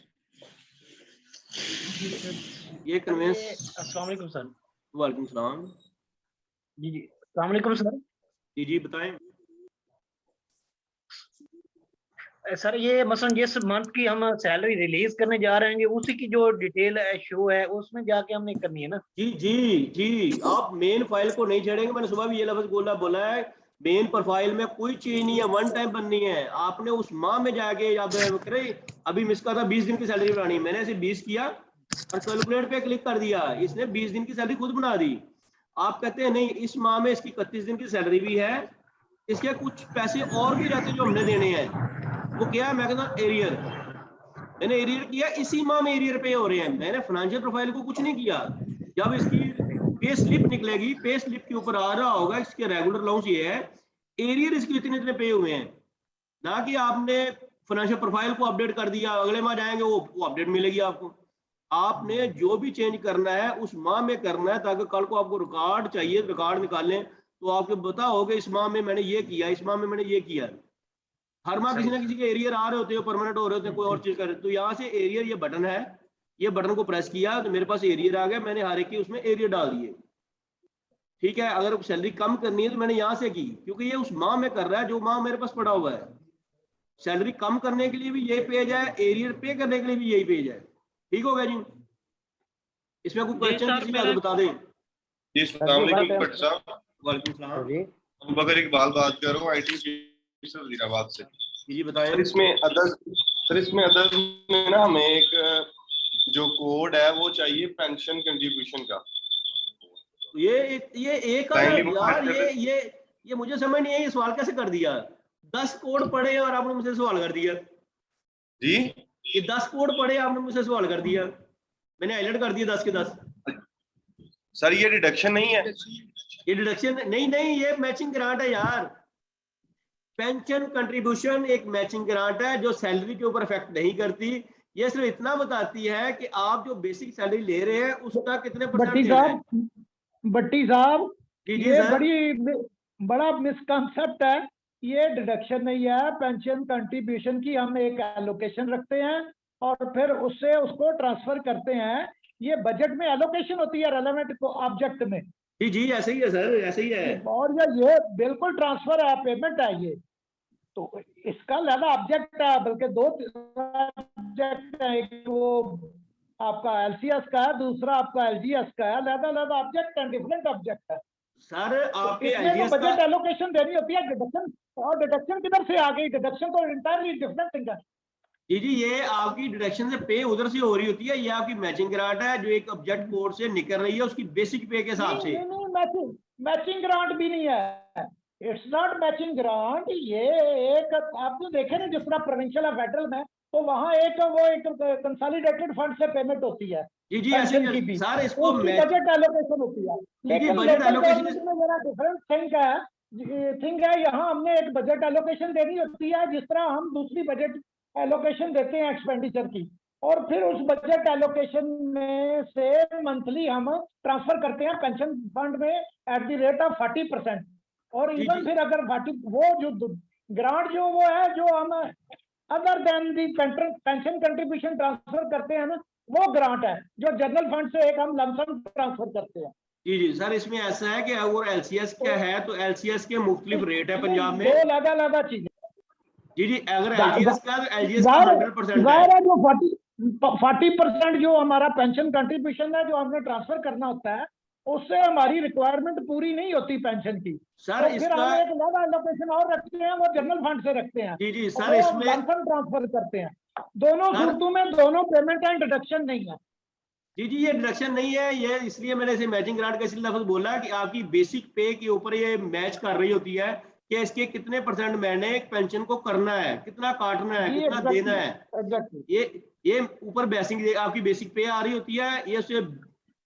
ये कन्वेंस। अस्सलाम वालेकुम सर। वालेकुम सलाम। जी जी अस्सलाम वालेकुम सर। जी जी बताएं सर। ये मसलन जिस मंथ की हम सैलरी रिलीज करने जा रहे हैं, उसी की जो डिटेल शो है उसमें जाके हमने करनी है ना? जी जी जी, आप मेन फाइल को नहीं छेड़ेंगे। मैंने सुबह भी ये लफ्ज बोला है, मेन प्रोफाइल में कोई चीज नहीं है, वन टाइम बननी है। आपने उस माह में जाके अभी मिस का था 20 दिन की सैलरी बनानी है, मैंने इसे 20 किया और कैलकुलेट पे क्लिक कर दिया, इसने 20 दिन की सैलरी खुद बना दी। आप कहते हैं नहीं इस माह में इसकी 31 दिन की सैलरी भी है, इसके कुछ पैसे और भी रहते जो हमने देने हैं। वो क्या है, मैं कहता एरियर, मैंने एरियर किया, इसी माह में एरियर पे हो रहे हैं। मैंने फाइनेंशियल प्रोफाइल को कुछ नहीं किया। जब इसकी पे स्लिप निकलेगी, पे स्लिप के ऊपर आ रहा होगा इसके रेगुलर अलाउंस ये है, एरियर इसके इतने पे हुए हैं, ना कि आपने फाइनेंशियल प्रोफाइल को अपडेट कर दिया, अगले माह जाएंगे वो अपडेट मिलेगी आपको। आपने जो भी चेंज करना है उस माह में करना है, ताकि कल को आपको रिकॉर्ड चाहिए, रिकॉर्ड निकालें तो आपको पता होगा इस माह में मैंने ये किया, इस माह में मैंने ये किया। हर माह किसी ना किसी के एरियर आ रहे होते हैं, परमानेंट हो रहे होते हैं, कोई और चीज कर रहे। तो यहाँ से एरियर, ये बटन है, ये बटन को प्रेस किया तो मेरे पास एरियर आ गया, मैंने हर एक की उसमें एरियर डाल दिए। ठीक है, अगर सैलरी कम करनी है तो मैंने यहाँ से की, क्योंकि ये उस माह में कर रहा है जो माह मेरे पास पड़ा हुआ है। सैलरी कम करने के लिए भी यही पेज है, एरियर पे करने के लिए भी यही पेज है। ठीक हो गया जी? इसमें कोई क्वेश्चन किसी का बता दें। जी अस्सलाम वालेकुम भट्ट साहब। वालेकुम सलाम। अबू बकर इकबाल बात कर रहा हूँ, IT ऑफिसर वजीराबाद से। जी बताएं। सर इसमें अदर्स में ना हमें एक जो कोड है वो चाहिए पेंशन कंट्रीब्यूशन का। ये एक यार, ये मुझे समझ नहीं है, ये सवाल कैसे कर दिया? 10 कोड पढ़े और आपने मुझसे सवाल कर दिया जी। ये 10 कोड पढ़े आपने मुझसे सवाल कर दिया, मैंने हाईलाइट कर दिया 10 के 10। सर ये डिडक्शन नहीं है, ये डिडक्शन नहीं, ये मैचिंग ग्रांट है यार। पेंशन कंट्रीब्यूशन एक मैचिंग ग्रांट है जो सैलरी के ऊपर इफेक्ट नहीं करती। ये सिर्फ इतना बताती है कि आप जो बेसिक सैलरी ले रहे हैं उसका कितने परसेंट देना है। भट्टी साहब जी ये सर। बड़ा मिसकंसेप्ट है। ये डिडक्शन नहीं है, पेंशन कंट्रीब्यूशन की हम एक एलोकेशन रखते हैं और फिर उससे उसको ट्रांसफर करते हैं। ये बजट में एलोकेशन होती है रेलेवेंट ऑब्जेक्ट में। जी ऐसे ही है सर, ऐसे ही है। और ये बिल्कुल ट्रांसफर है, पेमेंट है ये। तो इसका ज्यादा ऑब्जेक्ट है, बल्कि 2 ऑब्जेक्ट है, एक वो आपका एलसीएस का है, दूसरा आपका एलजीएस का है। ज्यादा ऑब्जेक्ट है, डिफरेंट ऑब्जेक्ट है सर। आपके इसमें तो एलजीएस का बजट एलोकेशन देनी होती है। डिडक्शन और डिडक्शन किधर से आ गई? डिडक्शन तो इंटायरली डिफरेंट थिंग है। जी ये आपकी डिडक्शन से पे उधर से हो रही होती है। ये आपकी मैचिंग ग्रांट है जो एक ऑब्जेक्ट कोड से निकल रही है उसकी बेसिक पे के हिसाब से। नहीं, मैचिंग ग्रांट भी नहीं है। It's not matching grant. ये एक आपने देखे ना, जिस तरह प्रोविंशियल और फेडरल में, तो वहाँ एक कंसोलिडेटेड फंड से पेमेंट होती है। जी ऐसे पेंशन की भी सर, इसको बजट एलोकेशन होती है। लेकिन बजट एलोकेशन में जरा डिफरेंट थिंग है। यहाँ हमने एक बजट एलोकेशन देनी होती है, जिस तरह हम दूसरी बजट एलोकेशन देते हैं एक्सपेंडिचर की, और फिर उस बजट एलोकेशन में से मंथली हम ट्रांसफर करते हैं पेंशन फंड में एट द रेट ऑफ 40%। और इवन फिर अगर 40 वो जो ग्रांट जो वो है जो हम अदर देन दी पेंशन कंट्रीब्यूशन ट्रांसफर करते हैं ना, वो ग्रांट है जो जनरल फंड से एक हम लमसम ट्रांसफर करते हैं। जी सर, इसमें ऐसा है कि अगर एलसीएस क्या है तो एलसीएस के मुख्तलिफ रेट है पंजाब में। दो अलग चीजें। जी अगर एलजीएस का 100% जाहिर है जो 40% जो हमारा पेंशन कंट्रीब्यूशन है जो हमने ट्रांसफर करना होता है, उससे हमारी रिक्वायरमेंट पूरी नहीं होती पेंशन की। सर तो फिर हम एक अलग एलोकेशन और रखते हैं, वो जनरल फंड से रखते हैं। जी सर, इसमें लमसम ट्रांसफर करते हैं। दोनों सूरतों में दोनों पेमेंट एंड डिडक्शन नहीं है। जी ये डिडक्शन नहीं है। ये इसलिए मैंने इसे मैचिंग ग्रांट का इसलिए लफ्ज बोला कि आपकी बेसिक पे के ऊपर ये मैच कर रही होती है कि इसके कितने परसेंट मैंने पेंशन को करना है, कितना काटना है, कितना देना है। ये ऊपर बेसिक आपकी बेसिक पे आ रही होती है। ये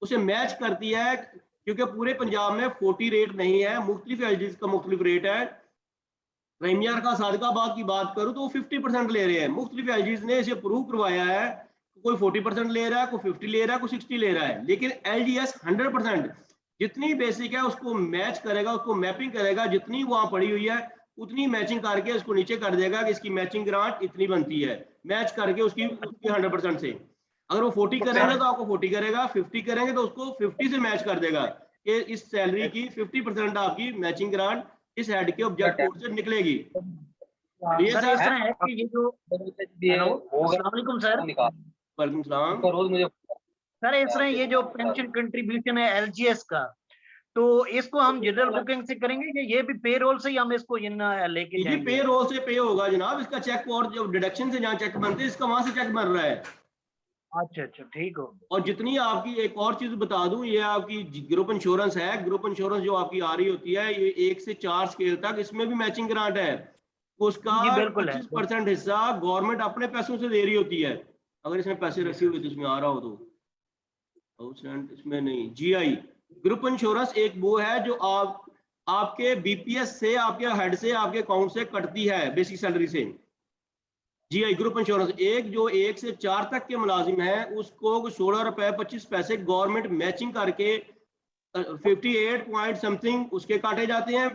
उसे मैच करती है क्योंकि पूरे पंजाब में 40 रेट नहीं है, मुख्तलिफ एलजीज का मुख्तलिफ रेट है। रहीमियार का सादकाबाद की बात करूं तो वो 50% ले रहे हैं। मुख्तलिफ एलजीज ने इसे प्रूव करवाया है, कोई 40% ले रहा है, कोई 50 ले रहा है, कोई 60 ले रहा है। लेकिन एलजीएस 100% जितनी बेसिक है उसको मैच करेगा, उसको मैपिंग करेगा, जितनी वहां पड़ी हुई है उतनी मैचिंग करके उसको नीचे कर देगा कि इसकी मैचिंग ग्रांट इतनी बनती है, मैच करके उसकी 100% से। अगर वो 40 करेंगे तो आपको 40 करेगा, 50 करेंगे तो उसको 50 से मैच कर देगा कि इस सैलरी की 50% आपकी मैचिंग ग्रांट इस हेड के ऑब्जेक्ट कोड से निकलेगी। सर इस तरह है कि ये जो अस्सलाम वालेकुम सर। वालेकुम सलाम। सर इस तरह ये जो पेंशन कंट्रीब्यूशन है एलजीएस का, तो इसको हम जनरल बुकिंग से करेंगे कि ये भी पे रोल से ही हम इसको लेके जाएंगे? पे रोल से पे होगा जनाब। इसका चेक और जो डिडक्शन से जहाँ चेक बनते हैं इसका वहां से चेक बन रहा है। अच्छा ठीक हो। और जितनी आपकी एक और चीज बता दूं, ये आपकी ग्रुप इंश्योरेंस है। ग्रुप इंश्योरेंस जो आपकी आ रही होती है ये 1 से 4 स्केल तक, इसमें भी मैचिंग ग्रांट है। उसका 25% हिस्सा गवर्नमेंट अपने पैसों से दे रही होती है। अगर इसमें पैसे रखे हुए तो इसमें आ रहा हो तो इसमें नहीं। जीआई ग्रुप इंश्योरेंस एक वो है जो आपके बीपीएस से, आपके हेड से, आपके अकाउंट से कटती है बेसिक सैलरी से। जीआई ग्रुप इंश्योरेंस एक जो 1 से 4 तक के मुलाजिम है उसको 16 रुपए 25 पैसे गवर्नमेंट मैचिंग करके 58 पॉइंट समथिंग उसके काटे जाते हैं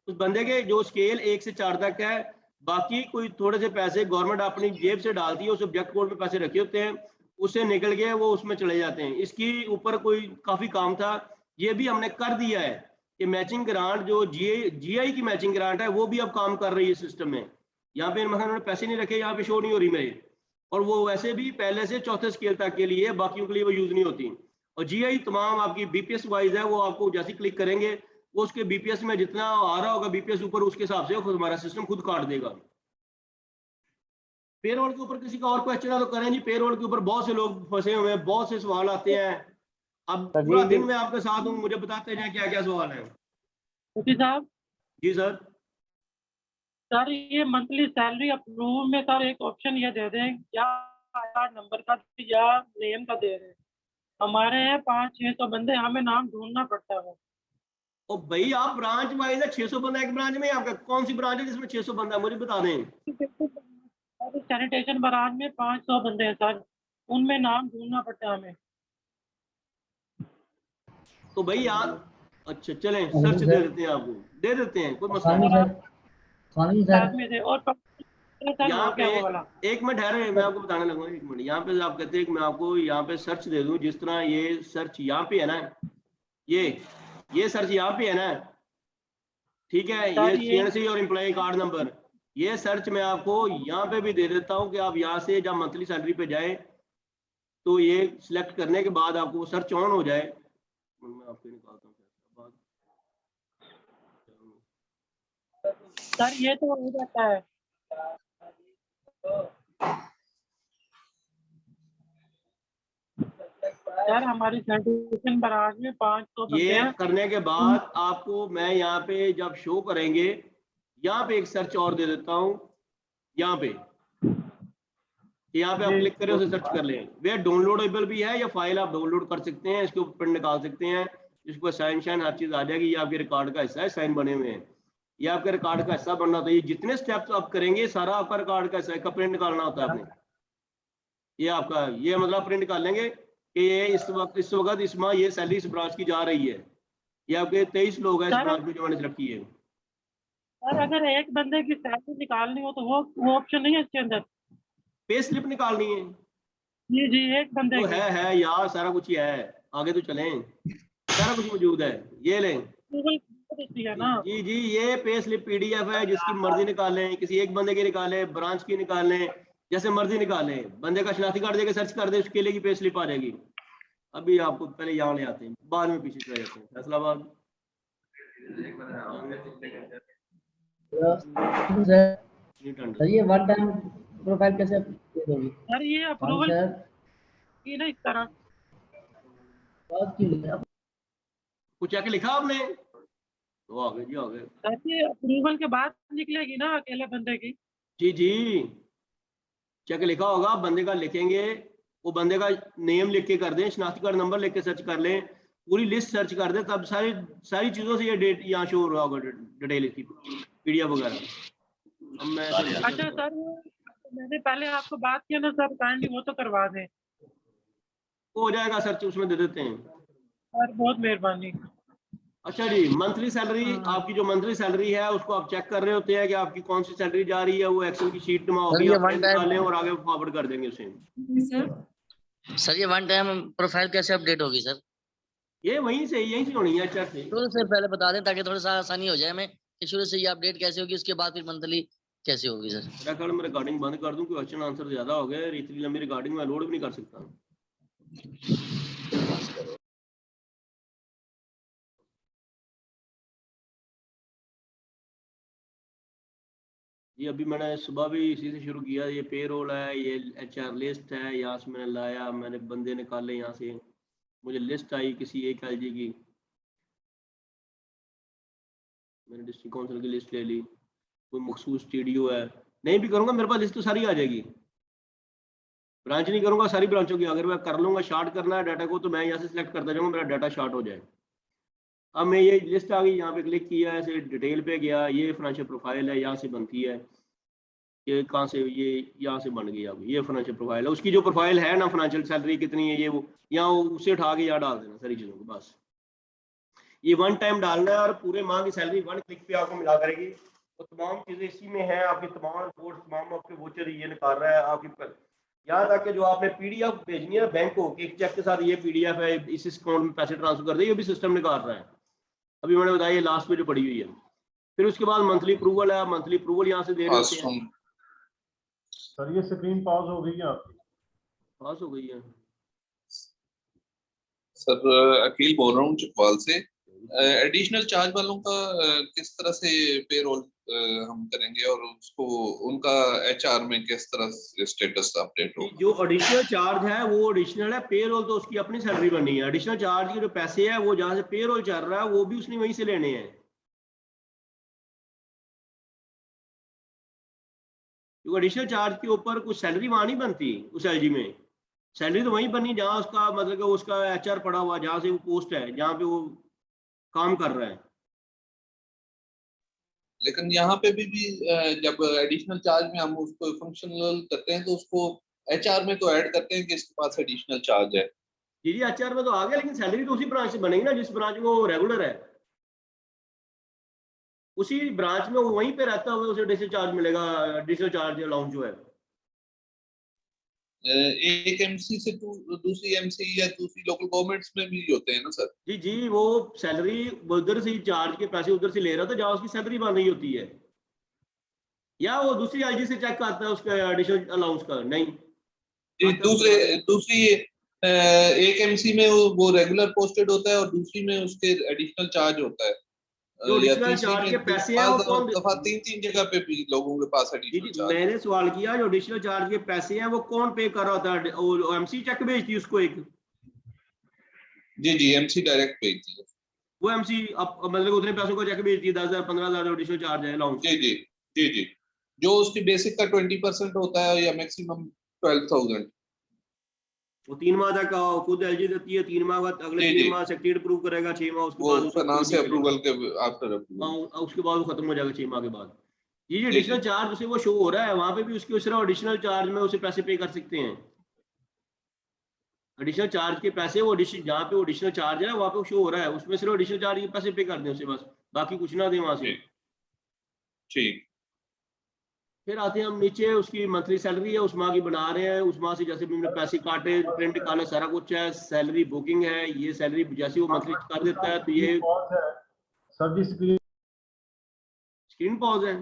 उस बंदे के जो स्केल 1 से 4 तक है। बाकी कोई थोड़े से पैसे गवर्नमेंट अपनी जेब से डालती है, उस ऑब्जेक्ट कोड में पैसे रखे होते हैं, उससे निकल गए वो उसमें चले जाते हैं। इसकी ऊपर कोई काफी काम था, ये भी हमने कर दिया है कि मैचिंग ग्रांट जो जीआई की मैचिंग ग्रांट है वो भी अब काम कर रही है सिस्टम में। यहाँ पे उन्होंने पैसे नहीं रखे, यहाँ पे शो नहीं हो रही मेरे, और वो वैसे भी पहले से चौथे स्केल तक के लिए, बाकियों के लिए वो यूज नहीं होती। और जीआई तमाम आपकी बीपीएस वाइज है, वो आपको जैसे क्लिक करेंगे वो उसके बीपीएस में जितना आ रहा होगा बीपीएस ऊपर, उसके हिसाब से खुद हमारा सिस्टम खुद काट देगा। पेरोल के ऊपर किसी का और क्वेश्चन है तो करें जी। पेरोल के ऊपर बहुत से लोग फंसे हुए हैं, बहुत से सवाल आते हैं। अब पूरा दिन मैं आपके साथ हूँ, मुझे बताते जाए क्या क्या सवाल है। साहब जी सर। सर ये मंथली सैलरी अप्रूव में सर एक ऑप्शन ये दे दें क्या आधार नंबर का या नेम का दे रहे हैं। हमारे हैं 500-600 बंदे, हमें नाम ढूंढना पड़ता है। ओ भाई आप ब्रांच वाइज है, 600 बंदा एक ब्रांच में, आपका कौन सी ब्रांच है जिसमें 600 बंदा है, मुझे बता दें। सैनिटेशन ब्रांच में 500 बंदे हैं सर, उनमें नाम ढूंढना पड़ता है हमें। तो भाई आप अच्छा चलें सर्च दे देते हैं, आपको दे देते हैं, कोई मसला नहीं। लाजमी थे। और यहाँ क्या वो पे वाला एक मिनट ठहरे, मैं आपको बताने लगा, एक मिनट। यहाँ पे आप कहते हैं कि मैं आपको यहाँ पे सर्च दे दूं, जिस तरह ये सर्च यहाँ पे है ना, ये सर्च यहाँ पे है ना, ठीक है, ये सीएनसी और एम्प्लॉय कार्ड नंबर, ये सर्च मैं आपको यहाँ पे भी दे देता हूँ कि आप यहाँ से जब मंथली सैलरी पे जाए तो ये सिलेक्ट करने के बाद आपको वो सर्च ऑन हो जाए। मैं आपको निकालता हूँ सर, ये तो हो जाता है सर, हमारी सर्टिफिकेशन ब्रांच में 500 बंदे ये हैं। करने के बाद आपको मैं यहाँ पे जब शो करेंगे, यहाँ पे एक सर्च और दे देता हूँ, यहाँ पे आप क्लिक करें, उसे सर्च कर लें। वे डाउनलोडेबल भी है, या फाइल आप डाउनलोड कर सकते हैं, इसके ऊपर प्रिंट निकाल सकते हैं, जिसको साइन शाइन हर चीज आ जाएगी। ये आपके रिकॉर्ड का हिस्सा है, साइन बने हुए हैं, ये आपके रिकॉर्ड का हिस्सा बनना चाहिए। जितने स्टेप्स आप करेंगे सारा आपका रिकॉर्ड का हिस्सा है, का प्रिंट निकालना होता है आपने। ये आपका ये मतलब प्रिंट निकाल लेंगे कि ये इस वक्त इस माह ये सैलरी इस ब्रांच की जा रही है। ये आपके 23 लोग हैं इस ब्रांच में जो मैंने रखी है। सर, अगर एक बंदे की सैलरी निकालनी हो तो वो ऑप्शन नहीं है इसके अंदर? पे स्लिप निकालनी है जी, एक बंदे तो है यार, सारा कुछ ही है, आगे तो चलें, सारा कुछ मौजूद है, ये लें। जी जी, ये पे स्लिप पीडीएफ है, जिसकी मर्जी निकालें, किसी एक बंदे की निकालें, ब्रांच की निकालें, जैसे मर्जी निकालें। बंदे का शनाख्ती कार्ड देकर सर्च कर दे, उसके लिए की पे स्लिप आ जाएगी। अभी आपको पहले यहाँ ले आते हैं, बाद में पीछे चले जाते हैं। फैसलाबाद सर, ये वन टाइम प्रोफाइल कैसे होगी? सर, ये अप्रूवल की ना इस तरह कुछ आके लिखा आपने तो आगे जी आगे। सर, ये अप्रूवल के बाद निकलेगी ना अकेले बंदे की? जी जी, चेक लिखा होगा, बंदे का लिखेंगे, वो बंदे का नेम लिख के कर दें, शनाख्ती कार्ड नंबर लिख के सर्च कर लें, पूरी लिस्ट सर्च कर दें, तब सारी चीजों से ये डेट यहाँ शो हो रहा होगा, डिटेल इसकी पीडीएफ वगैरह। अच्छा सर, मैंने पहले आपको बात किया ना सर, काइंडली वो तो करवा दें। हो जाएगा सर्च, उसमें दे देते हैं सर, बहुत मेहरबानी। अच्छा जी, मंथली सैलरी, आपकी जो मंथली सैलरी है उसको आप चेक कर रहे होते हैं कि आपकी कौन सी सैलरी जा रही है, वो एक्सेल की शीट में होगी, आप निकालें और आगे फॉरवर्ड कर देंगे उसे। सर, ये वन टाइम प्रोफाइल कैसे अपडेट होगी सर? ये वहीं से यहीं से होनी है, अच्छा से। शुरू से पहले बता दें ताकि थोड़ा सा आसानी हो जाए हमें कि शुरू से ये अपडेट कैसे होगी, उसके बाद फिर मंथली कैसे होगी सर? मेरा ख्याल में रिकॉर्डिंग बंद कर दूं, क्वेश्चन आंसर ज्यादा हो गए, इतनी लंबी रिकॉर्डिंग में लोड भी नहीं कर सकता। ये अभी मैंने सुबह भी इसी से शुरू किया। ये पे रोल है, ये HR लिस्ट है, यहाँ से मैंने लाया, मैंने बंदे निकाले, यहाँ से मुझे लिस्ट आई किसी एक LG की, मैंने डिस्ट्रिक्ट काउंसिल की लिस्ट ले ली, कोई मखसूस स्टूडियो है, नहीं भी करूंगा मेरे पास लिस्ट तो सारी आ जाएगी। ब्रांच नहीं करूंगा, सारी ब्रांचों की अगर मैं कर लूंगा, शार्ट करना है डाटा को, तो मैं यहाँ से सिलेक्ट करता जाऊंगा, मेरा डाटा शार्ट हो जाए। अब मैं ये लिस्ट आ गई, यहाँ पे क्लिक किया, ऐसे डिटेल पे गया, ये फाइनेंशियल प्रोफाइल है, यहाँ से बनती है, ये कहाँ से, ये यहाँ से बन गई। अब ये फाइनेंशियल प्रोफाइल है, उसकी जो प्रोफाइल है ना, फाइनेंशियल सैलरी कितनी है, ये वो यहाँ उसे उठा के यहाँ डाल देना सारी चीज़ों को। बस ये वन टाइम डालना है और पूरे माह की सैलरी वन क्लिक पे आपको मिला करेगी। तो तमाम चीज़ें इसी में है, आपकी तमाम रिपोर्ट, तमाम आपके वोचर ये निकाल रहा है आपकी, यहाँ तक कि जो आपने PDF भेजनी है बैंक को, एक चेक के साथ ये PDF है, इस अकाउंट में पैसे ट्रांसफर कर दे, ये भी सिस्टम निकाल रहा है। अभी मैंने बताया लास्ट में जो पड़ी हुई है। फिर उसके बाद मंथली अप्रूवल है, मंथली अप्रूवल यहाँ से दे रहे हैं। सर, ये स्क्रीन पॉज हो गई है आपकी? पास हो गई है सर। अकील बोल रहा हूँ चकवाल से। एडिशनल चार्ज वालों का किस तरह से पेरोल हम करेंगे और उसको उनका HR में किस तरह स्टेटस अपडेट होगा? जो एडिशनल चार्ज है वो एडिशनल है, पेरोल तो उसकी अपनी सैलरी बननी है। एडिशनल चार्ज के जो पैसे है वो जहाँ से पेरोल चल रहा है वो भी उसने वहीं से लेने हैं। क्योंकि एडिशनल चार्ज के ऊपर कुछ सैलरी वहां नहीं बनती उस एलजी में, सैलरी तो वहीं बननी जहाँ उसका मतलब कि उसका एचआर पड़ा हुआ, जहाँ से वो पोस्ट है, जहाँ पे वो काम कर रहा है। लेकिन यहाँ पे भी जब एडिशनल चार्ज में हम उसको फंक्शनल करते हैं तो उसको एचआर में तो ऐड करते हैं कि इसके पास एडिशनल चार्ज है। जी एचआर में तो आ गया, लेकिन सैलरी तो उसी ब्रांच से बनेगी ना जिस ब्रांच में वो रेगुलर है, उसी ब्रांच में वो वहीं पे रहता हुआ उसे एडिशनल चार्ज मिलेगा, एडिशनल चार्ज अलाउंस जो है। एक एमसी से दूसरी एमसी या दूसरी लोकल गवर्नमेंट्स में भी होते हैं ना सर? जी वो सैलरी उधर से चार्ज के पैसे उधर से ले रहा था जहाँ उसकी सैलरी बन रही होती है, या वो दूसरी आईजी से चेक करता है उसका एडिशनल अलाउंस का? नहीं जी, दूसरी एक एमसी में वो रेगुलर पोस्टेड होता है और दूसरी में उसके एडिशनल चार्ज होता है। जो एडिशनल चार्ज के पैसे हैं वो कौन दफा तीन जगह पे भी लोगों के पास एडिशनल चार्ज। मैंने सवाल किया जो एडिशनल चार्ज के पैसे हैं वो कौन पे कर रहा होता है? वो एमसी चेक भेजती है उसको एक? जी एमसी डायरेक्ट भेजती है। वो एमसी मतलब उतने पैसों का चेक भेजती है, 10,000 15,000 एडिशनल चार्ज है अलाउंस। जी जो उसकी बेसिक का 20% होता है या मैक्सिमम 12,000। वो 3 माह तक खुद एलजी देती है, 3 माह बाद अगले 3 माह सेक्रेटरी अप्रूव करेगा, 6 माह उसके बाद फाइनेंस से अप्रूवल के आफ्टर अप्रूवल उसके बाद वो खत्म हो जाएगा 6 माह के बाद। ये एडिशनल चार्ज उसे वो शो हो रहा है वहां पे भी, उसके सिर्फ एडिशनल चार्ज में उसे पैसे पे कर सकते हैं। एडिशनल चार्ज के पैसे वो जहाँ पे एडिशनल चार्ज है वहां पे शो हो रहा है, उसमें सिर्फ एडिशनल चार्ज के पैसे पे कर दें उसे, बस बाकी कुछ ना दें वहां से। ठीक। फिर आते हैं हम नीचे, उसकी मंथली सैलरी है उस माह की बना रहे हैं, उस माह से जैसे भी हमने पैसे काटे, प्रिंट निकाले, सारा कुछ है, सैलरी बुकिंग है, ये सैलरी जैसे वो मंथली कर देता है तो ये सर जी स्क्रीन पॉज है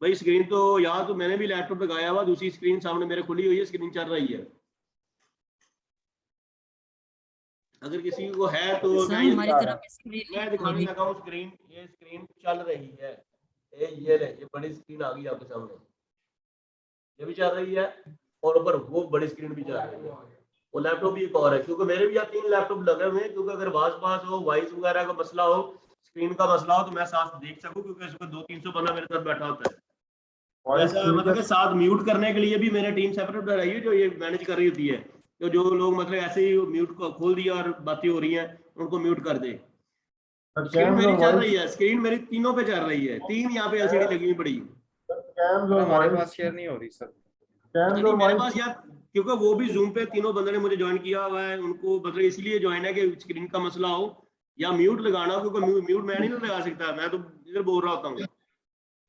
भाई। स्क्रीन तो यहाँ तो मैंने भी लैपटॉप पे लगाया हुआ, दूसरी स्क्रीन सामने मेरे खुली हुई है, स्क्रीन चल रही है। अगर किसी को है तो मैं दिखाने लगा हूँ स्क्रीन, ये स्क्रीन चल रही है, ये बड़ी स्क्रीन आ गई आपके सामने, ये भी चल रही है और ऊपर वो बड़ी स्क्रीन भी चल रही है। वो लैपटॉप भी एक और है, क्योंकि मेरे भी यहाँ 3 लैपटॉप लगे हुए हैं, क्योंकि अगर आवाज हो, वॉइस वगैरह का मसला हो, स्क्रीन का मसला हो तो मैं साथ देख सकूं, क्योंकि इसमें 200-300 बंदा मेरे साथ बैठा होता है। ऐसा मतलब कि साथ म्यूट करने के लिए भी मेरे टीम सेपरेट रही है जो ये मैनेज कर रही होती है, तो जो लोग मतलब ऐसे ही म्यूट को खोल दिया और बातें हो रही हैं उनको म्यूट कर दे। स्क्रीन मेरी चल रही है, स्क्रीन मेरी तीनों पे चल रही है, 3 यहाँ पे एलसीडी लगी हुई पड़ी। हमारे पास शेयर नहीं हो रही सर, मेरे पास यार, क्योंकि वो भी जूम पे 3 बंदों ने मुझे ज्वाइन किया हुआ है, उनको मतलब इसलिए ज्वाइन है कि स्क्रीन का मसला हो या म्यूट लगाना, क्योंकि म्यूट मैं नहीं लगा सकता, मैं तो इधर बोल रहा होता हूँ।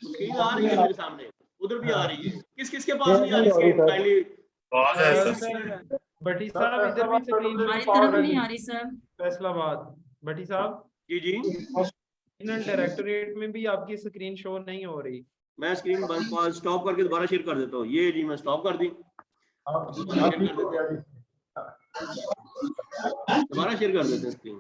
स्क्रीन आ रही है मेरे सामने, उधर भी आ रही है, किस के पास नहीं आ रही स्क्रीन? फाइनली भट्टी साहब इधर भी स्क्रीन नहीं आ रही सर। फैसलाबाद भट्टी साहब जी डायरेक्टोरेट में भी आपकी स्क्रीन शो नहीं हो रही। मैं स्क्रीन बंद स्टॉप करके दोबारा शेयर कर देता हूँ। ये जी मैं स्टॉप कर दी, दोबारा शेयर कर देते हैं स्क्रीन।